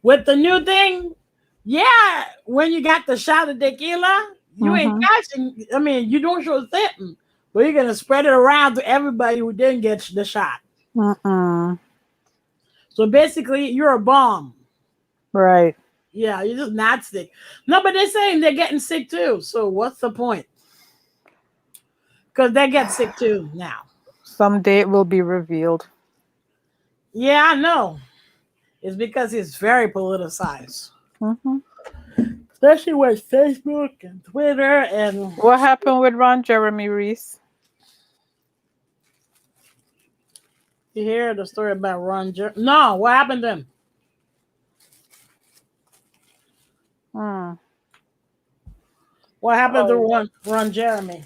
With the new thing, yeah, when you got the shot of tequila, you ain't catching. I mean, you don't show symptoms, but you're gonna spread it around to everybody who didn't get the shot. So basically, you're a bomb. Right. Yeah, you're just not sick. No, but they're saying they're getting sick too. So what's the point? Because they get sick too now. Someday it will be revealed. Yeah, I know. It's because it's very politicized. Especially with Facebook and Twitter and... What happened with Ron Jeremy Reese? You hear the story about Ron Jeremy? No, what happened to him? What happened to Ron Jeremy?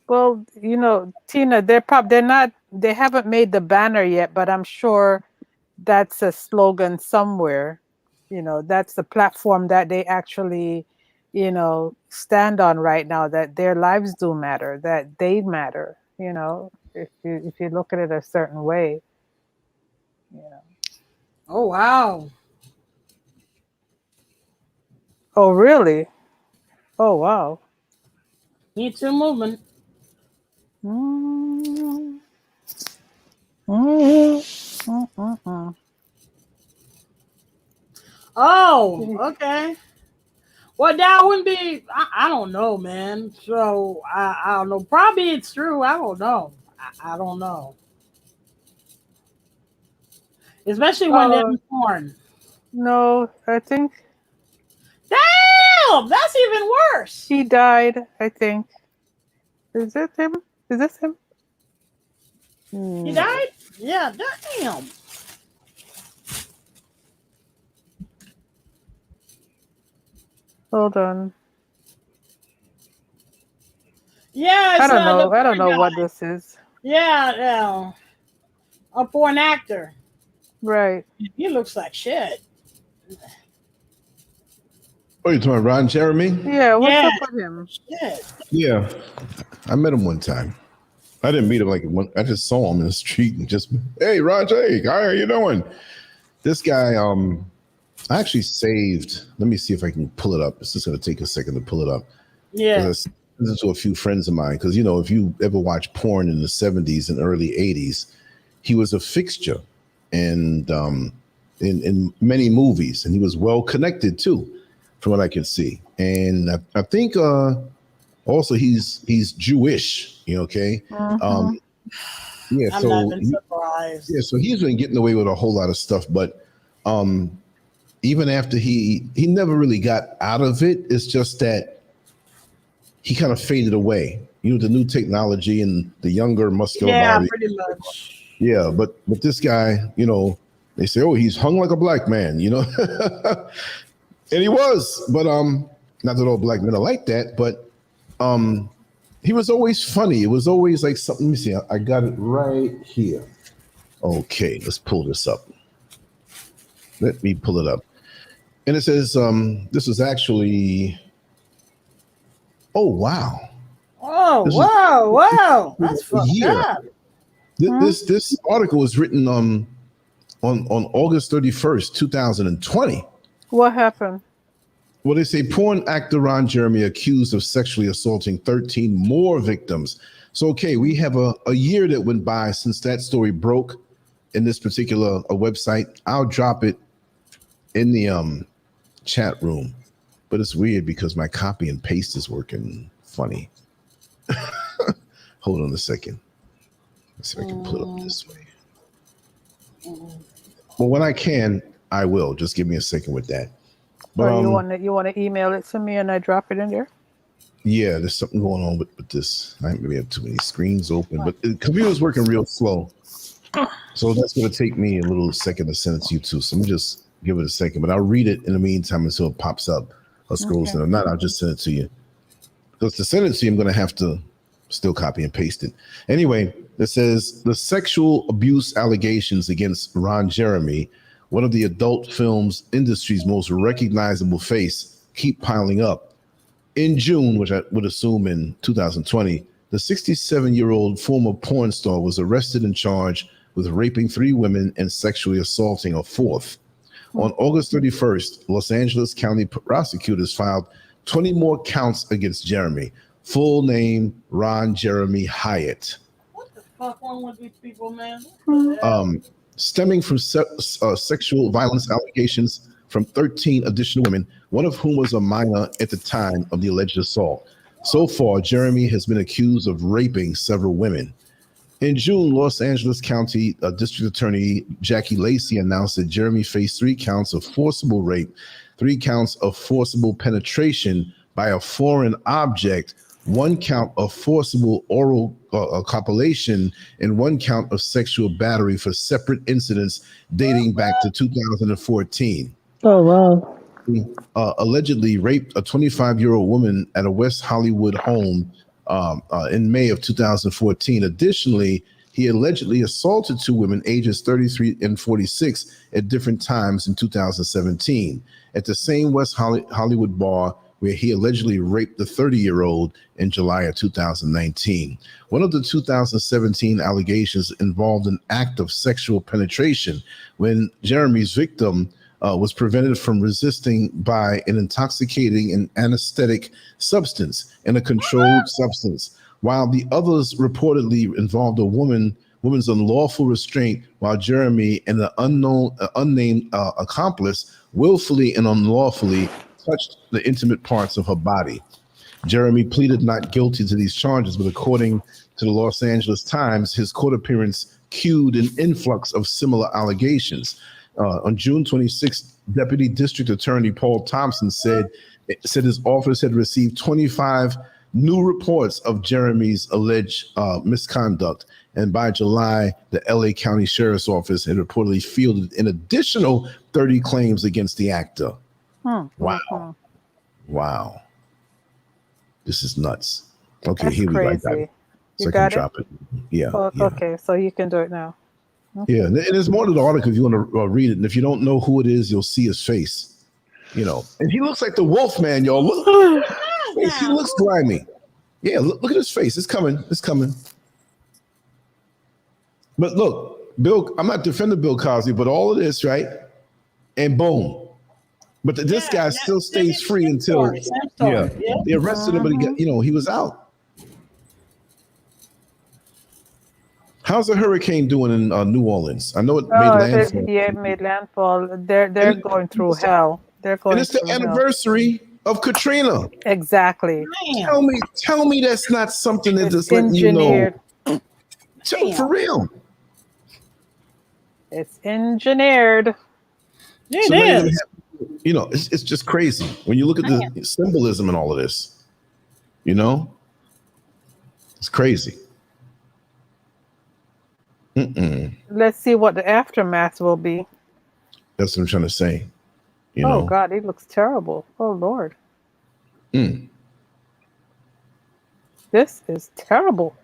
Well, you know, Tina, they haven't made the banner yet, but I'm sure that's a slogan somewhere. You know, that's the platform that they actually, you know, stand on right now, that their lives do matter, that they matter, you know, if you look at it a certain way. You know. Oh, wow. Oh, really? Oh, wow. Me Too movement. Oh, okay. Well, that wouldn't be. I don't know, man. So I don't know. Probably it's true. I don't know. I don't know. Especially when they're born. No, I think. Damn, that's even worse. He died, I think. Is it him? Is this him? He died? Yeah, damn. Hold on. Yeah, I don't know. I don't know what this is. Yeah, a porn actor. Right. He looks like shit. Oh, you're talking about Ron Jeremy? Yeah, what's up with him? Shit. Yeah, I met him one time. I didn't meet him I just saw him in the street and just, hey, Ron J, how are you doing? This guy, I actually saved. Let me see if I can pull it up. It's just going to take a second to pull it up. Yeah. I sent it to a few friends of mine because, you know, if you ever watch porn in the 70s and early 80s, he was a fixture and in many movies, and he was well connected too, from what I can see. And I think also he's Jewish. You know, okay. Yeah. I'm so not even surprised. Yeah. So he's been getting away with a whole lot of stuff, but even after he never really got out of it, it's just that he kind of faded away. You know, the new technology and the younger muscular body. Yeah, pretty much. Yeah, but this guy, you know, they say, oh, he's hung like a black man, you know, and he was, but not that all black men are like that, but he was always funny. It was always like something. Let me see, I got it right here. Okay, let's pull this up. Let me pull it up. And it says this was actually. Oh wow! Oh, This is wow. That's a fucked year. up. This article was written on August 31st, 2020. What happened? Well, they say porn actor Ron Jeremy accused of sexually assaulting 13 more victims. So, okay, we have a year that went by since that story broke in this particular website. I'll drop it in the chat room, but it's weird because my copy and paste is working funny. Hold on a second. Let's see if I can put it up this way. Well, when I can, I will. Just give me a second with that. But Or you want to email it to me and I drop it in there? Yeah, there's something going on with this. I maybe have too many screens open, but the computer's working real slow. So that's going to take me a little second to send it to you too. So let me just give it a second, but I'll read it in the meantime until it pops up or scrolls down. If not, I'll just send it to you. Because to send it to you, I'm going to have to still copy and paste it. Anyway, it says the sexual abuse allegations against Ron Jeremy, one of the adult film's industry's most recognizable face, keep piling up. In June, which I would assume in 2020, the 67-year-old former porn star was arrested and charged with raping 3 women and sexually assaulting a 4th. On August 31st, Los Angeles County prosecutors filed 20 more counts against Jeremy. Full name, Ron Jeremy Hyatt. What the fuck wrong with these people, man? Stemming from sexual violence allegations from 13 additional women, one of whom was a minor at the time of the alleged assault. So far, Jeremy has been accused of raping several women. In June, Los Angeles County District Attorney Jackie Lacey announced that Jeremy faced 3 counts of forcible rape, 3 counts of forcible penetration by a foreign object, 1 count of forcible oral copulation, and 1 count of sexual battery for separate incidents dating back to 2014. Oh, wow. He allegedly raped a 25-year-old woman at a West Hollywood home in May of 2014. Additionally, he allegedly assaulted 2 women ages 33 and 46 at different times in 2017 at the same West Hollywood bar where he allegedly raped the 30-year-old in July of 2019. One of the 2017 allegations involved an act of sexual penetration when Jeremy's victim was prevented from resisting by an intoxicating and anesthetic substance and a controlled substance, while the others reportedly involved a woman's unlawful restraint, while Jeremy and the unnamed accomplice willfully and unlawfully touched the intimate parts of her body. Jeremy pleaded not guilty to these charges, but according to the Los Angeles Times, his court appearance cued an influx of similar allegations. On June 26th, Deputy District Attorney Paul Thompson said his office had received 25 new reports of Jeremy's alleged misconduct. And by July, the LA County Sheriff's Office had reportedly fielded an additional 30 claims against the actor. Wow. Wow. This is nuts. Okay, That's here crazy. we go. So You I can got drop it. Yeah, Oh, yeah. Okay, so you can do it now. Yeah, and there's more to the article if you want to read it. And if you don't know who it is, you'll see his face. And he looks like the wolf man, y'all. Look, he looks grimy. Yeah, look at his face. It's coming. It's coming. But look, Bill, I'm not defending Bill Cosby, but all of this, right? And boom. But this guy still stays free until they arrested him, but he was out. How's the hurricane doing in New Orleans? I know it made landfall. Yeah, it made landfall. They're going through hell. They're going. And it's the anniversary of Katrina. Exactly. Tell me that's not something that just letting you know. For real. It's engineered. It is. It's just crazy when you look at the symbolism and all of this. It's crazy. Let's see what the aftermath will be. That's what I'm trying to say. Oh God, it looks terrible. Oh Lord. This is terrible.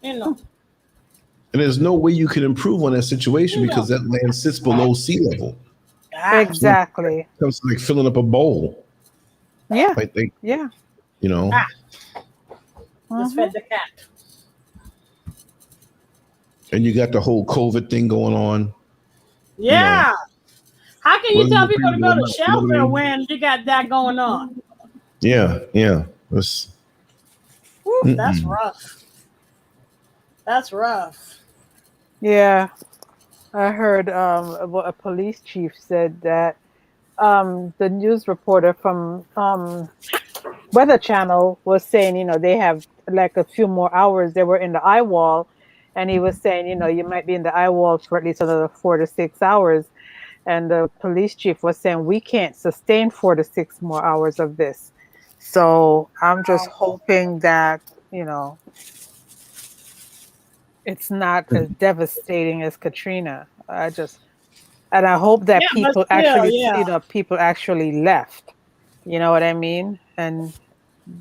And there's no way you can improve on that situation because that land sits below sea level. Exactly. It comes to like filling up a bowl. Yeah. Like they, Yeah. you know. Just fed the cat. And you got the whole COVID thing going on. Yeah. You know, How can you whether tell you people agree to with it go or to not, you know what I shelter mean? when you got that going on? Yeah, yeah. Woo, that's rough. That's rough. Yeah. I heard a police chief said that the news reporter from Weather Channel was saying, they have like a few more hours. They were in the eye wall, and he was saying, you might be in the eye wall for at least another 4 to 6 hours. And the police chief was saying, we can't sustain 4 to 6 more hours of this. So I'm just hoping that, it's not as devastating as Katrina. And I hope that Yeah, but people still, actually, yeah. people actually left. You know what I mean? And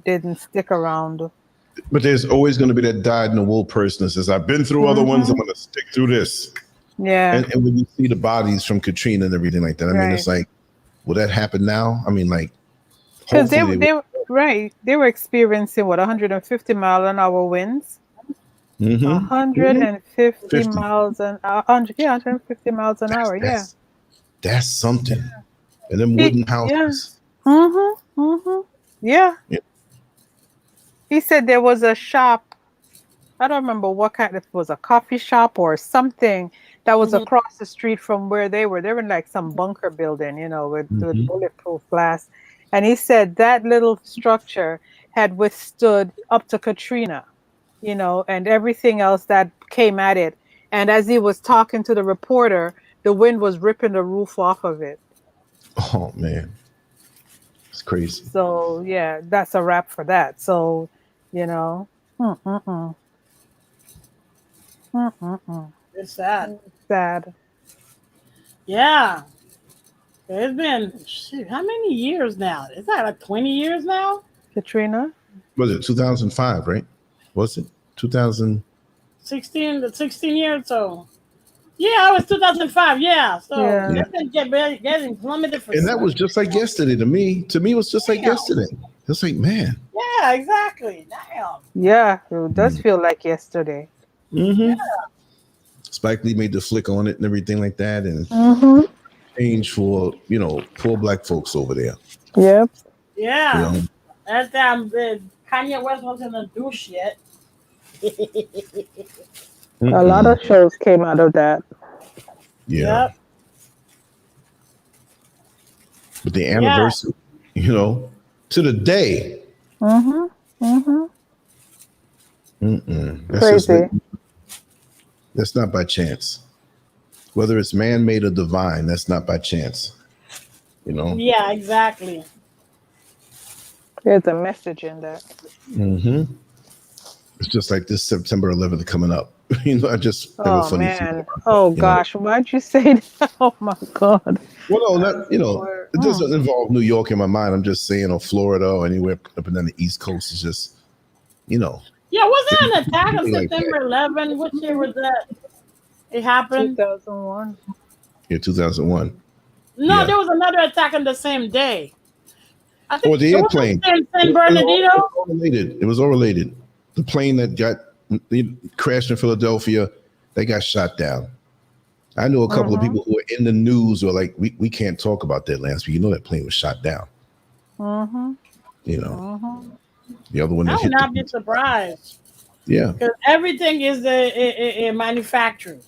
didn't stick around. But there's always going to be that dyed in the wool person that says, I've been through other ones, I'm going to stick through this. Yeah. And when you see the bodies from Katrina and everything like that, I mean, it's Right. like, will that happen now? I mean, like, Because hopefully they right. They were experiencing what 150-mile-an-hour winds. 150 50. miles an hour. 150 miles an hour. Yeah. That's something. And them He, wooden yeah. houses. Yeah. Yeah. He said there was a shop. I don't remember what kind. If it was a coffee shop or something that was across the street from where they were. They were in like some bunker building, with bulletproof glass. And he said that little structure had withstood up to Katrina, and everything else that came at it. And as he was talking to the reporter, the wind was ripping the roof off of it. Oh, man. It's crazy. So, yeah, that's a wrap for that. So, It's sad. sad. Yeah. It's been, shoot, how many years now? Is that like 20 years now? Katrina? Was it 2005, right? Was it 2000? 16 years, so. Yeah, it was 2005. Yeah, so Yeah. they've been getting plummeted for. And that was just like yesterday to me. To me, it was just like yesterday. It's like, man. Yeah, exactly. Damn. Yeah, it does feel like yesterday. Yeah. Spike Lee made the flick on it and everything like that, and change for poor black folks over there. Yep. Yeah. That time Kanye West wasn't a douche yet. A lot of shows came out of that. Yeah. Yep. But the anniversary, to the day. Crazy. That's not by chance. Whether it's man-made or divine, that's not by chance. Yeah, exactly. There's a message in that. It's just like this September 11th coming up. I just have a funny man. Oh gosh, why'd you say that? Oh my God. Well, no, it doesn't involve New York in my mind. I'm just saying, or Florida or anywhere up and down the East Coast is just, Yeah, was there an attack on September 11th? What year was that? It happened? 2001. Yeah, 2001. No, there was another attack on the same day. I think the airplane. San Bernardino. It was all related. The plane that crashed in Philadelphia, they got shot down. I know a couple of people who were in the news who are like, we can't talk about that, Lance, but that plane was shot down. The other one. I would not be surprised. Yeah. Because everything is a manufactured.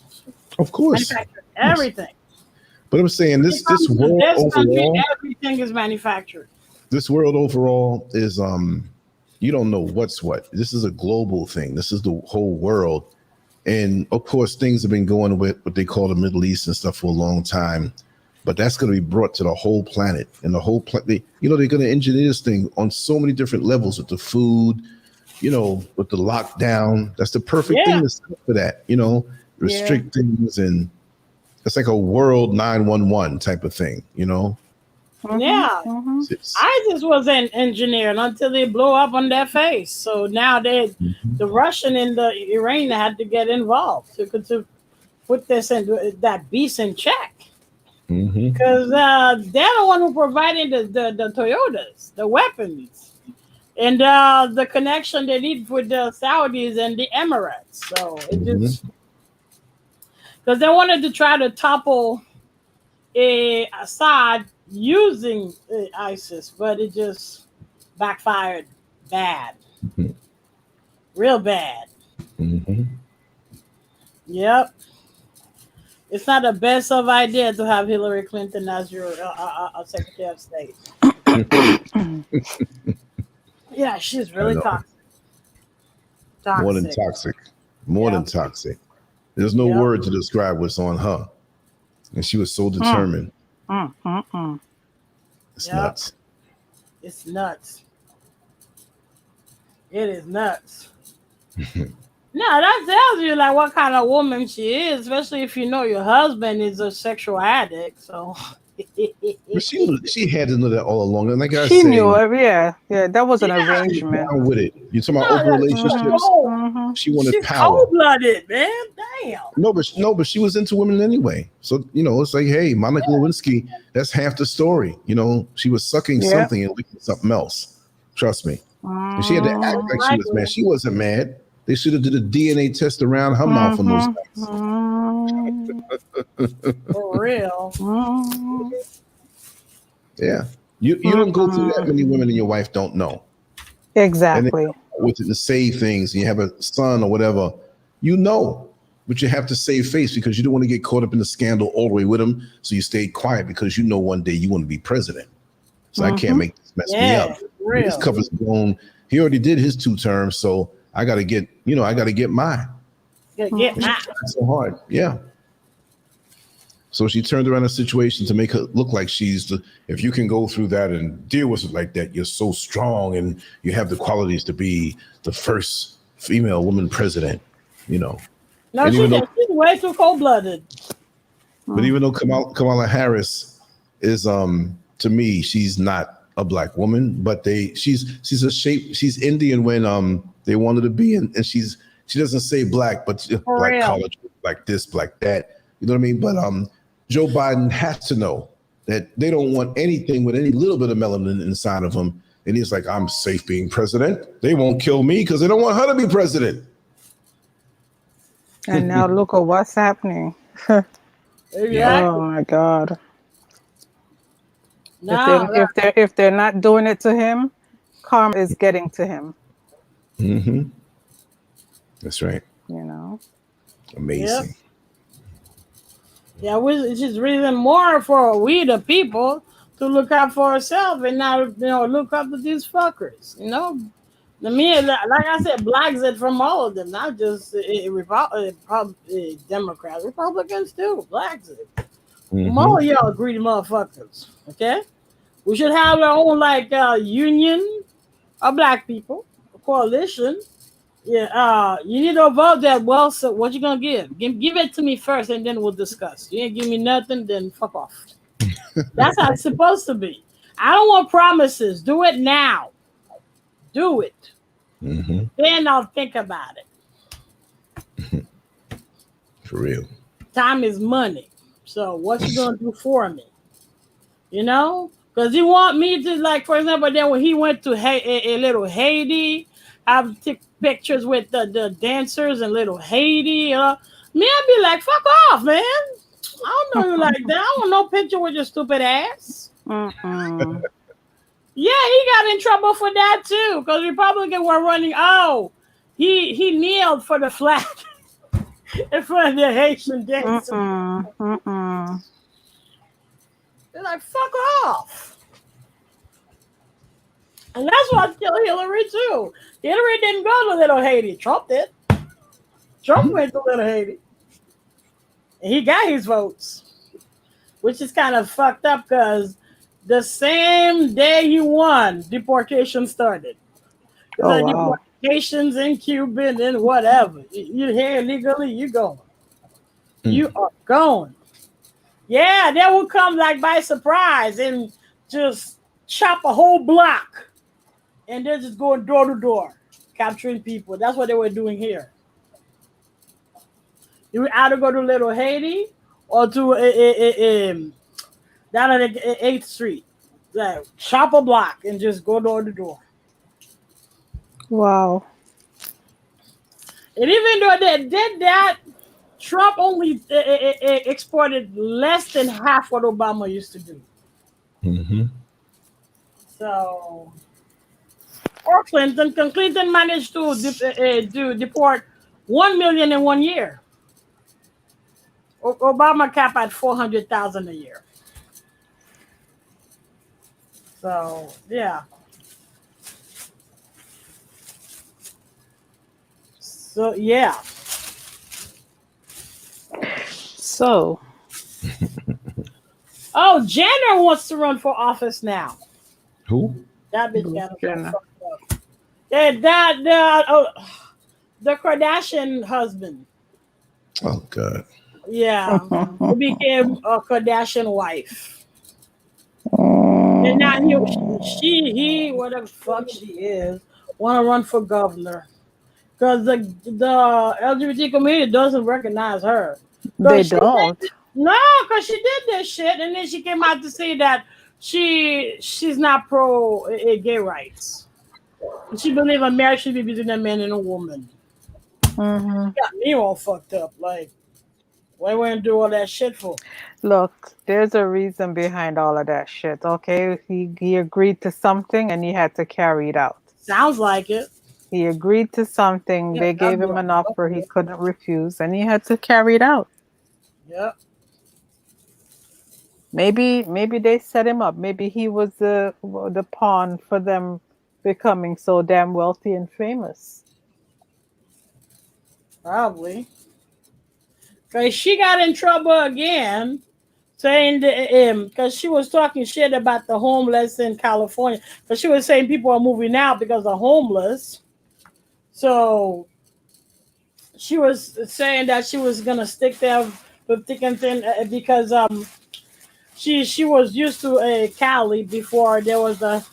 Of course. Everything. But I'm saying this world overall, everything is manufactured. This world overall is you don't know what's what. This is a global thing. This is the whole world. And of course, things have been going with what they call the Middle East and stuff for a long time. But that's going to be brought to the whole planet. And the whole planet, they're going to engineer this thing on so many different levels with the food, with the lockdown. That's the perfect thing to set for that, restrict things. And it's like a world 911 type of thing, Yeah. ISIS was engineered until they blow up on their face. So now the Russian and the Iranian had to get involved to put this that beast in check. Because they're the one who provided the Toyotas, the weapons, and the connection they need with the Saudis and the Emirates. So it just because they wanted to try to topple Assad using ISIS, but it just backfired bad, real bad. Yep. It's not the best of idea to have Hillary Clinton as your Secretary of State. Yeah, she's really toxic. More than toxic. More than toxic. There's no word to describe what's on her. And she was so determined. It's nuts. It's nuts. It is nuts. No, that tells you like what kind of woman she is, especially if you know your husband is a sexual addict. So but she had to know that all along. And like I she said, knew it. Yeah, that was an arrangement. Down with it. You're talking about open relationships. She wanted She's power. cold-blooded, man. Damn. No, but she was into women anyway. So it's like, hey, Monica Lewinsky, that's half the story. She was sucking something and licking something else. Trust me. And she had to act like she was mad. She wasn't mad. They should have did a DNA test around her mouth on those nights. For real. Yeah. You don't go through that many women and your wife don't know. Exactly. With it to say things, and you have a son or whatever, but you have to save face because you don't want to get caught up in the scandal all the way with him. So you stayed quiet because one day you want to be president. So I can't make this mess me up. His cup is blown. He already did his 2 terms, so I got to get mine. Get mine. So hard, yeah. So she turned around the situation to make her look like if you can go through that and deal with it like that, you're so strong and you have the qualities to be the first female woman president, No, she's way too cold-blooded. But even though Kamala Harris is, to me, she's not a black woman, but she's Indian when they wanted to be, and she doesn't say black, but black college, like this, black that. You know what I mean? But Joe Biden has to know that they don't want anything with any little bit of melanin inside of him. And he's like, I'm safe being president. They won't kill me because they don't want her to be president. And now look at what's happening. Exactly. Oh my God. If they're not doing it to him, karma is getting to him. That's right. Amazing. Yeah, which is reason more for we the people to look out for ourselves and not look up to these fuckers. Like I said, blacks it from all of them, not just Democrats, Republicans too. Blacks it. More of y'all greedy motherfuckers. Okay, we should have our own union of black people, a coalition. Yeah, you need to vote that. Well, so what you gonna give? Give it to me first, and then we'll discuss. You ain't give me nothing, then fuck off. That's how it's supposed to be. I don't want promises. Do it now. Do it. Then I'll think about it. For real. Time is money. So what you gonna do for me? Because you want me to for example, then when he went to a little Haiti. I've take pictures with the dancers in little Haiti. Me, I'd be like, fuck off, man. I don't know you like that. I want no picture with your stupid ass. Yeah, he got in trouble for that too, because Republicans were running. Oh, he kneeled for the flag in front of the Haitian dancers. They're like, fuck off. And that's why I killed Hillary too. Hillary didn't go to little Haiti. Trump did. Trump went to little Haiti. And he got his votes. Which is kind of fucked up because the same day he won, deportation started. Deportations in Cuba and whatever. You're here illegally, you're going. You are going. Yeah, they will come by surprise and just chop a whole block. And they're just going door to door, capturing people. That's what they were doing here. You would either go to little Haiti or to down at 8th Street. Like, shop a block and just go door to door. Wow. And even though they did that, Trump only exported less than half what Obama used to do. Mm-hmm. So, or Clinton managed to deport 1 million in 1 year. Obama cap at 400,000 a year. So yeah. So yeah. So Oh, Jenner wants to run for office now. Who? That bitch got him so Jenner. fucked up. The Kardashian husband. Oh God. Yeah, he became a Kardashian wife. And now he, whatever the fuck she is, want to run for governor because the LGBT community doesn't recognize her. They Cause she don't. did, no, because she did this shit, and then she came out to say that she's not pro gay rights. She believes a marriage should be between a man and a woman. Mm-hmm. Got me all fucked up. Like, why wouldn't do all that shit for? Look, there's a reason behind all of that shit. Okay, he agreed to something and he had to carry it out. Sounds like it. He agreed to something. Yeah, They that gave him boy. an offer he couldn't refuse, and he had to carry it out. Yep. Maybe they set him up. Maybe he was the pawn for them becoming so damn wealthy and famous. Probably. Because she got in trouble again, saying because she was talking shit about the homeless in California. Because she was saying people are moving out because they're homeless. So she was saying that she was gonna stick there with thick and thin because she was used to Cali before there was a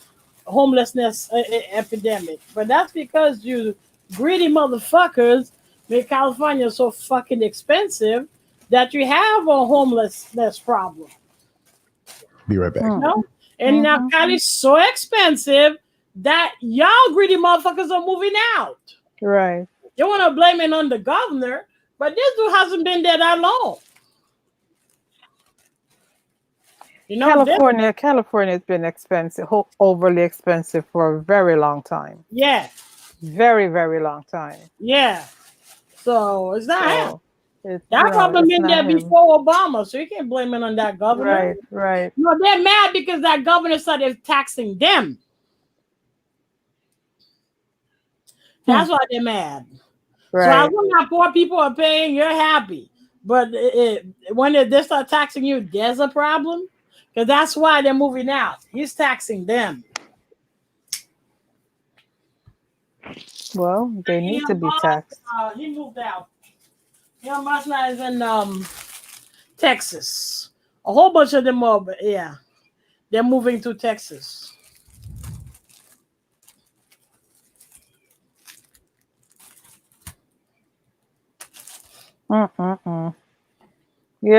homelessness epidemic. But that's because you greedy motherfuckers make California so fucking expensive that you have a homelessness problem. Be right back. You know? And now Cali's so expensive that y'all greedy motherfuckers are moving out. Right. You want to blame it on the governor, but this dude hasn't been there that long. You know, California has been expensive, overly expensive for a very long time. Yeah. Very, very long time. Yeah. So it's not him. That problem been there before Obama, so you can't blame it on that governor. Right, right. No, they're mad because that governor started taxing them. That's why they're mad. Right. So as long as poor people are paying, you're happy. But when they start taxing you, there's a problem. Because that's why they're moving out. He's taxing them. Well, they need to be taxed. He moved out. Masna is in Texas. A whole bunch of them are, yeah. They're moving to Texas. You're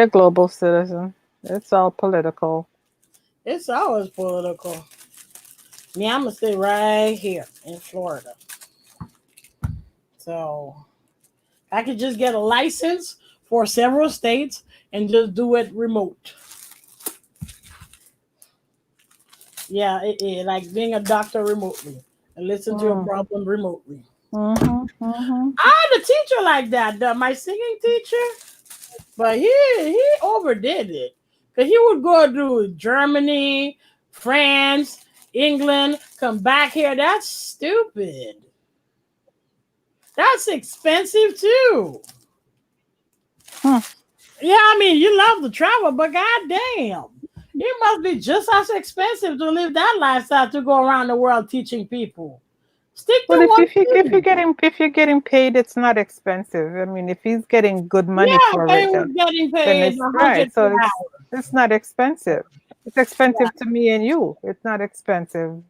a global citizen. It's all political. It's always political. Me, I'm going to stay right here in Florida. So I could just get a license for several states and just do it remote. Yeah, like being a doctor remotely and listen to a problem remotely. I had a teacher like that, my singing teacher, but he overdid it. Because he would go to Germany, France, England, come back here. That's stupid. That's expensive too. Yeah, I mean, you love to travel, but goddamn, it must be just as expensive to live that lifestyle to go around the world teaching people. Stick to one thing. If you're getting paid, it's not expensive. I mean, if he's getting good money for it, getting paid then it's right. So it's not expensive. It's expensive to me and you. It's not expensive.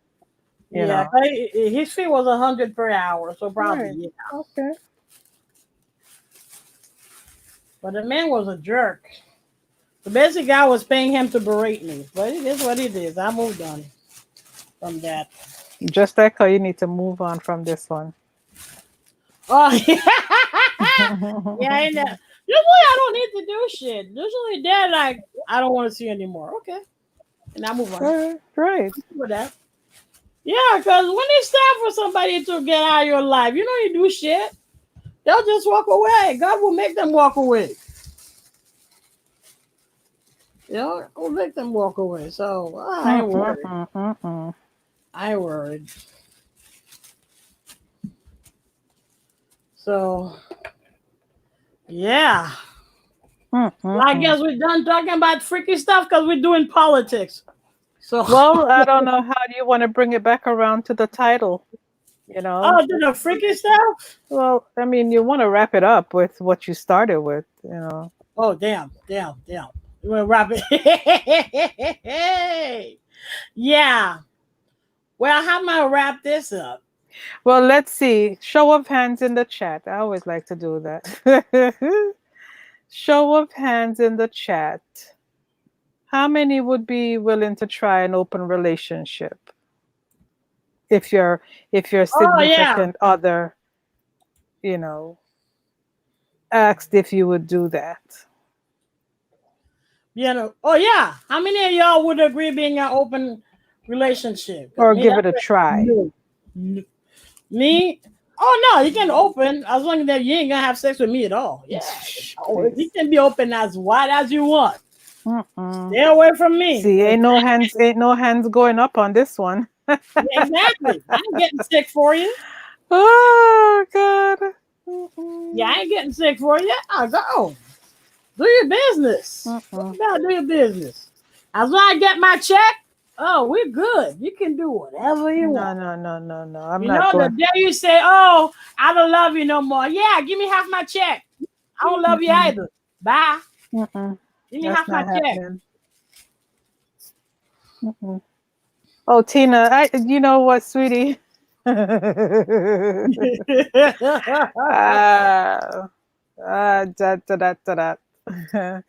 You know. His fee was $100 per hour, so probably Okay. But the man was a jerk. So basically, I was paying him to berate me, but it is what it is. I moved on from that. Just like how you need to move on from this one. Oh yeah, I know. Usually I don't need to do shit. Usually they're like, I don't want to see you anymore. Okay, and I move on Right. with that. Yeah, because when it's time for somebody to get out of your life, you know you do shit. They'll just walk away. God will make them walk away. You know, will make them walk away. So I ain't worried. I ain't worried. So yeah. Well, I guess we're done talking about freaky stuff because we're doing politics. So Well, I don't know. How do you want to bring it back around to the title? You know? Oh, to the freaky stuff? Well, I mean, you want to wrap it up with what you started with, you know. Oh, damn. You want to wrap it? Yeah. Well, how am I going to wrap this up? Well, let's see. Show of hands in the chat. I always like to do that. Show of hands in the chat. How many would be willing to try an open relationship? If your significant other, you know, asked if you would do that. You know, how many of y'all would agree being an open relationship? Or give it a try. No. Me? Oh no, you can open as long as you ain't gonna have sex with me at all. Yeah, you can be open as wide as you want. Stay away from me. See, ain't no hands going up on this one. Exactly. I ain't getting sick for you. Oh God. Yeah, I ain't getting sick for you. I'll go. Do your business. Do your business. As long as I get my check, we're good. You can do whatever you want. No. I'm you not know, going. the day you say, "Oh, I don't love you no more." Yeah, give me half my check. I don't love you either. Bye. Give me half my check. Oh, Tina, you know what, sweetie?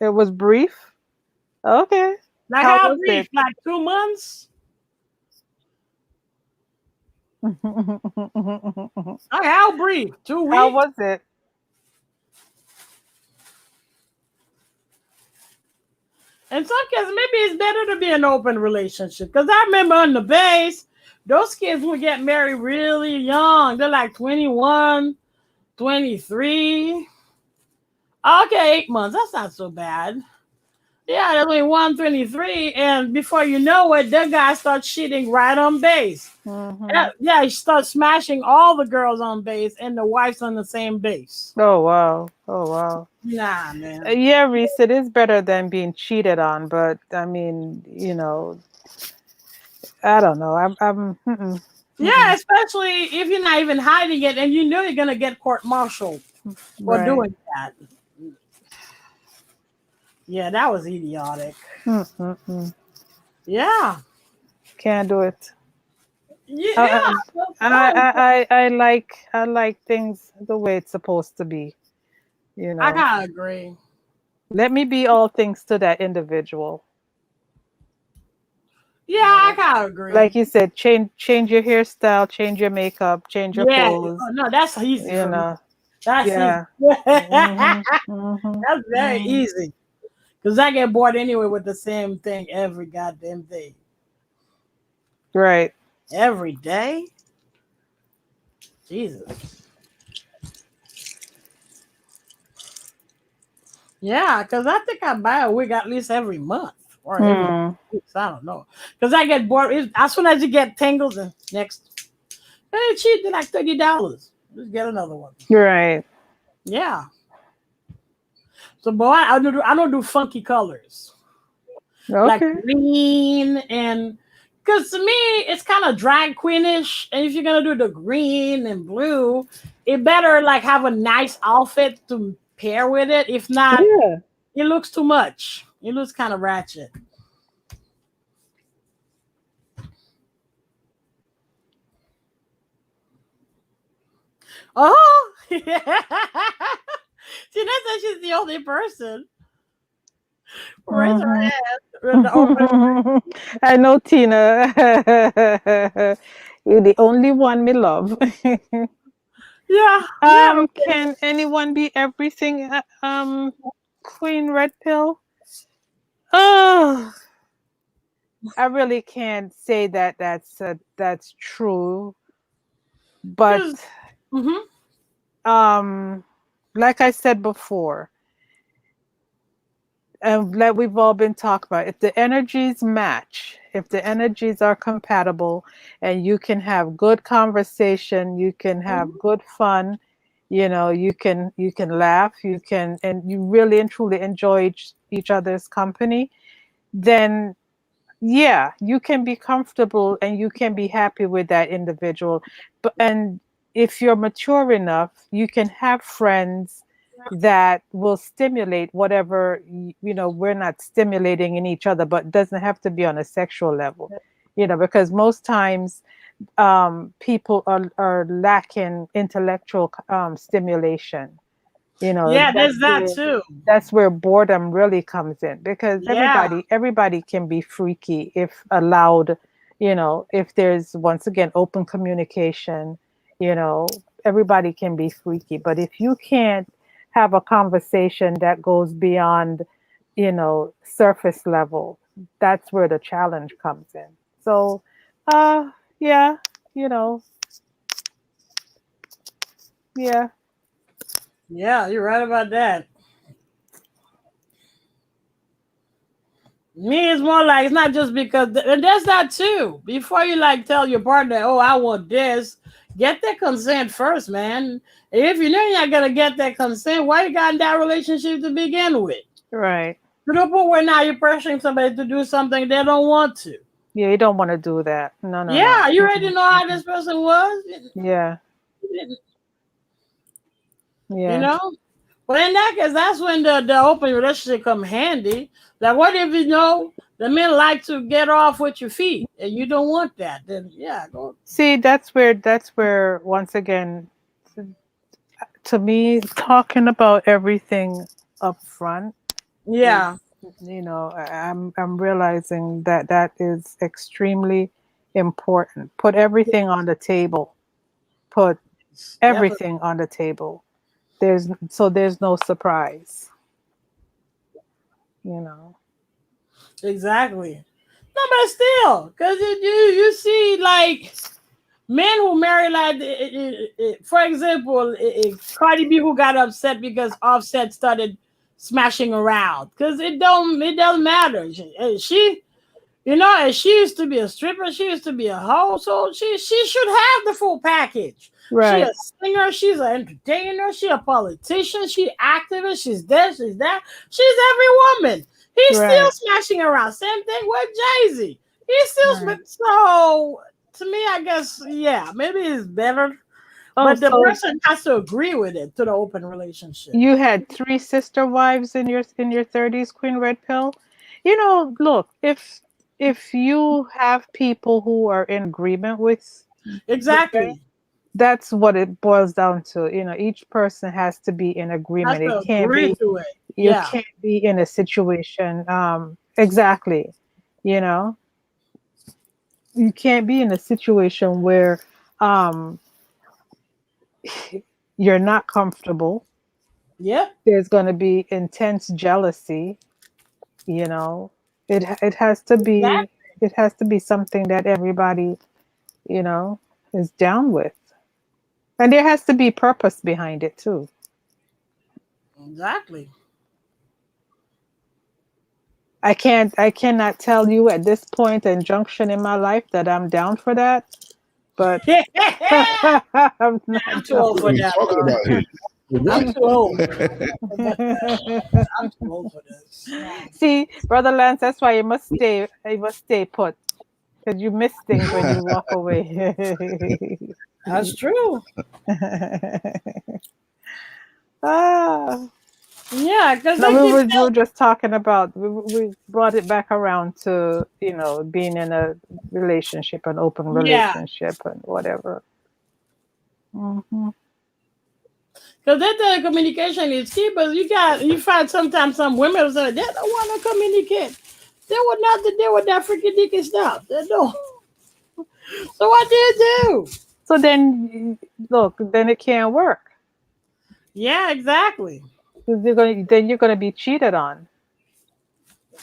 It was brief. Okay. Like how brief? It? Like 2 months? How brief? 2 weeks? How was it? In some cases, maybe it's better to be an open relationship. Because I remember on the base, those kids would get married really young. They're like 21, 23. Okay, 8 months. That's not so bad. Yeah, they're only 123. And before you know it, that guy starts cheating right on base. Yeah, he starts smashing all the girls on base and the wife's on the same base. Oh, wow. Nah, man. Yeah, Reese, it is better than being cheated on. But, I mean, you know, I don't know. Yeah, especially if you're not even hiding it and you know you're going to get court-martialed for doing that. Yeah, that was idiotic. Yeah. Can't do it. Yeah. I like things the way it's supposed to be. You know. I gotta agree. Let me be all things to that individual. Yeah, I gotta agree. Like you said, change your hairstyle, change your makeup, change your clothes. Oh, no, that's easy. You know. That's easy. That's very easy. Because I get bored anyway with the same thing every goddamn day. Right. Every day? Jesus. Yeah, because I think I buy a wig at least every month. Or every week. I don't know. Because I get bored. As soon as you get tangles, and next. Very cheap. They're like $30. Just get another one. Right. Yeah. So, boy, I don't do funky colors. Okay. Like green and because to me it's kind of drag queenish, and if you're gonna do the green and blue, it better like have a nice outfit to pair with it. If not, it looks too much. It looks kind of ratchet. Oh, see, that's that she's the only person. Raise her hand in the open. I know, Tina. You're the only one me love. Yeah, yeah. Can anyone be everything? Queen Red Pill. Oh, I really can't say that that's true, but Because, mm-hmm. like I said before, and like we've all been talking about, if the energies match, if the energies are compatible, and you can have good conversation, you can have good fun, you can laugh, and you really and truly enjoy each other's company, then yeah, you can be comfortable and you can be happy with that individual. And if you're mature enough, you can have friends that will stimulate whatever, we're not stimulating in each other, but it doesn't have to be on a sexual level, because most times people are lacking intellectual stimulation. Yeah, That's there's that where too. boredom really comes in, because Yeah, everybody can be freaky if allowed, if there's, once again, open communication, you know everybody can be freaky. But if you can't have a conversation that goes beyond, surface level, that's where the challenge comes in. So yeah, you know yeah. yeah, you're right about that. Me, it's more like it's not just because, and that's that too. Before you like tell your partner, "Oh, I want this," get their consent first, man. If you know you're not gonna get that consent, why you got in that relationship to begin with? Right. To the point where now you're pressuring somebody to do something they don't want to. Yeah, you don't want to do that. No, no, no. Yeah, you already Mm-mm, know how mm-mm. this person was, Yeah, you yeah. know. But in that case, that's when the open relationship come handy. Like, what if you know the men like to get off with your feet, and you don't want that? Then yeah, go. See, that's where once again, to me, talking about everything up front is, Yeah, I'm realizing that that is extremely important. Put everything on the table. Put definitely, everything on the table. There's no surprise, you know. exactly. No, but still, because you see like men who marry like, for example, Cardi B who got upset because Offset started smashing around, because it doesn't matter. She and she used to be a stripper. She used to be a hoe. So she should have the full package. She a Right, singer. She's an entertainer. She a politician. She activist. She's this. She's that. She's every woman. He's still right, smashing around. Same thing with Jay Z. He's still right. so. To me, I guess yeah, maybe it's better, Oh, but the so person has to agree with it to the open relationship. you had three sister wives in your 30s, Queen Red Pill. Look, if you have people who are in agreement with that, Exactly. that's what it boils down to. Each person has to be in Has agreement. to agree to it. You Yeah. can't be in a situation, exactly. You know, you can't be in a situation where um you're not comfortable. Yep. There's going to be intense jealousy. you know it has to be, Exactly. something that everybody you know is down with, and there has to be purpose behind it too. Exactly. I cannot tell you at this point and junction in my life that I'm down for that, but I'm I'm not too old What for are down. we that, talking bro. about here? I'm What? too old. I'm too old for this. See, brother Lance, that's why you must stay put, because you miss things when you walk away. That's true. ah. Yeah, because No, they keep we were just talking about, we brought it back around to, being in a relationship, an open yeah, relationship and whatever. Hmm. Because that telecommunication is key, but you find sometimes some women will say they don't want to communicate. They would not to deal with that freaking dicky stuff. They don't. So what do you do? So then, look, then it can't work. Yeah, exactly. 'Cause then you're gonna be cheated on.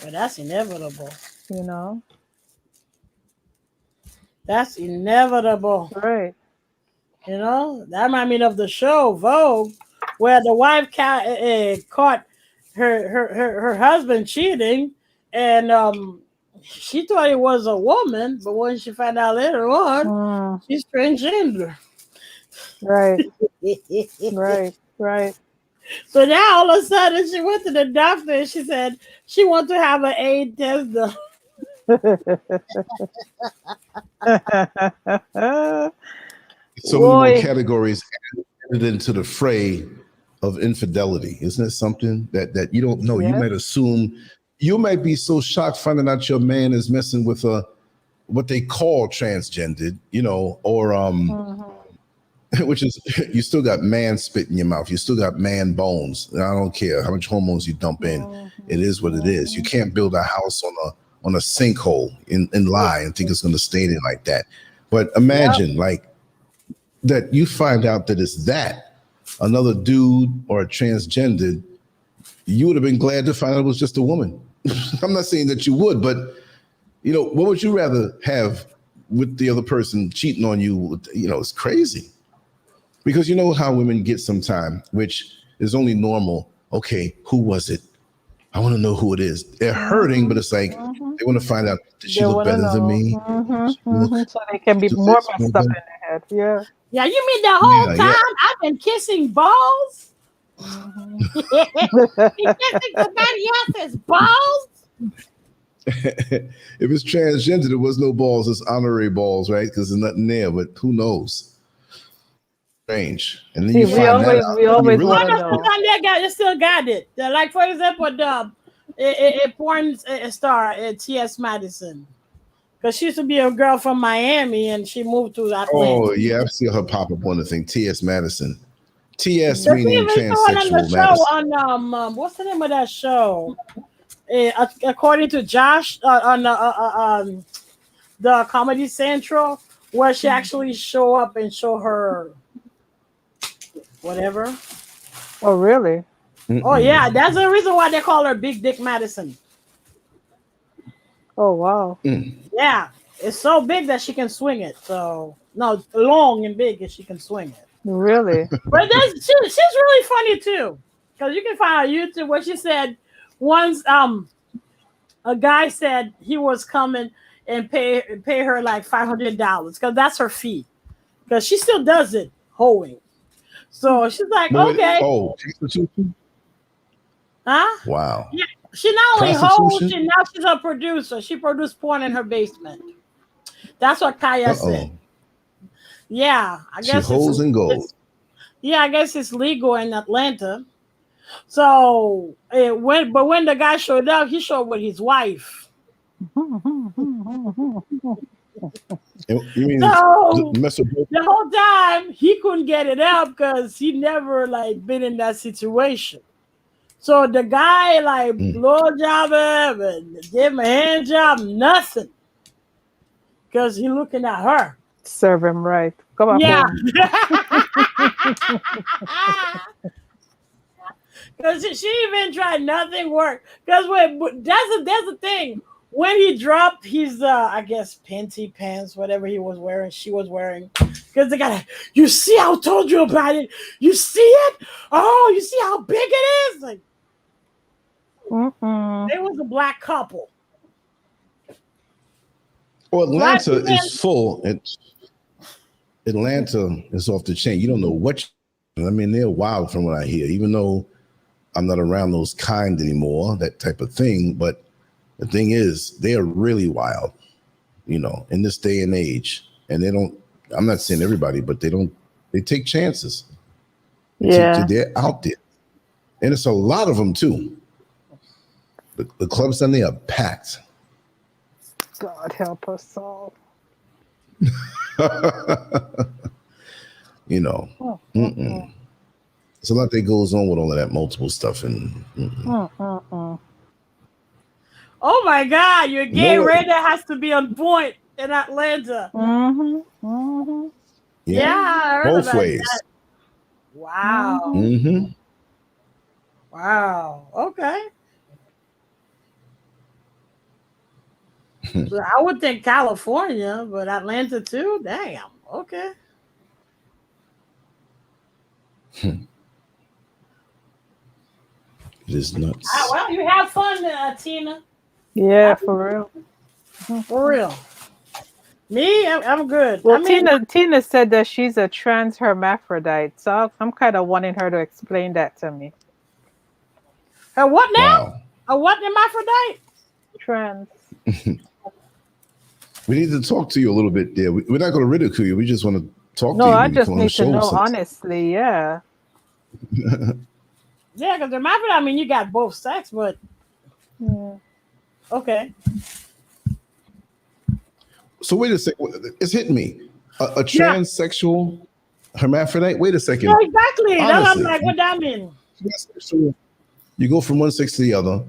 But that's inevitable. You know, That's inevitable. right? You know, that reminds me of the show Vogue, where the wife caught her husband cheating, and she thought it was a woman, but when she found out later on, Mm, she's transgender. right, right. So now all of a sudden she went to the doctor and she said she wants to have an AIDS test done. So many more Boy, categories added into the fray of infidelity. Isn't it something that you don't know? You yes. might assume, you might be so shocked finding out your man is messing with a what they call transgendered, or which is, you still got man spit in your mouth. You still got man bones. I don't care how much hormones you dump in. It is what it is. You can't build a house on a sinkhole in lie and think it's going to stay there like that. But imagine like that you find out that it's another dude or a transgendered, you would have been glad to find out it was just a woman. I'm not saying that you would, but what would you rather have with the other person cheating on you? It's crazy. Because you know how women get sometimes, which is only normal. Okay, who was it? I want to know who it is. They're hurting, but it's like they want to find out, did she look better than me? So they can be more messed up in their head. Yeah. Yeah, you mean the whole time I've been kissing balls? Been kissing somebody else's balls? If it's transgender, there was no balls. It's honorary balls, right? Because there's nothing there. But who knows? Strange. And then we always want to know. They still got it. Like for example, a porn star, T.S. Madison, because she used to be a girl from Miami and she moved to Atlanta. Oh yeah, I've seen her pop up on the thing. T.S. Madison. T.S. meaning transsexual Madison. On what's the name of that show? According to Josh on the Comedy Central, where she actually show up and show her whatever. Oh really? Oh yeah, that's the reason why they call her Big Dick Madison. Oh wow. Yeah, it's so big that she can swing it. So no, long and big and she can swing it. Really? But she's really funny too, because you can find on YouTube where she said once a guy said he was coming and pay her like $500 because that's her fee, because she still does it hoeing. So she's like, okay. Oh, prostitution? Huh? Wow. Yeah. She not only hoes, now she's a producer. She produced porn in her basement. That's what Kaya said. Yeah, I guess she hoes and gold. Yeah, I guess it's legal in Atlanta. So when the guy showed up, he showed with his wife. You mean so the whole time he couldn't get it out because he never been in that situation. So the guy blow job him and give him a hand job, nothing, because he looking at her. Serve him right. Come on. Yeah. Because she even tried, nothing worked. Because that's the thing. When he dropped his, I guess, panty pants, whatever she was wearing, because the guy, you see, I told you about it. You see it? Oh, you see how big it is? Like, it was a black couple. Well, Atlanta is full. Atlanta is off the chain. You don't know what. I mean, they're wild from what I hear. Even though I'm not around those kind anymore, that type of thing. But the thing is, they are really wild, in this day and age. And they don't, I'm not saying everybody, but they take chances. They're out there. And it's a lot of them too. The clubs down there are packed. God help us all. There's a lot that goes on with all of that multiple stuff, and oh my God, your gay radar has to be on point in Atlanta. Yeah, I heard both about ways. that. Wow. Wow. Okay. So I would think California, but Atlanta too. Damn. Okay. It is nuts. Well, you have fun, Tina. Yeah, for real. For real. Me, I'm good. Well, Tina said that she's a trans hermaphrodite, so I'm kind of wanting her to explain that to me. A what now? Wow. A what hermaphrodite? Trans. We need to talk to you a little bit there. We're not going to ridicule you. We just want to talk to you. No, I just need to know honestly. Yeah. Yeah, because hermaphrodite, I mean, you got both sex, but okay. So wait a second. It's hitting me. A transsexual hermaphrodite? Wait a second. Yeah, exactly. I'm like, what that mean? You go from one sex to the other.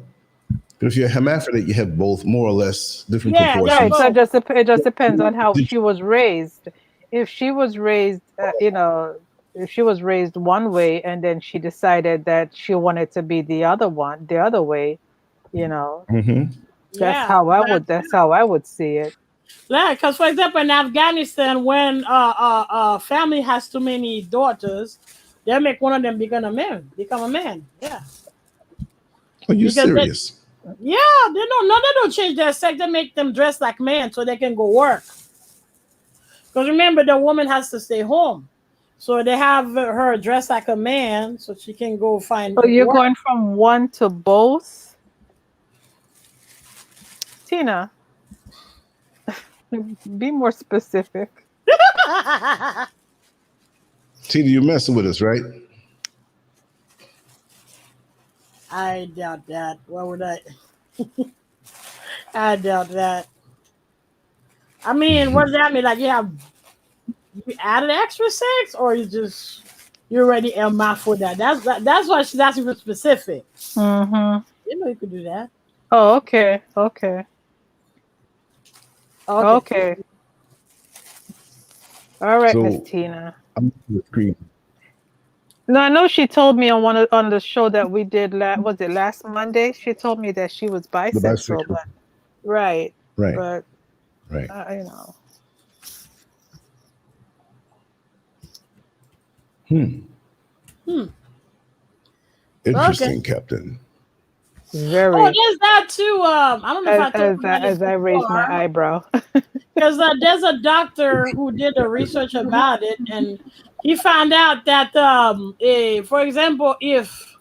But if you're a hermaphrodite, you have both, more or less, different proportions. Right. So it just depends on how she was raised. If she was raised, if she was raised one way and then she decided that she wanted to be the other way, that's how I would see it. Yeah, because for example, in Afghanistan, when a family has too many daughters, they make one of them become a man. Yeah. Are you serious? They don't change their sex. They make them dress like men so they can go work. Because remember, the woman has to stay home. So they have her dress like a man so she can go find So you're going from one to both? Tina, be more specific. Tina, you're messing with us, right? I doubt that. Why would I? I doubt that. I mean, what does that mean? Like you added extra sex, or you're already hermaphrodite? That's why she's asking for specific. You could do that. Oh, okay. All right, Miss Tina. I'm screen. No, I know she told me on the show that we did was it last Monday? She told me that she was bisexual, but right. But Interesting, Captain. Very. Oh, there's that too. I don't know if I told you as I raised my eyebrow. Because there's a doctor who did the research about it, and he found out that, for example, if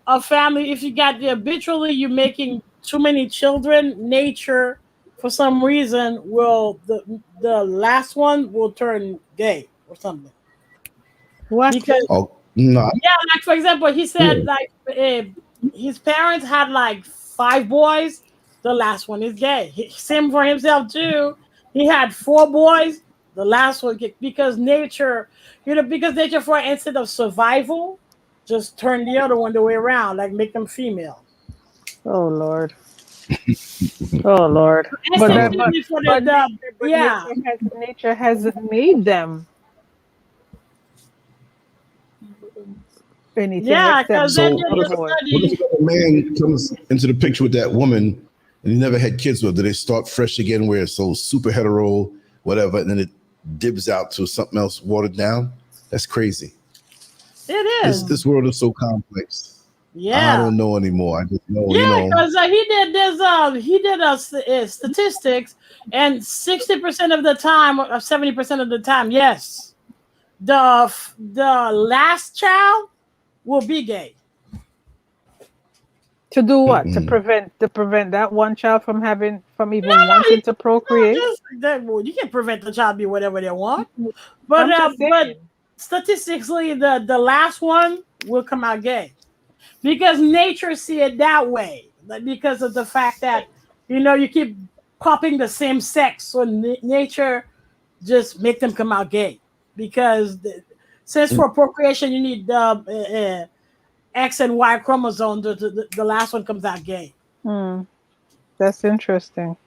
a family, if you got habitually you're making too many children, nature, for some reason, the last one will turn gay or something. What? Because like for example, he said like his parents had like 5 boys. The last one is gay. Same for himself too. He had 4 boys. The last one, because nature, for instead of survival, just turn the other one the way around, like make them female. Oh Lord. But nature hasn't made them anything. Yeah, because what if a man comes into the picture with that woman and he never had kids with her? Do they start fresh again where it's so super hetero, whatever, and then it dibs out to something else watered down? That's crazy. It is. This world is so complex. Yeah, I don't know anymore. I just know. Yeah, because he did statistics, and 60% of the time, or 70% of the time, yes, the last child will be gay. To do what? To prevent that one child from even wanting to procreate? You can prevent the child be whatever they want, but statistically, the last one will come out gay, because nature see it that way, because of the fact that you keep popping the same sex, so nature just make them come out gay, because Since for procreation you need X and Y chromosome, the last one comes out gay. That's interesting.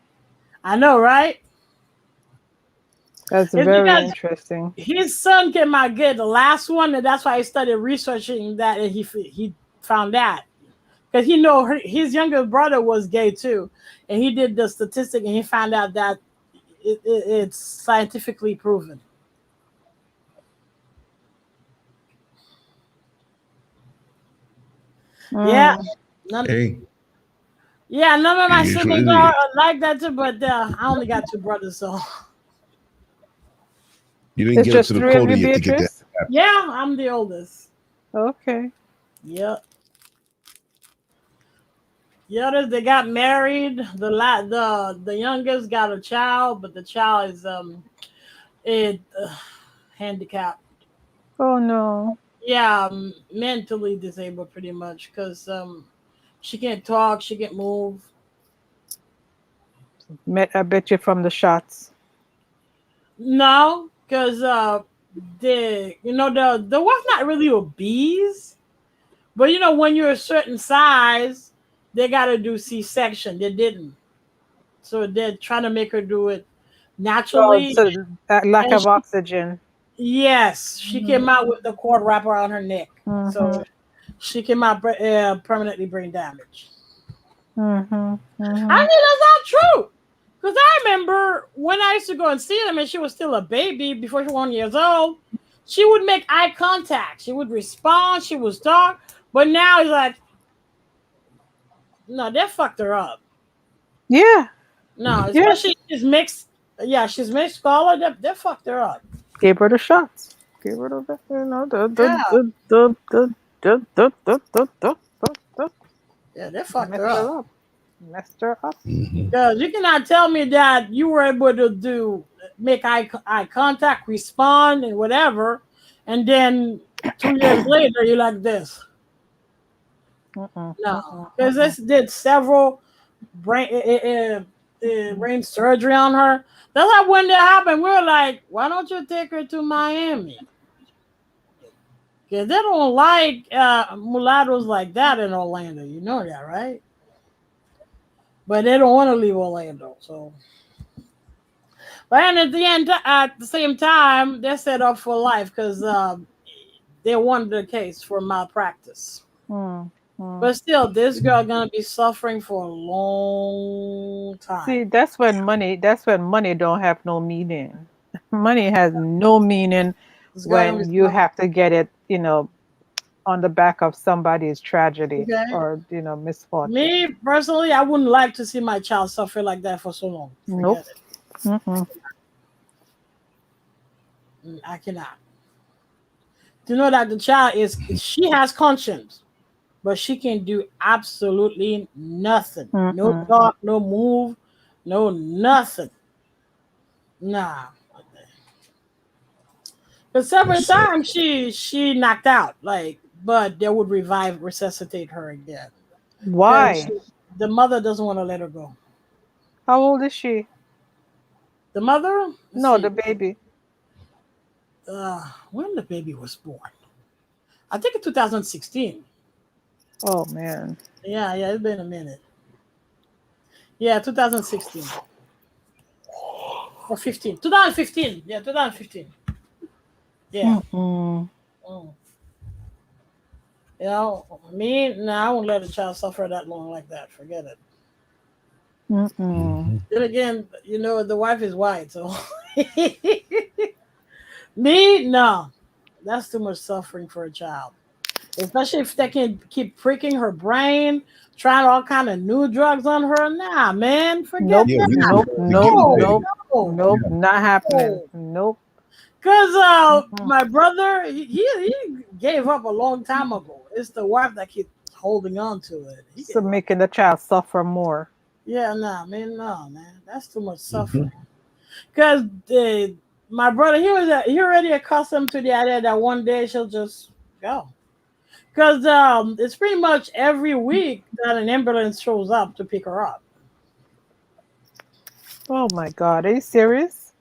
I know, right? That's It's very because interesting. his son came out gay, the last one, and that's why he started researching that, and he found that. Because his younger brother was gay too, and he did the statistic, and he found out that it's scientifically proven. Yeah, none, Hey, yeah, none of my siblings are usually like that too, but I only got two brothers, so you didn't It's get up to just the three of quota you, yet to get that. Beatrice? yeah, I'm the oldest. Okay. Yep. The others they got married. The youngest got a child, but the child is it handicapped. Oh no. Yeah, mentally disabled pretty much because she can't talk, she can't move. I bet you from the shots. No, because the wife not really obese, but when you're a certain size, they got to do C-section. They didn't, so they're trying to make her do it Oh, naturally. so that lack And of oxygen. yes, she came out with the cord wrap around her neck, Mm-hmm. so she came out permanently brain damaged. Mm-hmm. I Mm-hmm. mean, that's not true. Because I remember when I used to go and see them and she was still a baby before she was 1 year old, she would make eye contact. She would respond. She would talk. But now it's like, no, they fucked her up. Yeah. No, Yeah. especially she's mixed. Yeah, she's mixed color. They fucked her up. Gave her the shots. Gave her the you know Yeah. the Yeah, they fucked her messed up. her up. Messed her up. Because you cannot tell me that you were able to make eye contact, respond, and whatever, and then 2 years later you're like this. Mm-mm, No, mm-mm, because mm-mm. this did several brain surgery on her. That's like when that happened. We were like, why don't you take her to Miami? Because they don't like mulattoes like that in Orlando. You know that, right? But they don't want to leave Orlando. So, but and at the same time, they're set up for life because they won the case for malpractice. Mm, mm. But still, this girl gonna be suffering for a long time. See, that's when money don't have no meaning. Money has no meaning This girl gonna be when you suffering. have to get it, on the back of somebody's tragedy Okay. or, misfortune. Me personally, I wouldn't like to see my child suffer like that for so long. Nope. Forget it. Mm-mm. I cannot. To know that the child she has conscience, but she can do absolutely nothing. No Mm-mm. talk, no move, no nothing. Nah. But several That's sad. times she knocked out, but they would resuscitate her again. Because Why? the mother doesn't want to let her go. How old is she? The mother, let's No, the see, baby. when the baby was born. I think in 2016. Oh man. Yeah, it's been a minute. Yeah, 2016 or 15. 2015. Yeah, 2015. Yeah. Mm-mm. Mm. Me, I won't let a child suffer that long like that. Forget it. Mm-mm. Then again, the wife is white, so me, no, that's too much suffering for a child. Especially if they can keep pricking her brain, trying all kind of new drugs on her. Nah, man, forget Nope. Yeah, we that. too Nope. old to Nope. give No, away. Nope. no, Nope. Not happening. no. Nope. Because Mm-mm. my brother, he gave up a long time ago. It's the wife that keeps holding on to it. He So gave up. making the child suffer more. Yeah, nah, man, no, man, that's too much Mm-hmm. suffering. Because my brother, he already accustomed to the idea that one day she'll just go. Because it's pretty much every week that an ambulance shows up to pick her up. Oh my God. Are you serious?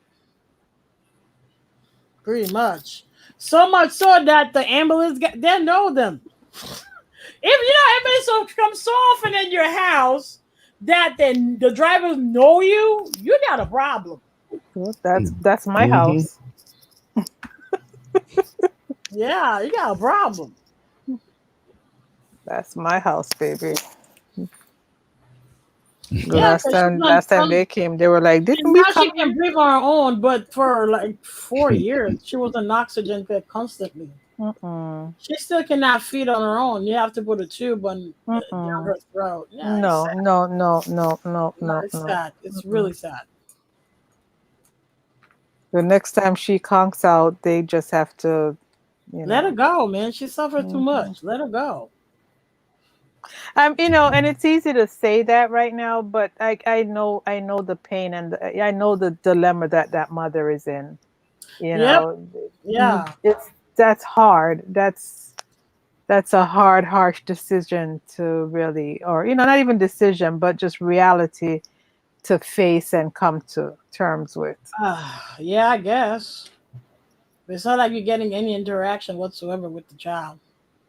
Pretty much. So much so that the ambulance they know them. If ambulance comes so often in your house that then the drivers know you got a problem. Well, that's my Mm-hmm. house. Yeah, you got a problem. That's my house, baby. Yeah, because Last time they came, they were like, "Didn't and we now she come can here?" breathe on her own, but for like 4 years, she was on oxygen constantly. Mm-mm. She still cannot feed on her own. You have to put a tube down Mm-mm. her throat. Yeah, it's No, sad. no, no, no, no, No, no, it's no. sad. It's Mm-mm. really sad. The next time she conks out, they just have to, you Let her know. go, man. She suffered too Mhm. much. Let her go. And it's easy to say that right now, but I know the pain and I know the dilemma that that mother is in. You Yep. know, Yeah. it's that's hard. That's a hard, harsh decision to really, or not even decision, but just reality to face and come to terms with. Yeah, I guess. It's not like you're getting any interaction whatsoever with the child.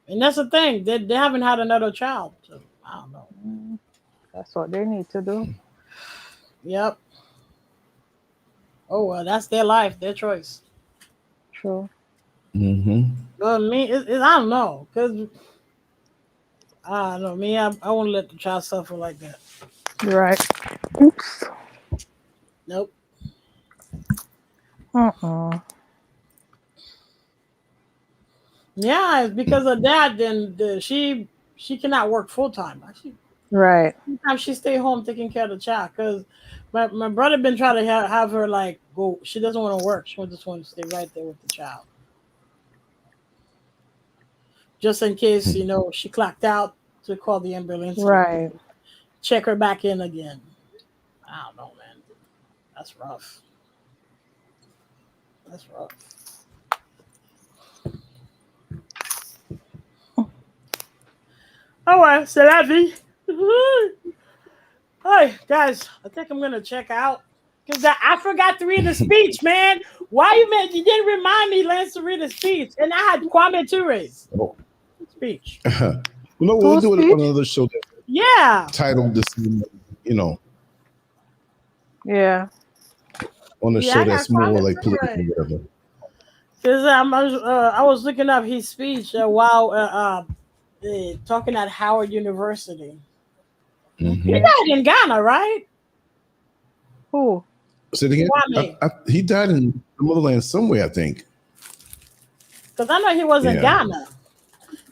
And that's the thing. They haven't had another child. So I don't know. Mm, That's what they need to do. Yep. Oh well, that's their life, their choice. True. Mm-hmm. But me, I don't know, cause I don't know me. I won't let the child suffer like that. You're right. Oops. Nope. Uh-uh. Yeah, it's because of that. Then she cannot work full time. Actually, Right. sometimes she stay home taking care of the child. Cause my brother been trying to have her like go. She doesn't want to work. She just wants to stay right there with the child, just in case she clocked out to call the ambulance and Right. check her back in again. I don't know, man. That's rough. That's rough. Oh well, c'est la vie. Hey guys, I think I'm gonna check out because I forgot to read the speech, man. Why you didn't remind me, Lance, to read the speech, and I had Kwame Ture's Oh. speech. No, we'll Whose do it on speech? another show that Yeah, titled this, Yeah. on a yeah, show I got that's more Kwame like political, Ture whatever. because I was looking up his speech while talking at Howard University. He Okay. Mm-hmm. died in Ghana, right? Who? Say it again. Kwame, He died in the motherland somewhere, I think. because I know he was in Yeah. Ghana.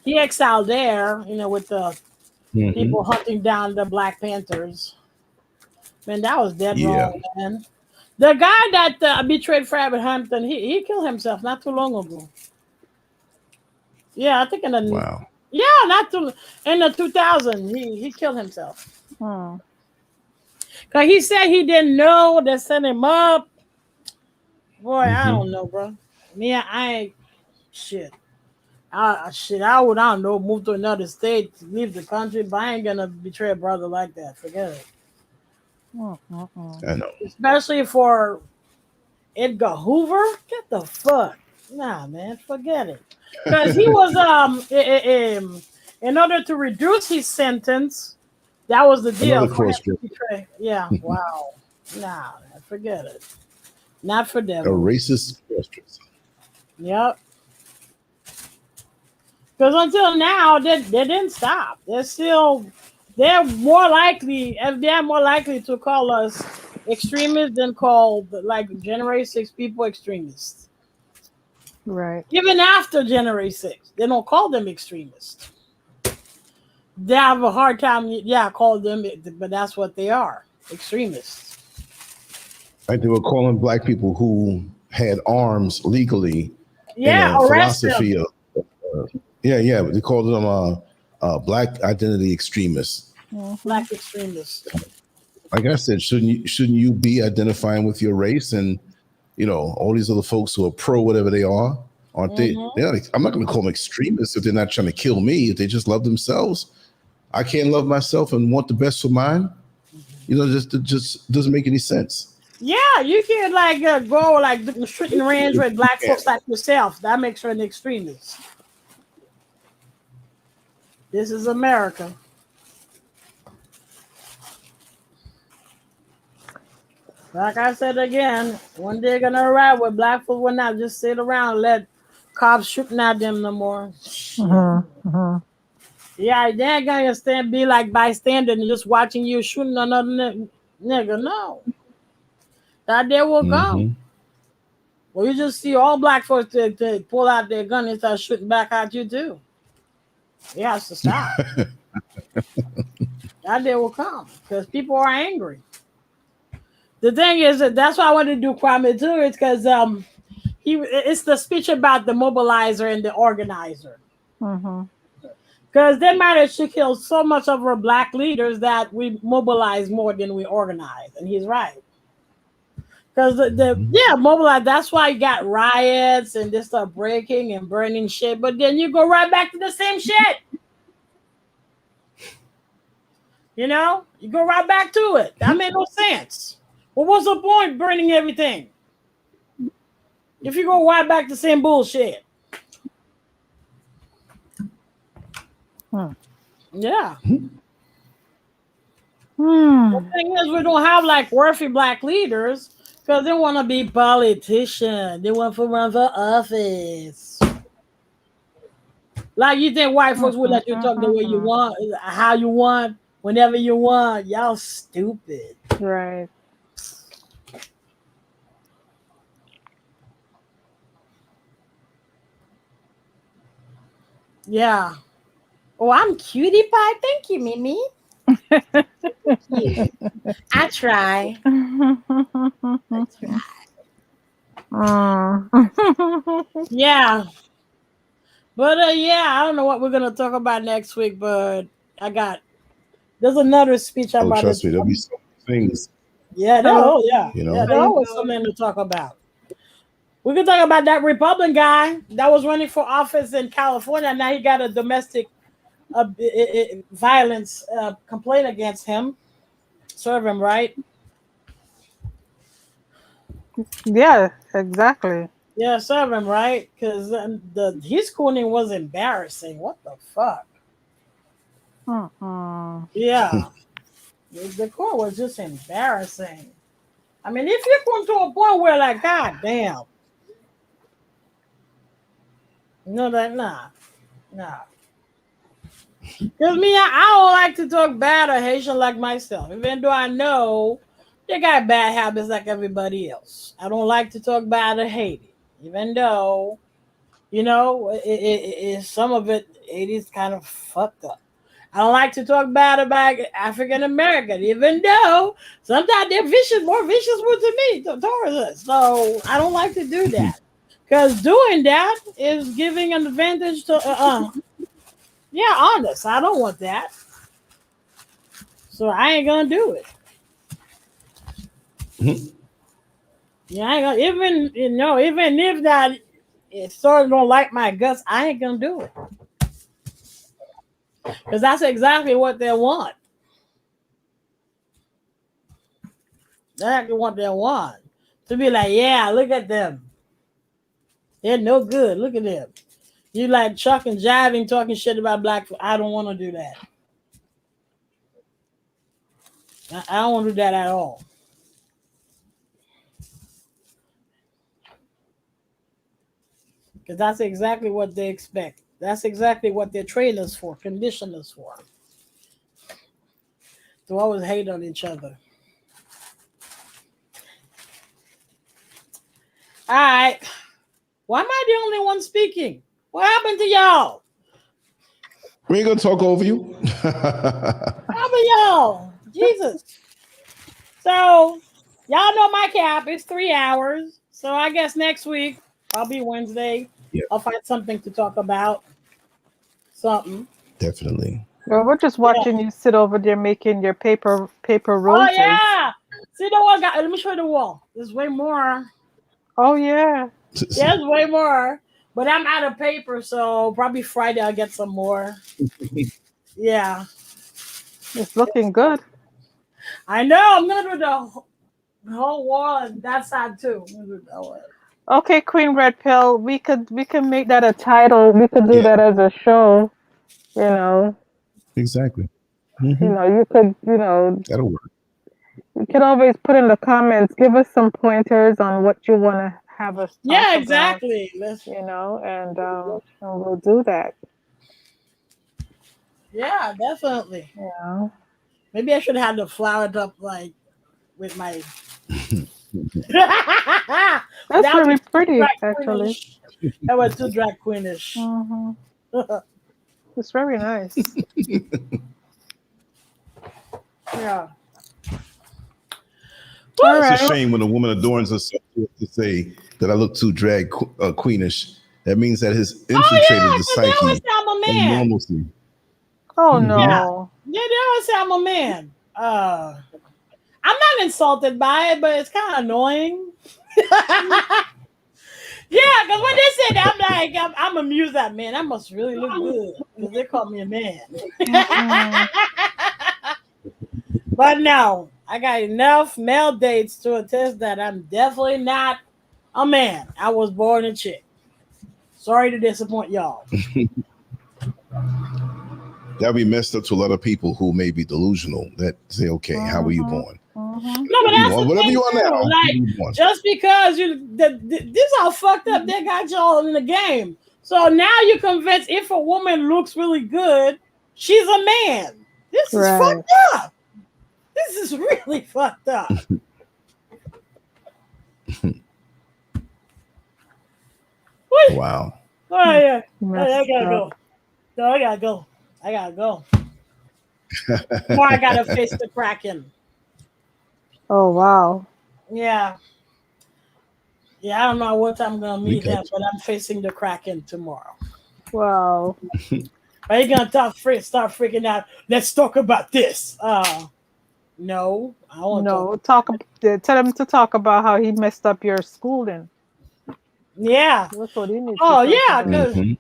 He exiled there, with the Mm-hmm. people hunting down the Black Panthers. Man, that was dead Yeah. wrong, man. The guy that betrayed Fred Hampton, he killed himself not too long ago. Yeah, I think Wow. not too in the 2000 he killed himself. Hmm. Cause he said he didn't know they sent him up. Boy, I Mm-hmm. don't know, bro. Me, I ain't shit. I would, I don't know, move to another state, leave the country, but I ain't gonna betray a brother like that. Forget it. I know. Especially for Edgar Hoover? Get the fuck. Nah, man, forget it. Because he was in order to reduce his sentence, that was the deal Another for him cross to dress. betray. Yeah, wow. Nah, man, forget it. Not for A devil. racist cross dresser. Yep. Because until now, they didn't stop. They're more likely, FBI more likely to call us extremists than call like January 6 people extremists. Right. Even after January 6th, they don't call them extremists. They have a hard time, call them, but that's what they are, extremists. Like they were calling black people who had arms legally in Yeah, a arrest philosophy them. of, yeah, they called them black identity extremists. Mm-hmm. Black extremists. Like I said, shouldn't you be identifying with your race and all these other folks who are pro whatever they are, aren't they? Mm-hmm. Yeah, I'm not going to call them extremists if they're not trying to kill me. If they just love themselves, I can't love myself and want the best for mine. Just doesn't make any sense. Yeah, you can like go like shooting range with black folks like yourself. That makes her an extremist. This is America. Like I said again, one day gonna arrive where black folks will not just sit around and let cops shooting at them no more. Shit. Yeah, they ain't gonna stand be like bystander and just watching you shooting another nigga. No, that day will come. Well, you just see all black folks to pull out their gun and start shooting back at you too. It has to stop. That day will come because people are angry. The thing is that that's why I wanted to do Kwame too. It's because it's the speech about the mobilizer and the organizer. Because they managed to kill so much of our black leaders that we mobilize more than we organize, and he's right. Because mobilize. That's why you got riots and they start breaking and burning shit. But then you go right back to the same shit. You know, you go right back to it. That made no sense. What was the point burning everything if you go right back to the same bullshit? Yeah. The thing is, we don't have like worthy black leaders because they want to be politicians. They want to run for office. Like you think white folks would let you talk the way you want, how you want, whenever you want? Y'all stupid. Right. Yeah. Oh, I'm cutie pie. Thank you, Mimi. Yeah. I try. Yeah. But yeah, I don't know what we're gonna talk about next week, but there's another speech I'm about trust to me, there'll be so many things. Yeah, You know? there's always something to talk about. We can talk about that Republican guy that was running for office in California. Now he got a domestic violence complaint against him. Serve him right. Yeah, exactly. Yeah, serve him right because his cooning was embarrassing. What the fuck? Yeah, the court was just embarrassing. I mean, if you're going to a point where like, god damn, nah. Because me, I don't like to talk bad or Haitian like myself, even though I know they got bad habits like everybody else. I don't like to talk bad or Haiti, even though, some of it is kind of fucked up. I don't like to talk bad about African American, even though sometimes they're more vicious to me, towards us. So I don't like to do that. Because doing that is giving an advantage to yeah, honest. I don't want that. So I ain't gonna do it. Yeah, I ain't gonna even if that it sort of don't like my guts, I ain't gonna do it. Because that's exactly what they want. That's exactly what they want. To be like, yeah, look at them. They're no good. Look at them. You like chucking, jiving, talking shit about black people. I don't want to do that. I don't want to do that at all. Because that's exactly what they expect. That's exactly what they train us for, condition us for. To always hate on each other. All right. Why am I the only one speaking? What happened to y'all? We ain't gonna talk over you. How about y'all? Jesus. So, y'all know my cap. It's 3 hours. So, I guess next week, probably Wednesday, I'll find something to talk about. Something. Definitely. Well, we're just watching you sit over there making your paper roses. Oh, yeah. See the wall? Let me show you the wall. There's way more. Oh, yeah. Yeah, there's way more. But I'm out of paper, so probably Friday I'll get some more. Yeah. It's looking good. I know. I'm going to do The whole wall and that side too. Okay, Queen Red Pill, we can make that a title. We could do Yeah, that as a show. You know, exactly. Hmm. you could, That'll work. you can always put in the comments, give us some pointers on what you want to have us talk Yeah, about. exactly. And we'll do that. Yeah, definitely. Yeah, Maybe I should have the flowered up like with my. that that's would be very too pretty, drag actually. queenish. That was too drag queenish. Hmm. It's very nice. Yeah. All It's a right. shame when a woman adorns herself to say that I look too queenish. That means that has Oh infiltrated yeah, the because they always psyche say I'm a and man. normalcy. Oh Hmm. Yeah. no. Yeah, they always say I'm a man. I'm not insulted by it, but it's kind of annoying. Yeah, because when they say that, I'm amused at man. I must really look good because they call me a man. Mm-mm. But no, I got enough male dates to attest that I'm definitely not a man. I was born a chick. Sorry to disappoint y'all. That'll be messed up to a lot of people who may be delusional that say, okay, how were you Mhm. born? Mhm. No, but that's the Whatever thing you are too. now, how were Like, you born? just because this all fucked up, they got y'all in the game. So now you're convinced if a woman looks really good, she's a man. This is Right. fucked up. This is really fucked up. Wait. Wow. Oh yeah. I Messed gotta up. go. No, I gotta go. I gotta go. Or I gotta face the Kraken. Oh wow. Yeah. Yeah, I don't know what time I'm gonna We meet got him, but I'm facing the Kraken tomorrow. Wow. Are you gonna start freaking out? Let's talk about this. No, I won't talk. No, tell him to talk about how he messed up your schooling. Yeah. That's what he needs to Oh talk yeah, about. because you.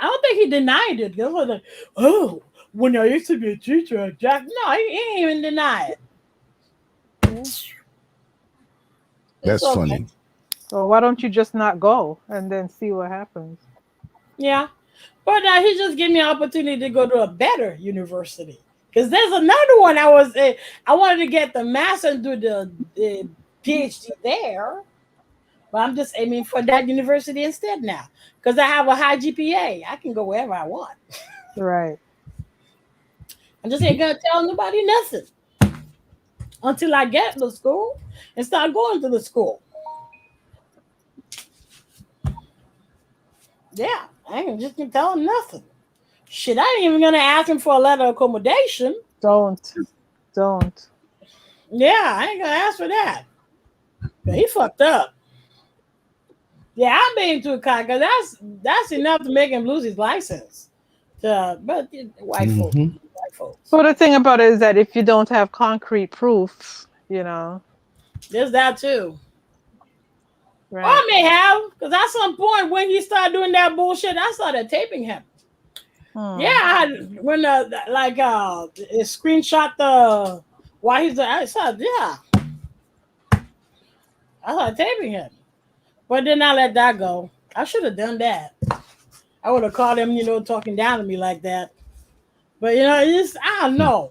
I don't think he denied it. It was like, oh, when I used to be a teacher at Jack. No, he ain't even deny it. Yeah. It's That's okay. funny. So why don't you just not go and then see what happens? Yeah. But he just gave me an opportunity to go to a better university. Because there's another one I wanted to get the master and do the PhD there. But I'm just aiming for that university instead now. Because I have a high GPA. I can go wherever I want. Right. I just ain't gonna tell nobody nothing until I get to school and start going to the school. Yeah, I ain't just gonna tell him nothing. Shit, I ain't even gonna ask him for a letter of accommodation. Don't. Don't. Yeah, I ain't gonna ask for that. But he fucked up. Yeah, I'm being too kind because that's enough to make him lose his license. But white folks, Hmm. white folks. Well, the thing about it is that if you don't have concrete proof, There's that too. Or I right. may have, because at some point when he started doing that bullshit, I started taping him. Yeah, Hmm. I had when it screenshot the why he's I said yeah, I started taping him, but then I let that go. I should have done that. I would have called him, talking down to me like that. But it's I don't know.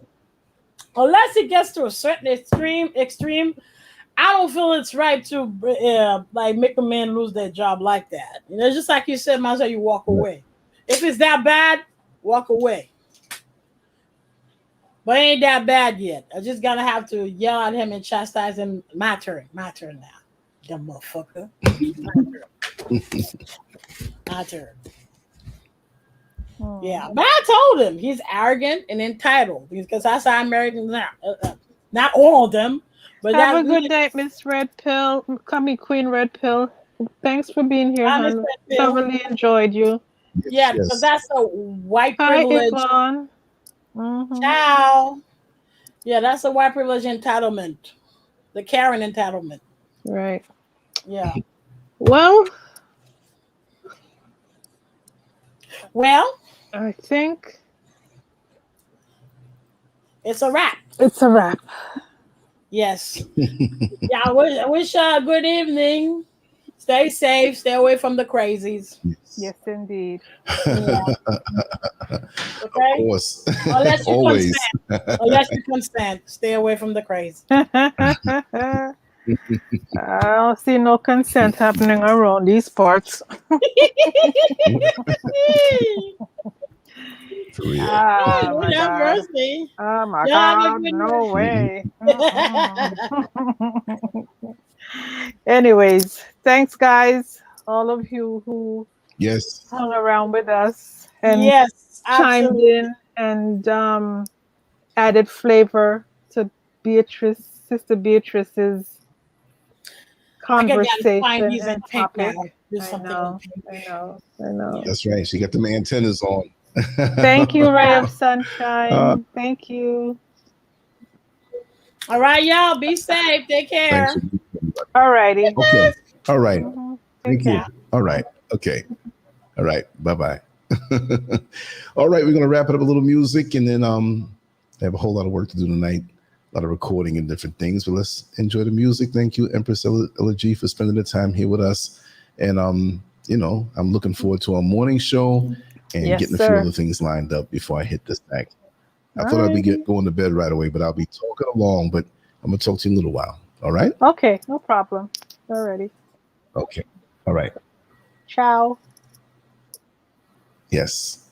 Unless it gets to a certain extreme, I don't feel it's right to like make a man lose their job like that. Just like you said, might as well you walk away. If it's that bad, walk away. But it ain't that bad yet. I just gotta have to yell at him and chastise him. My turn now. Dumb motherfucker. My turn. My turn. Hmm. Yeah, but I told him he's arrogant and entitled because that's how Americans are. Not all of them, but Have that a good night, Miss Red Pill. Call me Queen Red Pill. Thanks for being here, I'm his hon. pet bill. Thoroughly enjoyed you. Yes, Yeah, because yes. that's a white Hi, privilege. Yvonne. Mm-hmm. Ciao. Yeah, that's a white privilege entitlement. The Karen entitlement. Right. Yeah. Well, Well, I think it's a wrap. it's a wrap. Yes. Yeah, I wish a good evening. Stay safe. Stay away from the crazies. Yes, indeed. Yeah. Of Okay. course. Unless you Always. consent. Unless you consent. Stay away from the crazy. I don't see no consent happening around these parts. For real. Ah, Lord my have God. mercy. Oh, my Y'all have a God. good No night. way. Mm-mm. Anyways, thanks, guys. All of you who Yes. hung around with us and Yes, chimed absolutely. in and added flavor to Sister Beatrice's I gotta find conversation these and in pink now. topic. Do I something in know, pink. I know, I know. That's right. She got them antennas on. Thank you, Ray Yeah. of uh, Sunshine. Thank you. All right, y'all. Be safe. Take thanks care. for everybody. Alrighty. Okay. All right. Take Thank care. you. All right. Okay. All right. Bye bye. All right. We're gonna wrap it up with a little music, and then I have a whole lot of work to do tonight. A lot of recording and different things, but let's enjoy the music. Thank you, Empress Ella G, for spending the time here with us. And I'm looking forward to our morning show and Yes, getting a few sir. other things lined up before I hit this back. I thought I'd be Alrighty. going to bed right away, but I'll be talking along. But I'm gonna talk to you in a little while. All right? Okay, no problem. Alrighty. Okay. All right. Ciao. Yes.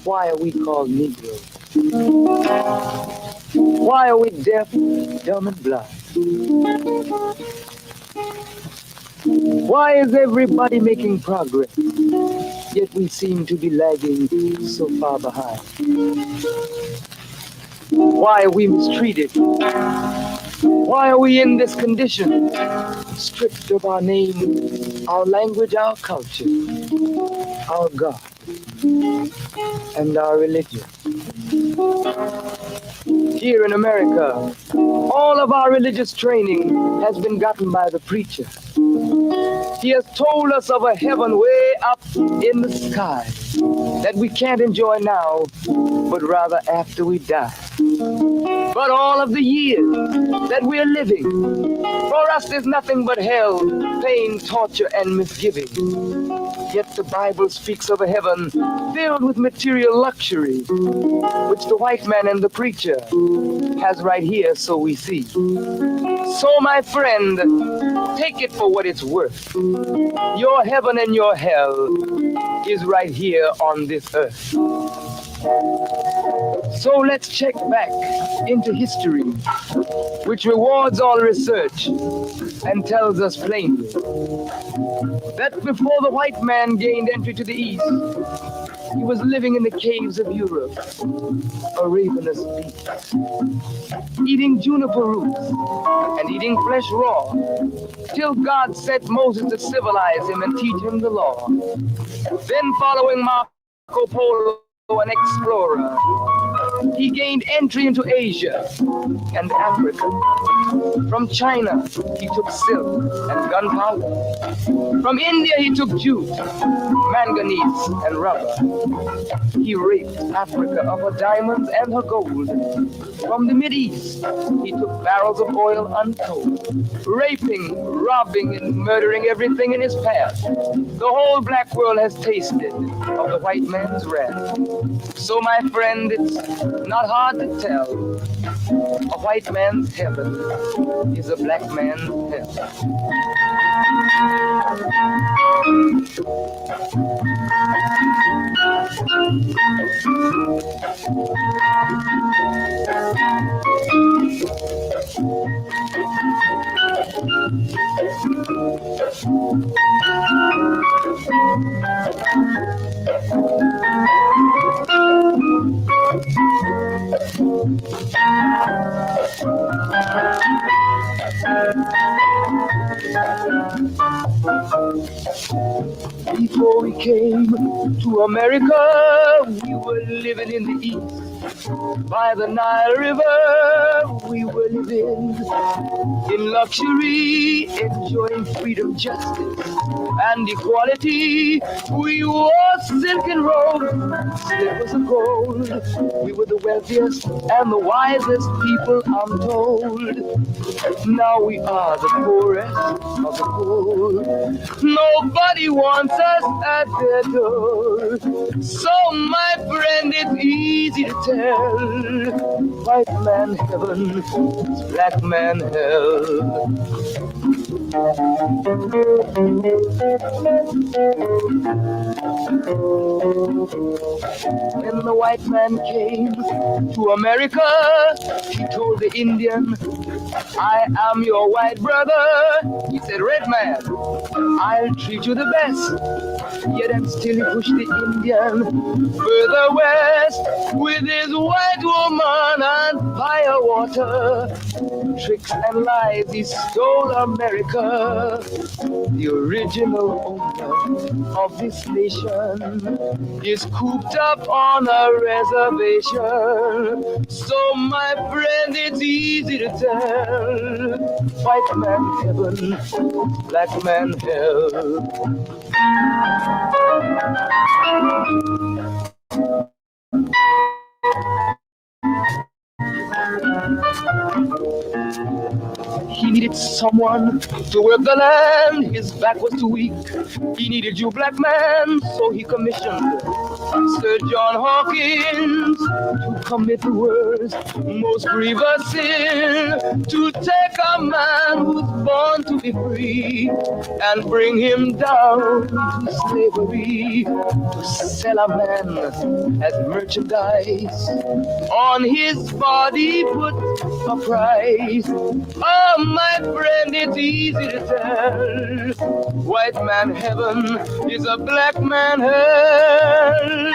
Why are we called Negroes? Why are we deaf, dumb, and blind? Why is everybody making progress, yet we seem to be lagging so far behind? Why are we mistreated? Why are we in this condition? Stripped of our name, our language, our culture, our God, and our religion. Here in America, all of our religious training has been gotten by the preacher. He has told us of a heaven way up in the sky that we can't enjoy now, but rather after we die. But all of the years that we're living, for us there's nothing but hell, pain, torture, and misgiving. Yet the Bible speaks of a heaven filled with material luxury, which the white man and the preacher has right here, so we see. So my friend, take it for what it's worth. Your heaven and your hell is right here on this earth. So let's check back into history, which rewards all research and tells us plainly that before the white man gained entry to the East, he was living in the caves of Europe, a ravenous beast, eating juniper roots and eating flesh raw, till God sent Moses to civilize him and teach him the law. Then following Marco Polo, an explorer, he gained entry into Asia and Africa. From China, he took silk and gunpowder. From India, he took jute, manganese, and rubber. He raped Africa of her diamonds and her gold. From the Mideast, he took barrels of oil untold, raping, robbing, and murdering everything in his path. The whole black world has tasted of the white man's wrath. So, my friend, it's not hard to tell. A white man's heaven is a black man's hell. Before we came to America, we were living in the East. By the Nile River, we were living in luxury, enjoying freedom, justice, and equality. We wore silken robes, slippers of gold. We were the wealthiest and the wisest people, I'm told. Now we are the poorest of the poor. Nobody wants us at their door. So, my friend, it's easy to tell. White man heaven, black man hell. When the white man came to America, he told the Indian, I am your white brother. He said, red man, I'll treat you the best. Yet and still he pushed the Indian further west with his white woman and fire water. Tricks and lies, he stole America. The original owner of this nation is cooped up on a reservation. So, my friend, it's easy to tell. White man heaven, black man hell. He needed someone to work the land, his back was too weak. He needed you, black man, so he commissioned Sir John Hawkins to commit the world's most grievous sin, to take a man who's born to be free and bring him down to slavery, to sell a man as merchandise, on his body put a price. Oh, my friend, it's easy to tell. White man heaven is a black man hell.